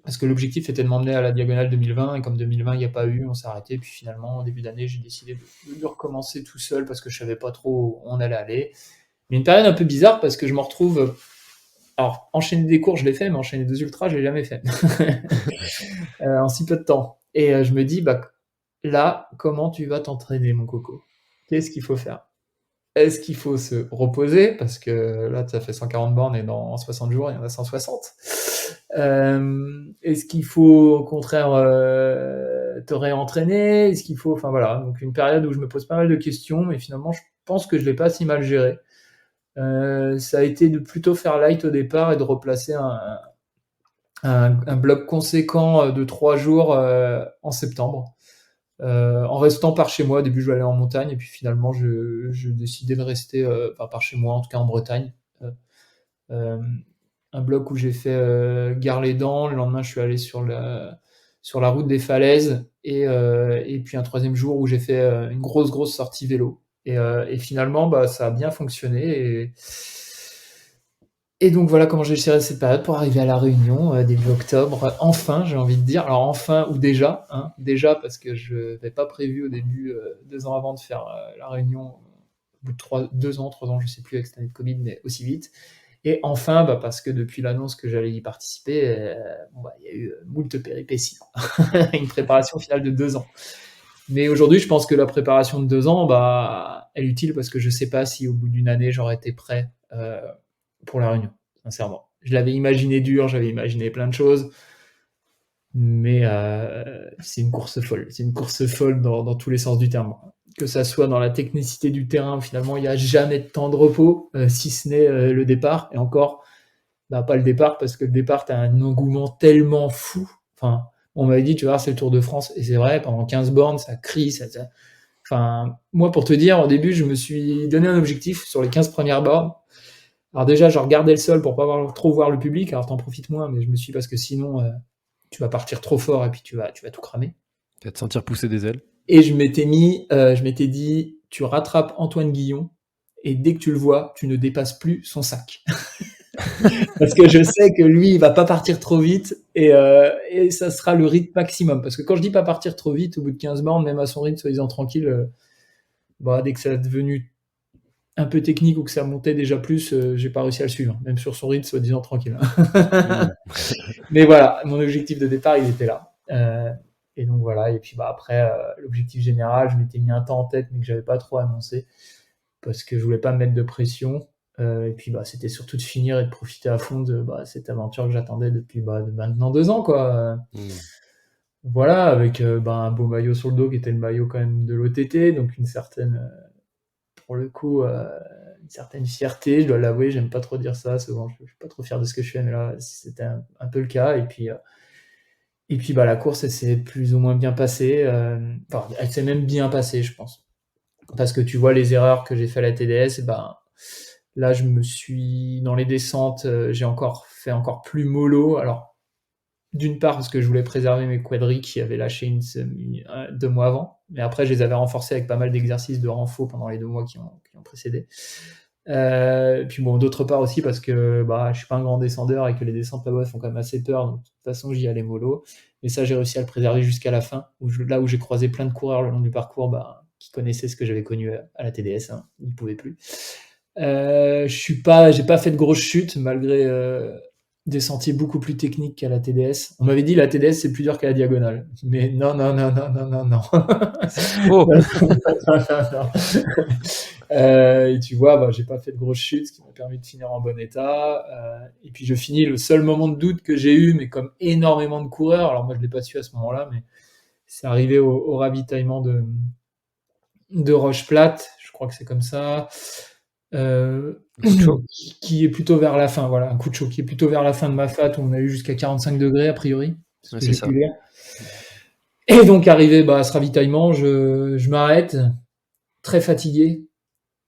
Speaker 2: parce que l'objectif était de m'emmener à la Diagonale 2020 et comme 2020 il n'y a pas eu, on s'est arrêté. Puis finalement, en début d'année, j'ai décidé de recommencer tout seul parce que je savais pas trop où on allait aller. Mais une période un peu bizarre parce que je me retrouve. Alors, enchaîner des cours, je l'ai fait, mais enchaîner 2 ultras, je l'ai jamais fait. En si peu de temps. Et je me dis, bah, là, comment tu vas t'entraîner, mon coco? Qu'est-ce qu'il faut faire? Est-ce qu'il faut se reposer? Parce que là, ça fait 140 bornes et dans 60 jours, il y en a 160. Est-ce qu'il faut, au contraire, te réentraîner? Est-ce qu'il faut. Enfin voilà, donc une période où je me pose pas mal de questions, mais finalement, je pense que je l'ai pas si mal géré. Ça a été de plutôt faire light au départ et de replacer un bloc conséquent de 3 jours en septembre. En restant par chez moi, au début je vais aller en montagne et puis finalement je décidais de rester par chez moi, en tout cas en Bretagne. Euh, euh, un bloc où j'ai fait Gare-les-Dents, le lendemain je suis allé sur la route des falaises et puis un troisième jour où j'ai fait une grosse sortie vélo. Et finalement bah, ça a bien fonctionné et donc voilà comment j'ai géré cette période pour arriver à la Réunion début octobre. Enfin, j'ai envie de dire. Alors enfin ou déjà, hein, déjà parce que je n'avais pas prévu au début, 2 ans avant de faire la Réunion, au bout de 2 ans, 3 ans, je ne sais plus avec cette année de Covid, mais aussi vite. Et enfin, bah, parce que depuis l'annonce que j'allais y participer, bon, bah, il y a eu moult péripéties. Une préparation finale de 2 ans. Mais aujourd'hui, je pense que la préparation de 2 ans, bah, elle est utile parce que je ne sais pas si au bout d'une année, j'aurais été prêt pour la Réunion, sincèrement. Je l'avais imaginé dur, j'avais imaginé plein de choses, mais c'est une course folle. C'est une course folle dans tous les sens du terme. Que ça soit dans la technicité du terrain, finalement, il n'y a jamais de temps de repos, si ce n'est le départ. Et encore, bah, pas le départ, parce que le départ, tu as un engouement tellement fou. Enfin, on m'avait dit, tu vas voir, c'est le Tour de France. Et c'est vrai, pendant 15 bornes, ça crie. Enfin, moi, pour te dire, au début, je me suis donné un objectif sur les 15 premières bornes. Alors déjà, je regardais le sol pour pas trop voir le public, alors t'en profites moins, mais je me suis dit parce que sinon, tu vas partir trop fort et puis tu vas tout cramer.
Speaker 1: Tu vas te sentir pousser des ailes.
Speaker 2: Et je m'étais dit, tu rattrapes Antoine Guillon et dès que tu le vois, tu ne dépasses plus son sac. Parce que je sais que lui, il va pas partir trop vite et ça sera le rythme maximum. Parce que quand je dis pas partir trop vite, au bout de 15 bornes, même à son rythme, soi-disant tranquille, bah, dès que ça a devenu un peu technique ou que ça montait déjà plus, j'ai pas réussi à le suivre, même sur son rythme, soi-disant tranquille. Mais voilà, mon objectif de départ, il était là. Et donc voilà, et puis bah, après, l'objectif général, je m'étais mis un temps en tête, mais que j'avais pas trop annoncé, parce que je voulais pas me mettre de pression. Et puis bah, c'était surtout de finir et de profiter à fond de cette aventure que j'attendais depuis de maintenant 2 ans, quoi. Voilà, avec un beau maillot sur le dos qui était le maillot quand même de l'OTT, donc une certaine, pour le coup, une certaine fierté, je dois l'avouer, j'aime pas trop dire ça, souvent je suis pas trop fier de ce que je fais, mais là c'était un peu le cas. Et puis bah, la course elle s'est plus ou moins bien passée, enfin elle s'est même bien passée je pense. Parce que tu vois les erreurs que j'ai fait à la TDS, là je me suis, dans les descentes, j'ai encore fait encore plus mollo. Alors d'une part parce que je voulais préserver mes quadris qui avaient lâché 2 mois avant, mais après je les avais renforcés avec pas mal d'exercices de renfort pendant les 2 mois qui ont précédé. Puis bon, d'autre part aussi parce que bah, je suis pas un grand descendeur et que les descentes là-bas font quand même assez peur. Donc, de toute façon, j'y allais mollo. Mais ça, j'ai réussi à le préserver jusqu'à la fin. Là où j'ai croisé plein de coureurs le long du parcours bah, qui connaissaient ce que j'avais connu à la TDS. Hein. Ils ne pouvaient plus. J'ai pas fait de grosses chutes malgré des sentiers beaucoup plus techniques qu'à la TDS. On m'avait dit la TDS c'est plus dur qu'à la diagonale, mais non non non non non non non.
Speaker 1: C'est faux.
Speaker 2: Et tu vois, bah, j'ai pas fait de grosses chutes, ce qui m'a permis de finir en bon état. Et puis je finis le seul moment de doute que j'ai eu, mais comme énormément de coureurs. Alors moi je l'ai pas su à ce moment-là, mais c'est arrivé au ravitaillement de Roche Plate, je crois que c'est comme ça.
Speaker 1: Coup de chaud.
Speaker 2: Qui est plutôt vers la fin, voilà, un coup de chaud qui est plutôt vers la fin de ma fat où on a eu jusqu'à 45 degrés a priori, c'est ce
Speaker 1: Ouais,
Speaker 2: que
Speaker 1: c'est
Speaker 2: j'ai
Speaker 1: ça.
Speaker 2: pu lire. Et donc arrivé bah, à ce ravitaillement, je m'arrête, très fatigué,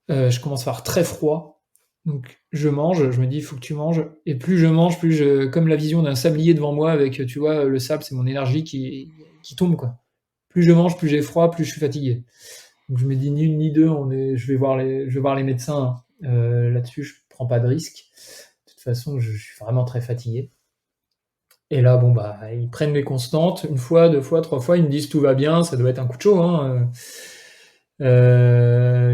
Speaker 2: je commence à avoir très froid, donc je mange, je me dis il faut que tu manges, et plus je mange, plus comme la vision d'un sablier devant moi avec, tu vois, le sable, c'est mon énergie qui tombe quoi. Plus je mange, plus j'ai froid, plus je suis fatigué. Donc je me dis ni une ni deux, je vais voir les médecins. Là-dessus, je prends pas de risque. De toute façon, je suis vraiment très fatigué. Et là, bon bah, ils prennent mes constantes, une fois, deux fois, trois fois, ils me disent tout va bien, ça doit être un coup de chaud. Hein. Ils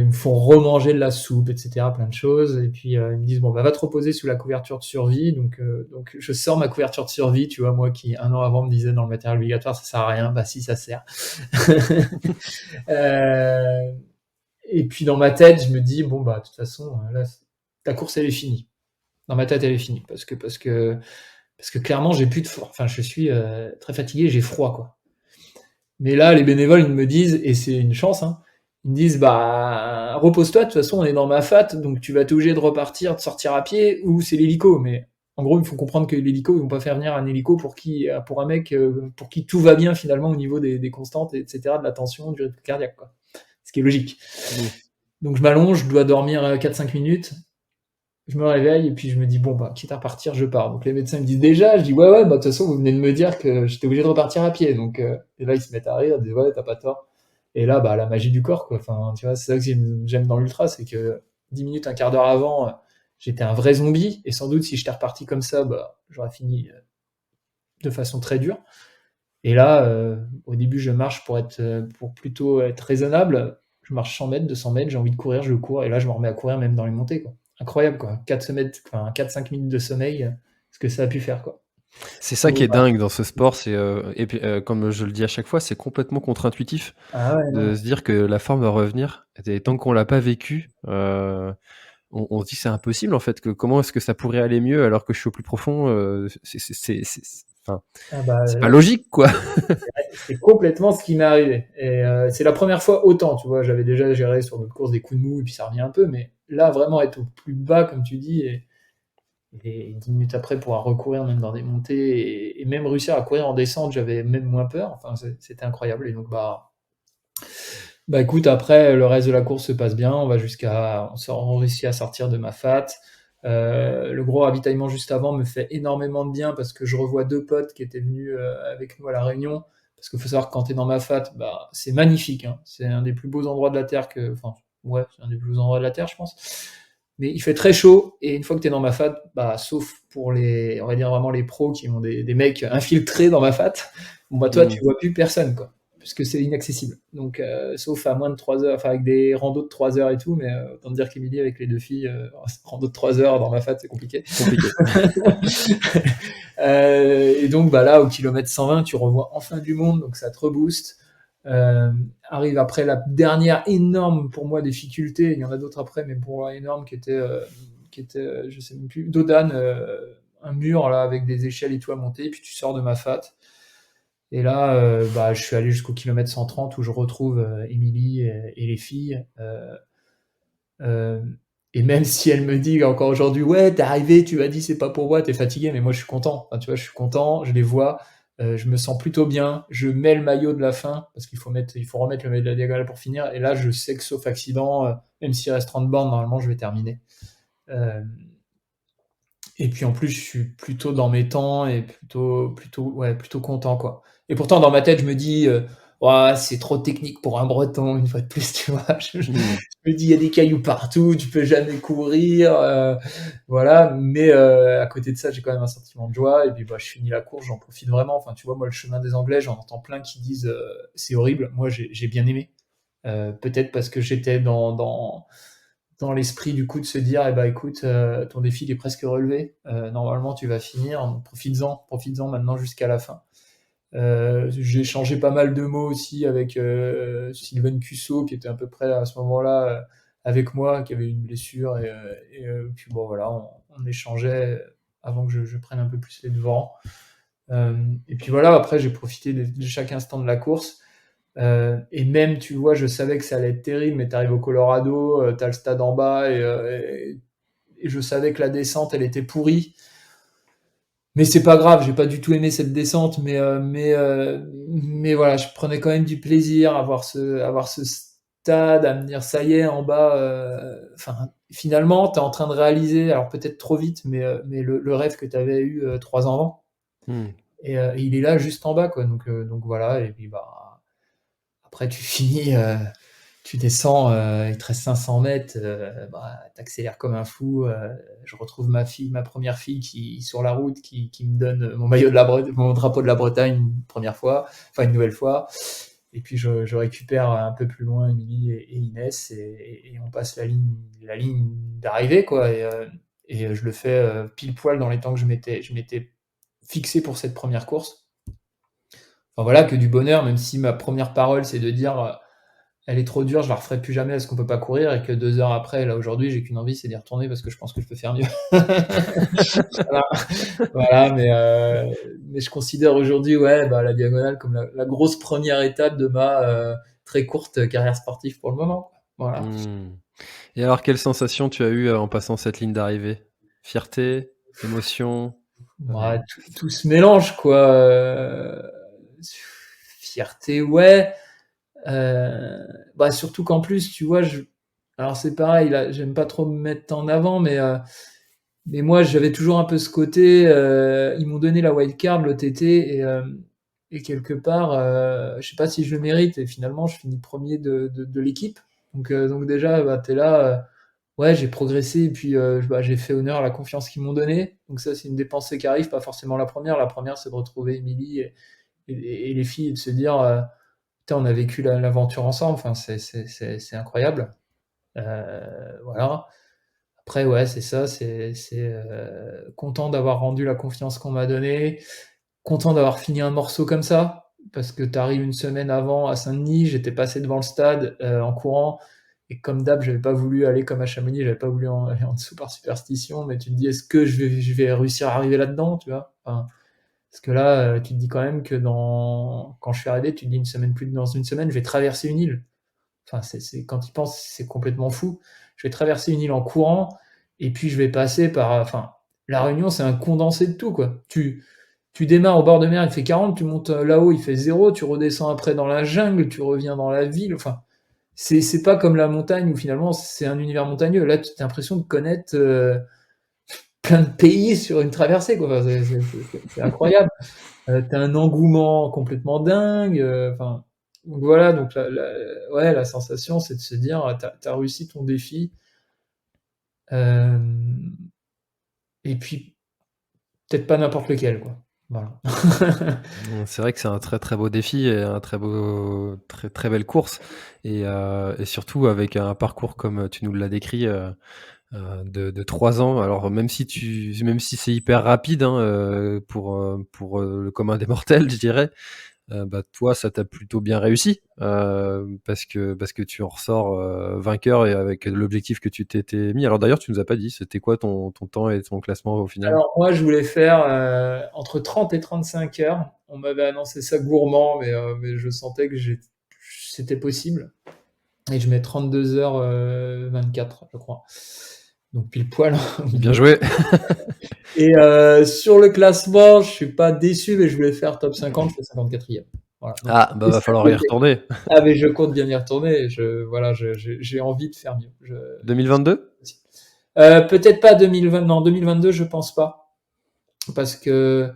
Speaker 2: me font remanger de la soupe, etc., plein de choses. Et puis ils me disent bon bah va te reposer sous la couverture de survie. Donc je sors ma couverture de survie, tu vois, moi qui un an avant me disais dans le matériel obligatoire ça sert à rien, bah si ça sert. euh, Et puis dans ma tête, je me dis bon bah de toute façon là la course elle est finie. Dans ma tête elle est finie parce que clairement j'ai plus de enfin je suis très fatigué, j'ai froid quoi. Mais là les bénévoles ils me disent et c'est une chance hein, ils me disent bah repose-toi de toute façon on est dans ma fat donc tu vas être obligé de repartir, de sortir à pied ou c'est l'hélico mais en gros, il faut comprendre que l'hélico, ils vont pas faire venir un hélico pour un mec pour qui tout va bien finalement au niveau des constantes, etc., de la tension, du rythme cardiaque, quoi. Ce qui est logique.
Speaker 1: Mmh.
Speaker 2: Donc je m'allonge, je dois dormir 4-5 minutes. Je me réveille et puis je me dis, bon, bah, quitte à repartir, je pars. Donc les médecins me disent déjà, je dis, ouais, bah, de toute façon, vous venez de me dire que j'étais obligé de repartir à pied. Donc, et là, ils se mettent à rire, ils disent, ouais, t'as pas tort. Et là, bah, la magie du corps, quoi. Enfin, tu vois, c'est ça que j'aime dans l'ultra, c'est que 10 minutes, un quart d'heure avant, j'étais un vrai zombie. Et sans doute, si j'étais reparti comme ça, bah, j'aurais fini de façon très dure. Et là, au début, je marche pour plutôt être raisonnable. Je marche 100 mètres, 200 mètres, j'ai envie de courir, je cours. Et là, je me remets à courir même dans les montées, quoi. Incroyable, quoi. 4-5 minutes de sommeil, ce que ça a pu faire, quoi.
Speaker 1: C'est ça
Speaker 2: Donc,
Speaker 1: qui est
Speaker 2: voilà.
Speaker 1: dingue dans ce sport, et puis, comme je le dis à chaque fois, c'est complètement contre-intuitif
Speaker 2: Ah ouais,
Speaker 1: de
Speaker 2: non.
Speaker 1: se dire que la forme va revenir. Et tant qu'on l'a pas vécu, on se dit que c'est impossible en fait. Que comment est-ce que ça pourrait aller mieux alors que je suis au plus profond enfin,
Speaker 2: Ah bah,
Speaker 1: c'est pas
Speaker 2: là,
Speaker 1: logique quoi.
Speaker 2: c'est complètement ce qui m'est arrivé. Et c'est la première fois autant, tu vois. J'avais déjà géré sur d'autres courses des coups de mou et puis ça revient un peu. Mais là, vraiment être au plus bas, comme tu dis, et 10 minutes après pouvoir recourir même dans des montées et même réussir à courir en descente, j'avais même moins peur. Enfin, c'était incroyable. Et donc, bah écoute, après, le reste de la course se passe bien. On réussit à sortir de ma fat. Le gros ravitaillement juste avant me fait énormément de bien parce que je revois deux potes qui étaient venus avec nous à La Réunion. Parce qu'il faut savoir que quand tu es dans ma fat, bah, c'est magnifique. Hein. C'est un des plus beaux endroits de la Terre enfin, ouais, c'est un des plus beaux endroits de la Terre, je pense. Mais il fait très chaud et une fois que tu es dans ma fat, bah, sauf pour on va dire vraiment les pros qui ont des mecs infiltrés dans ma fat, bon, bah, toi,
Speaker 1: Mmh.
Speaker 2: tu vois plus personne, quoi puisque c'est inaccessible. Donc, sauf à moins de 3 heures, enfin avec des randos de 3 heures et tout, mais autant te dire qu'Emilie, avec les deux filles, rando de 3 heures dans ma fat, c'est compliqué.
Speaker 1: Compliqué.
Speaker 2: Et donc, bah là, au kilomètre 120, tu revois enfin du monde, donc ça te rebooste. Arrive après la dernière énorme, pour moi, difficulté, il y en a d'autres après, mais pour moi, énorme, qui était je sais même plus, Dodane, un mur là avec des échelles et tout à monter, et puis tu sors de ma fat. Et là, bah, je suis allé jusqu'au kilomètre 130 où je retrouve Émilie et les filles. Euh, et même si elle me dit encore aujourd'hui, ouais, t'es arrivé, tu m'as dit c'est pas pour moi, t'es fatigué, mais moi je suis content. Enfin, tu vois, je suis content, je les vois, je me sens plutôt bien. Je mets le maillot de la fin parce il faut remettre le maillot de la diagonale pour finir. Et là, je sais que sauf accident, même s'il reste 30 bornes, normalement, je vais terminer. Euh, et puis en plus, je suis plutôt dans mes temps et plutôt content, quoi. Et pourtant, dans ma tête, je me dis, ouais, c'est trop technique pour un Breton, une fois de plus, tu vois. Je me dis, il y a des cailloux partout, tu peux jamais courir, voilà. Mais à côté de ça, j'ai quand même un sentiment de joie. Et puis, bah, je finis la course, j'en profite vraiment. Enfin, tu vois, moi, le chemin des Anglais, j'en entends plein qui disent c'est horrible. Moi, j'ai bien aimé. Peut-être parce que j'étais dans l'esprit du coup de se dire, eh ben, écoute, ton défi il est presque relevé. Normalement, tu vas finir. Profites-en maintenant jusqu'à la fin. J'ai changé pas mal de mots aussi avec Sylvain Cusso qui était à peu près à ce moment-là avec moi, qui avait une blessure puis bon voilà, on échangeait avant que je prenne un peu plus les devants. Et puis voilà, après j'ai profité de chaque instant de la course. Et même, tu vois, je savais que ça allait être terrible, mais t'arrives au Colorado, t'as le stade en bas, et je savais que la descente, elle était pourrie. Mais c'est pas grave, j'ai pas du tout aimé cette descente, mais voilà, je prenais quand même du plaisir à voir ce stade, à me dire ça y est, en bas. Enfin, finalement, t'es en train de réaliser, alors peut-être trop vite, mais le rêve que t'avais eu 3 ans avant,
Speaker 1: Hmm.
Speaker 2: et il est là juste en bas, quoi. Donc voilà, et puis bah après tu finis. Tu descends, il te reste 500 mètres, bah, t'accélères comme un fou. Je retrouve ma première fille qui sur la route, qui me donne mon drapeau de la Bretagne une première fois, enfin une nouvelle fois. Et puis je récupère un peu plus loin Émilie et Inès et on passe la ligne d'arrivée quoi. Et je le fais pile poil dans les temps que je m'étais fixé pour cette première course. Enfin voilà que du bonheur, même si ma première parole c'est de dire elle est trop dure, je la referai plus jamais parce qu'on peut pas courir et que 2 heures après, là aujourd'hui, j'ai qu'une envie, c'est d'y retourner parce que je pense que je peux faire mieux. voilà, voilà, mais je considère aujourd'hui, ouais, bah, la diagonale comme la grosse première étape de ma très courte carrière sportive pour le moment. Voilà.
Speaker 1: Hmm. Et alors, quelle sensation tu as eu en passant cette ligne d'arrivée? Fierté, émotion?
Speaker 2: Ouais, tout se mélange, quoi. Fierté, ouais. Bah surtout qu'en plus, tu vois, alors c'est pareil, là, j'aime pas trop me mettre en avant, mais moi, j'avais toujours un peu ce côté. Ils m'ont donné la wildcard l'OTT et quelque part, je sais pas si je le mérite. Et finalement, je finis premier de l'équipe. Donc déjà, bah, t'es là. Ouais, j'ai progressé et puis bah, j'ai fait honneur à la confiance qu'ils m'ont donnée. Donc ça, c'est une des pensées qui arrive, pas forcément la première. La première, c'est de retrouver Émilie et les filles et de se dire, putain, on a vécu l'aventure ensemble. Enfin, c'est incroyable. Voilà. Après, ouais, c'est ça, content d'avoir rendu la confiance qu'on m'a donnée, content d'avoir fini un morceau comme ça, parce que tu arrives une semaine avant à Saint-Denis, j'étais passé devant le stade en courant, et comme d'hab, j'avais pas voulu aller comme à Chamonix, j'avais pas voulu aller en dessous par superstition, mais tu te dis, est-ce que je vais réussir à arriver là-dedans, tu vois? Enfin, parce que là, tu te dis quand même que quand je suis arrivé, tu te dis dans une semaine, je vais traverser une île. Enfin, quand tu y penses, c'est complètement fou. Je vais traverser une île en courant, et puis je vais passer par. Enfin, la Réunion, c'est un condensé de tout, quoi. Tu démarres au bord de mer, il fait 40, tu montes là-haut, il fait 0, tu redescends après dans la jungle, tu reviens dans la ville. Enfin, c'est pas comme la montagne où finalement c'est un univers montagneux. Là, tu as l'impression de connaître plein de pays sur une traversée, quoi. Enfin, c'est incroyable. T'as un engouement complètement dingue. Enfin, donc voilà, donc ouais, la sensation, c'est de se dire, t'as réussi ton défi. euh, et puis, peut-être pas n'importe lequel, quoi. Voilà.
Speaker 1: C'est vrai que c'est un très très beau défi et un très très belle course et surtout avec un parcours comme tu nous l'as décrit de 3 ans. Alors même si c'est hyper rapide hein, pour le commun des mortels, je dirais. Bah toi, ça t'a plutôt bien réussi parce que tu en ressors vainqueur et avec l'objectif que tu t'étais mis. Alors d'ailleurs, tu nous as pas dit, c'était quoi ton temps et ton classement au final?
Speaker 2: Alors, moi, je voulais faire entre 30 et 35 heures. On m'avait annoncé ça gourmand, mais je sentais que c'était possible. Et je mets 32 heures 24, je crois. Donc, pile poil.
Speaker 1: Bien joué.
Speaker 2: Et sur le classement, je suis pas déçu, mais je voulais faire top 50, je fais 54e. Voilà. Donc,
Speaker 1: Ah, bah va falloir y retourner.
Speaker 2: ah, mais je compte bien y retourner. Voilà, j'ai envie de faire mieux.
Speaker 1: 2022?
Speaker 2: Peut-être pas 2020, non, 2022, je pense pas. Parce que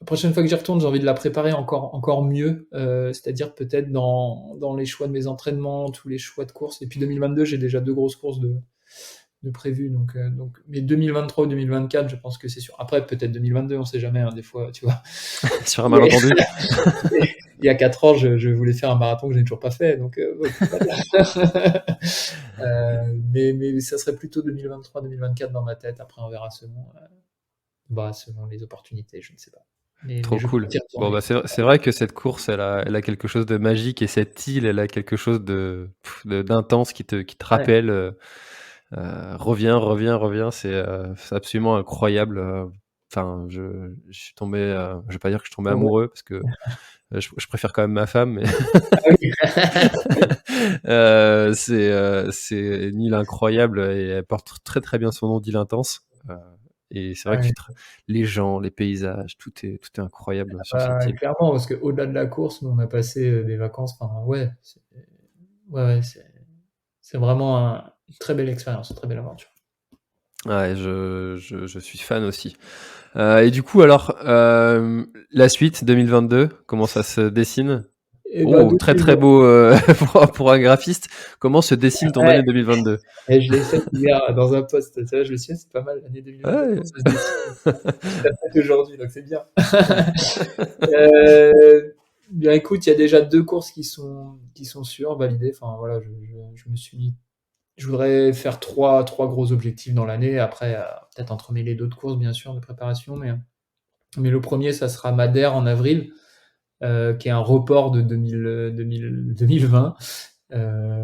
Speaker 2: la prochaine fois que j'y retourne, j'ai envie de la préparer encore mieux, c'est-à-dire peut-être dans les choix de mes entraînements, tous les choix de courses. Et puis 2022, j'ai déjà 2 grosses courses de prévues. Donc, mais 2023 ou 2024, je pense que c'est sûr. Après, peut-être 2022, on sait jamais, hein, des fois, tu vois.
Speaker 1: Sur un malentendu.
Speaker 2: Il y a 4 ans, je voulais faire un marathon que je n'ai toujours pas fait. Donc, mais ça serait plutôt 2023-2024 dans ma tête. Après, on verra selon les opportunités, je ne sais pas. Mais
Speaker 1: Trop
Speaker 2: je
Speaker 1: cool.
Speaker 2: compte y
Speaker 1: Bon,
Speaker 2: retourner.
Speaker 1: c'est vrai que cette course, elle a quelque chose de magique et cette île, elle a quelque chose d'intense qui te
Speaker 2: Ouais,
Speaker 1: rappelle. Reviens, c'est absolument incroyable. Enfin, je suis tombé, je vais pas dire que je suis tombé
Speaker 2: ouais.
Speaker 1: amoureux parce que je préfère quand même ma femme, mais
Speaker 2: Ah oui.
Speaker 1: c'est une île incroyable et elle porte très très bien son nom d'île intense. Et c'est vrai que
Speaker 2: Ouais.
Speaker 1: les gens, les paysages, tout est incroyable sur cette
Speaker 2: Bah,
Speaker 1: île.
Speaker 2: clairement, parce qu'au-delà de la course, nous, on a passé des vacances. Enfin, ouais, c'est vraiment une très belle expérience, une très belle aventure.
Speaker 1: Ouais, je suis fan aussi. Et du coup, alors, la suite 2022, comment ça se dessine?
Speaker 2: Et bah,
Speaker 1: Oh, très très
Speaker 2: 2020,
Speaker 1: beau pour un graphiste. Comment se dessine ton
Speaker 2: ouais,
Speaker 1: année 2022?
Speaker 2: et je l'ai fait hier dans un post. Tu vois, je me suis dit, c'est pas mal l'année 2022,
Speaker 1: Ouais.
Speaker 2: comment ça se dessine. Je l'ai fait aujourd'hui, donc c'est bien. Euh, Bien, écoute, il y a déjà 2 courses qui sont sûres, validées. Enfin, voilà, je me suis mis. Je voudrais faire trois gros objectifs dans l'année. Après, peut-être entremêler d'autres courses, bien sûr, de préparation. Mais le premier, ça sera Madère en avril, qui est un report de 2020,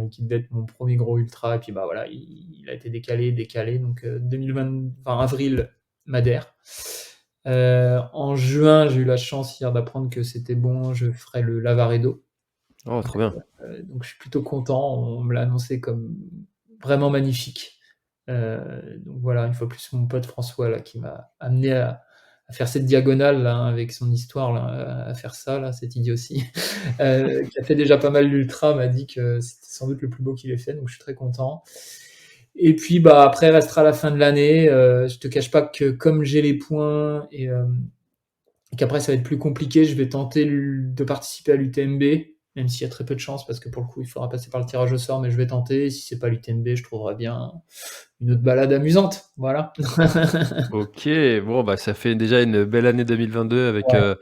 Speaker 2: qui devait être mon premier gros ultra. Et puis, bah voilà, il a été décalé. Donc, 2020, enfin, avril, Madère. En juin, j'ai eu la chance hier d'apprendre que c'était bon, je ferai le Lavaredo.
Speaker 1: Oh, trop bien.
Speaker 2: Donc je suis plutôt content, on me l'a annoncé comme vraiment magnifique. Donc voilà, une fois plus mon pote François là, qui m'a amené à faire cette diagonale là, avec son histoire là, à faire ça, là, cette idiotie, qui a fait déjà pas mal d'ultra, m'a dit que c'était sans doute le plus beau qu'il ait fait, donc je suis très content. Et puis bah après restera la fin de l'année. Je te cache pas que comme j'ai les points et qu'après ça va être plus compliqué, je vais tenter de participer à l'UTMB, même s'il y a très peu de chance parce que pour le coup il faudra passer par le tirage au sort, mais je vais tenter. Et si c'est pas l'UTMB, je trouverai bien une autre balade amusante. Voilà.
Speaker 1: Ok, bon, bah, ça fait déjà une belle année 2022 avec
Speaker 2: Ouais.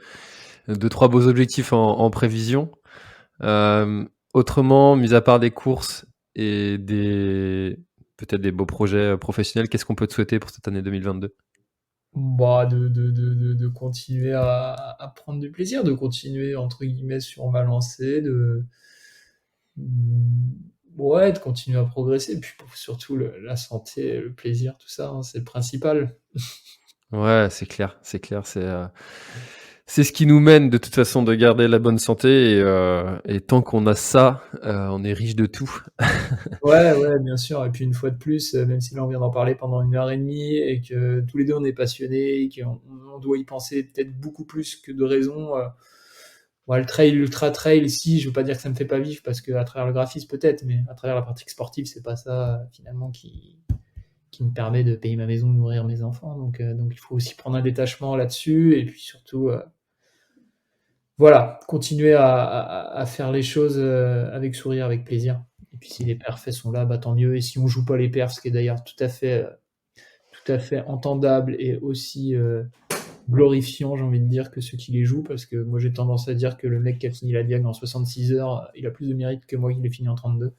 Speaker 1: 2-3 beaux objectifs en prévision. Autrement, mis à part des courses et peut-être des beaux projets professionnels, qu'est-ce qu'on peut te souhaiter pour cette année 2022?
Speaker 2: Bah, de continuer à prendre du plaisir, de continuer entre guillemets sur ma lancée, ouais, de continuer à progresser, puis surtout la santé, le plaisir, tout ça, hein, c'est le principal.
Speaker 1: Ouais, c'est clair, c'est ce qui nous mène de toute façon de garder la bonne santé et tant qu'on a ça, on est riche de tout.
Speaker 2: Ouais, ouais, bien sûr. Et puis une fois de plus, même si là on vient d'en parler pendant 1 heure et demie et que tous les deux on est passionnés et qu'on doit y penser peut-être beaucoup plus que de raison. Ouais, le trail, l'ultra trail, si, je veux pas dire que ça me fait pas vivre parce que à travers le graphisme peut-être, mais à travers la pratique sportive, c'est pas ça finalement qui me permet de payer ma maison, de nourrir mes enfants. Donc il faut aussi prendre un détachement là-dessus et puis surtout, voilà, continuer à faire les choses avec sourire, avec plaisir. Et puis si les perfs sont là, bah tant mieux. Et si on joue pas les perfs, ce qui est d'ailleurs tout à fait entendable et aussi glorifiant, j'ai envie de dire, que ceux qui les jouent, parce que moi j'ai tendance à dire que le mec qui a fini la diag en 66 heures, il a plus de mérite que moi qui l'ai fini en 32.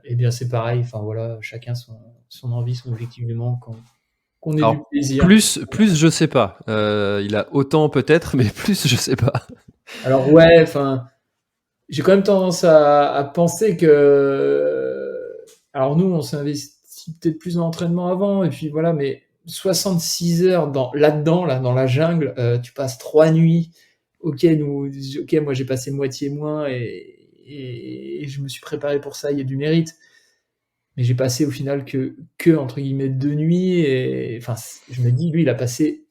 Speaker 2: Et bien c'est pareil, enfin voilà, chacun son envie, son objectif du moment, qu'on ait du
Speaker 1: Alors
Speaker 2: plaisir.
Speaker 1: plus je sais pas. Il a autant peut-être, mais plus je sais pas.
Speaker 2: Alors ouais, enfin, j'ai quand même tendance à penser que. Alors nous, on s'est investi peut-être plus dans l'entraînement avant, et puis voilà, mais 66 heures là-dedans, là, dans la jungle, tu passes 3 nuits. Ok, moi j'ai passé moitié moins et je me suis préparé pour ça, il y a du mérite. Mais j'ai passé au final que entre guillemets 2 nuits. Et enfin, je me dis, lui, il a passé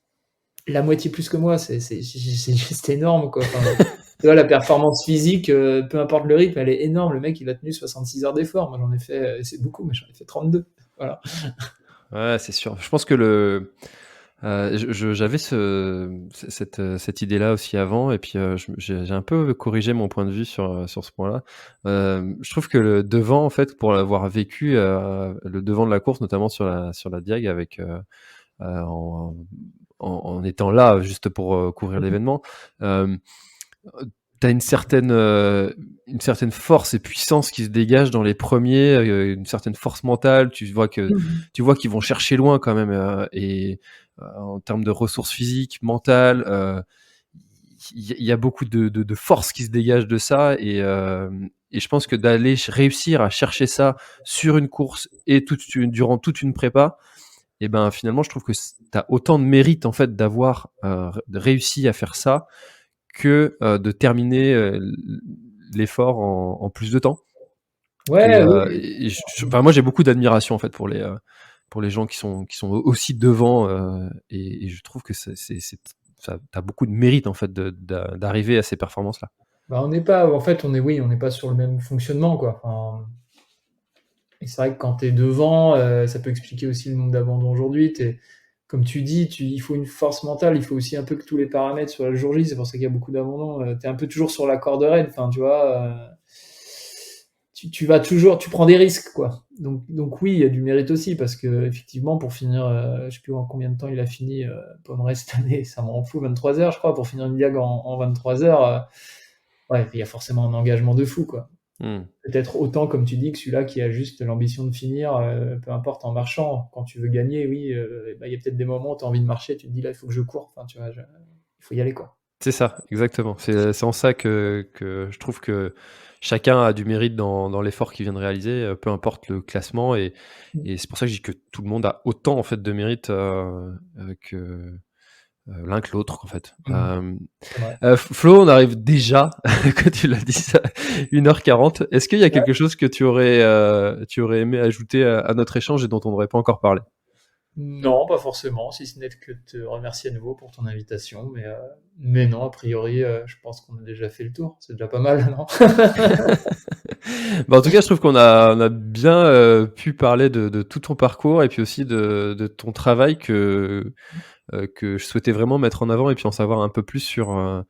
Speaker 2: la moitié plus que moi. C'est juste énorme, quoi. Enfin, tu vois, la performance physique, peu importe le rythme, elle est énorme. Le mec, il a tenu 66 heures d'effort. Moi, j'en ai fait, c'est beaucoup, mais j'en ai fait 32. Voilà.
Speaker 1: Ouais, c'est sûr. Je pense que J'avais cette idée-là aussi avant, et puis j'ai un peu corrigé mon point de vue sur ce point-là. Je trouve que le devant, en fait, pour l'avoir vécu, le devant de la course, notamment sur la Diag, avec en étant là juste pour couvrir l'événement, t'as une certaine force et puissance qui se dégage dans les premiers, une certaine force mentale. Tu vois qu'ils vont chercher loin quand même, et en termes de ressources physiques, mentales, il y a beaucoup de force qui se dégage de ça, et je pense que d'aller réussir à chercher ça sur une course et durant toute une prépa, et ben finalement je trouve que t'as autant de mérite en fait d'avoir réussi à faire ça que de terminer l'effort en plus de temps.
Speaker 2: Ouais,
Speaker 1: Enfin, moi j'ai beaucoup d'admiration en fait pour les gens qui sont aussi devant, et je trouve que t'as beaucoup de mérite en fait d'arriver à ces performances là.
Speaker 2: Bah, on n'est pas, en fait, on n'est pas sur le même fonctionnement, quoi. Enfin, et c'est vrai que quand tu es devant, ça peut expliquer aussi le nombre d'abandons aujourd'hui. Comme tu dis, il faut une force mentale, il faut aussi un peu que tous les paramètres sur le jour J, c'est pour ça qu'il y a beaucoup d'abandons. Tu es un peu toujours sur la corde raide, enfin, tu vois. Tu vas toujours, tu prends des risques, quoi. Donc oui, il y a du mérite aussi, parce que effectivement, pour finir, je sais plus en combien de temps il a fini Pomeré cette année, ça me rend fou, 23 heures, je crois, pour finir une diag en 23 heures. Ouais, il y a forcément un engagement de fou, quoi. Peut-être autant, comme tu dis, que celui-là qui a juste l'ambition de finir, peu importe, en marchant. Quand tu veux gagner, oui, il y a peut-être des moments où tu as envie de marcher, tu te dis là, il faut que je cours. Enfin, tu vois, il faut y aller, quoi.
Speaker 1: C'est ça, exactement. C'est en ça que je trouve que chacun a du mérite dans l'effort qu'il vient de réaliser, peu importe le classement, et c'est pour ça que je dis que tout le monde a autant en fait de mérite que l'un que l'autre en fait. Flo, on arrive déjà, que tu l'as dit, ça, 1h40. Est-ce qu'il y a quelque chose que tu aurais aimé ajouter à notre échange et dont on n'aurait pas encore parlé?
Speaker 2: Non, pas forcément, si ce n'est que te remercier à nouveau pour ton invitation. Mais non, a priori, je pense qu'on a déjà fait le tour. C'est déjà pas mal, non?
Speaker 1: En tout cas, je trouve qu'on a bien pu parler de tout ton parcours, et puis aussi de ton travail que je souhaitais vraiment mettre en avant, et puis en savoir un peu plus sur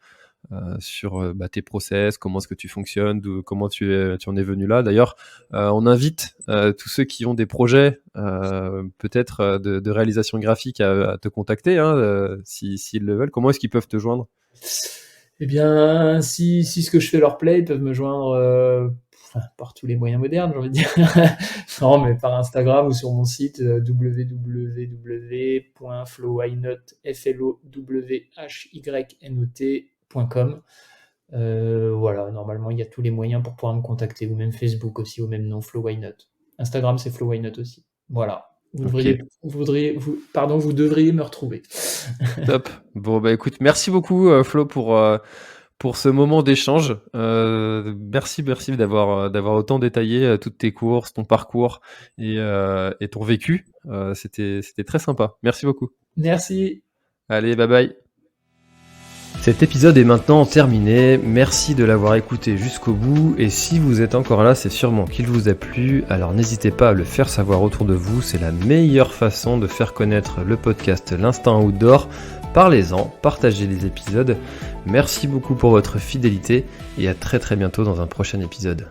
Speaker 1: tes process, comment est-ce que tu fonctionnes, comment tu en es venu là. D'ailleurs, on invite tous ceux qui ont des projets peut-être de réalisation graphique à te contacter, s'ils le veulent. Comment est-ce qu'ils peuvent te joindre?
Speaker 2: Eh bien, si ce que je fais leur plaît, ils peuvent me joindre par tous les moyens modernes, j'ai envie de dire. Non, mais par Instagram ou sur mon site www.flowhynot.com. Voilà, normalement, il y a tous les moyens pour pouvoir me contacter, ou même Facebook aussi, au même nom, Flow Why Not. Instagram, c'est Flow Why Not aussi. Voilà. Vous devriez me retrouver.
Speaker 1: Top. Bon, écoute, merci beaucoup, Flo, pour ce moment d'échange. Merci d'avoir autant détaillé toutes tes courses, ton parcours et ton vécu. C'était très sympa. Merci beaucoup.
Speaker 2: Merci.
Speaker 1: Allez, bye bye. Cet épisode est maintenant terminé. Merci de l'avoir écouté jusqu'au bout, et si vous êtes encore là, c'est sûrement qu'il vous a plu. Alors n'hésitez pas à le faire savoir autour de vous, c'est la meilleure façon de faire connaître le podcast L'Instinct Outdoor. Parlez-en, partagez les épisodes. Merci beaucoup pour votre fidélité, et à très bientôt dans un prochain épisode.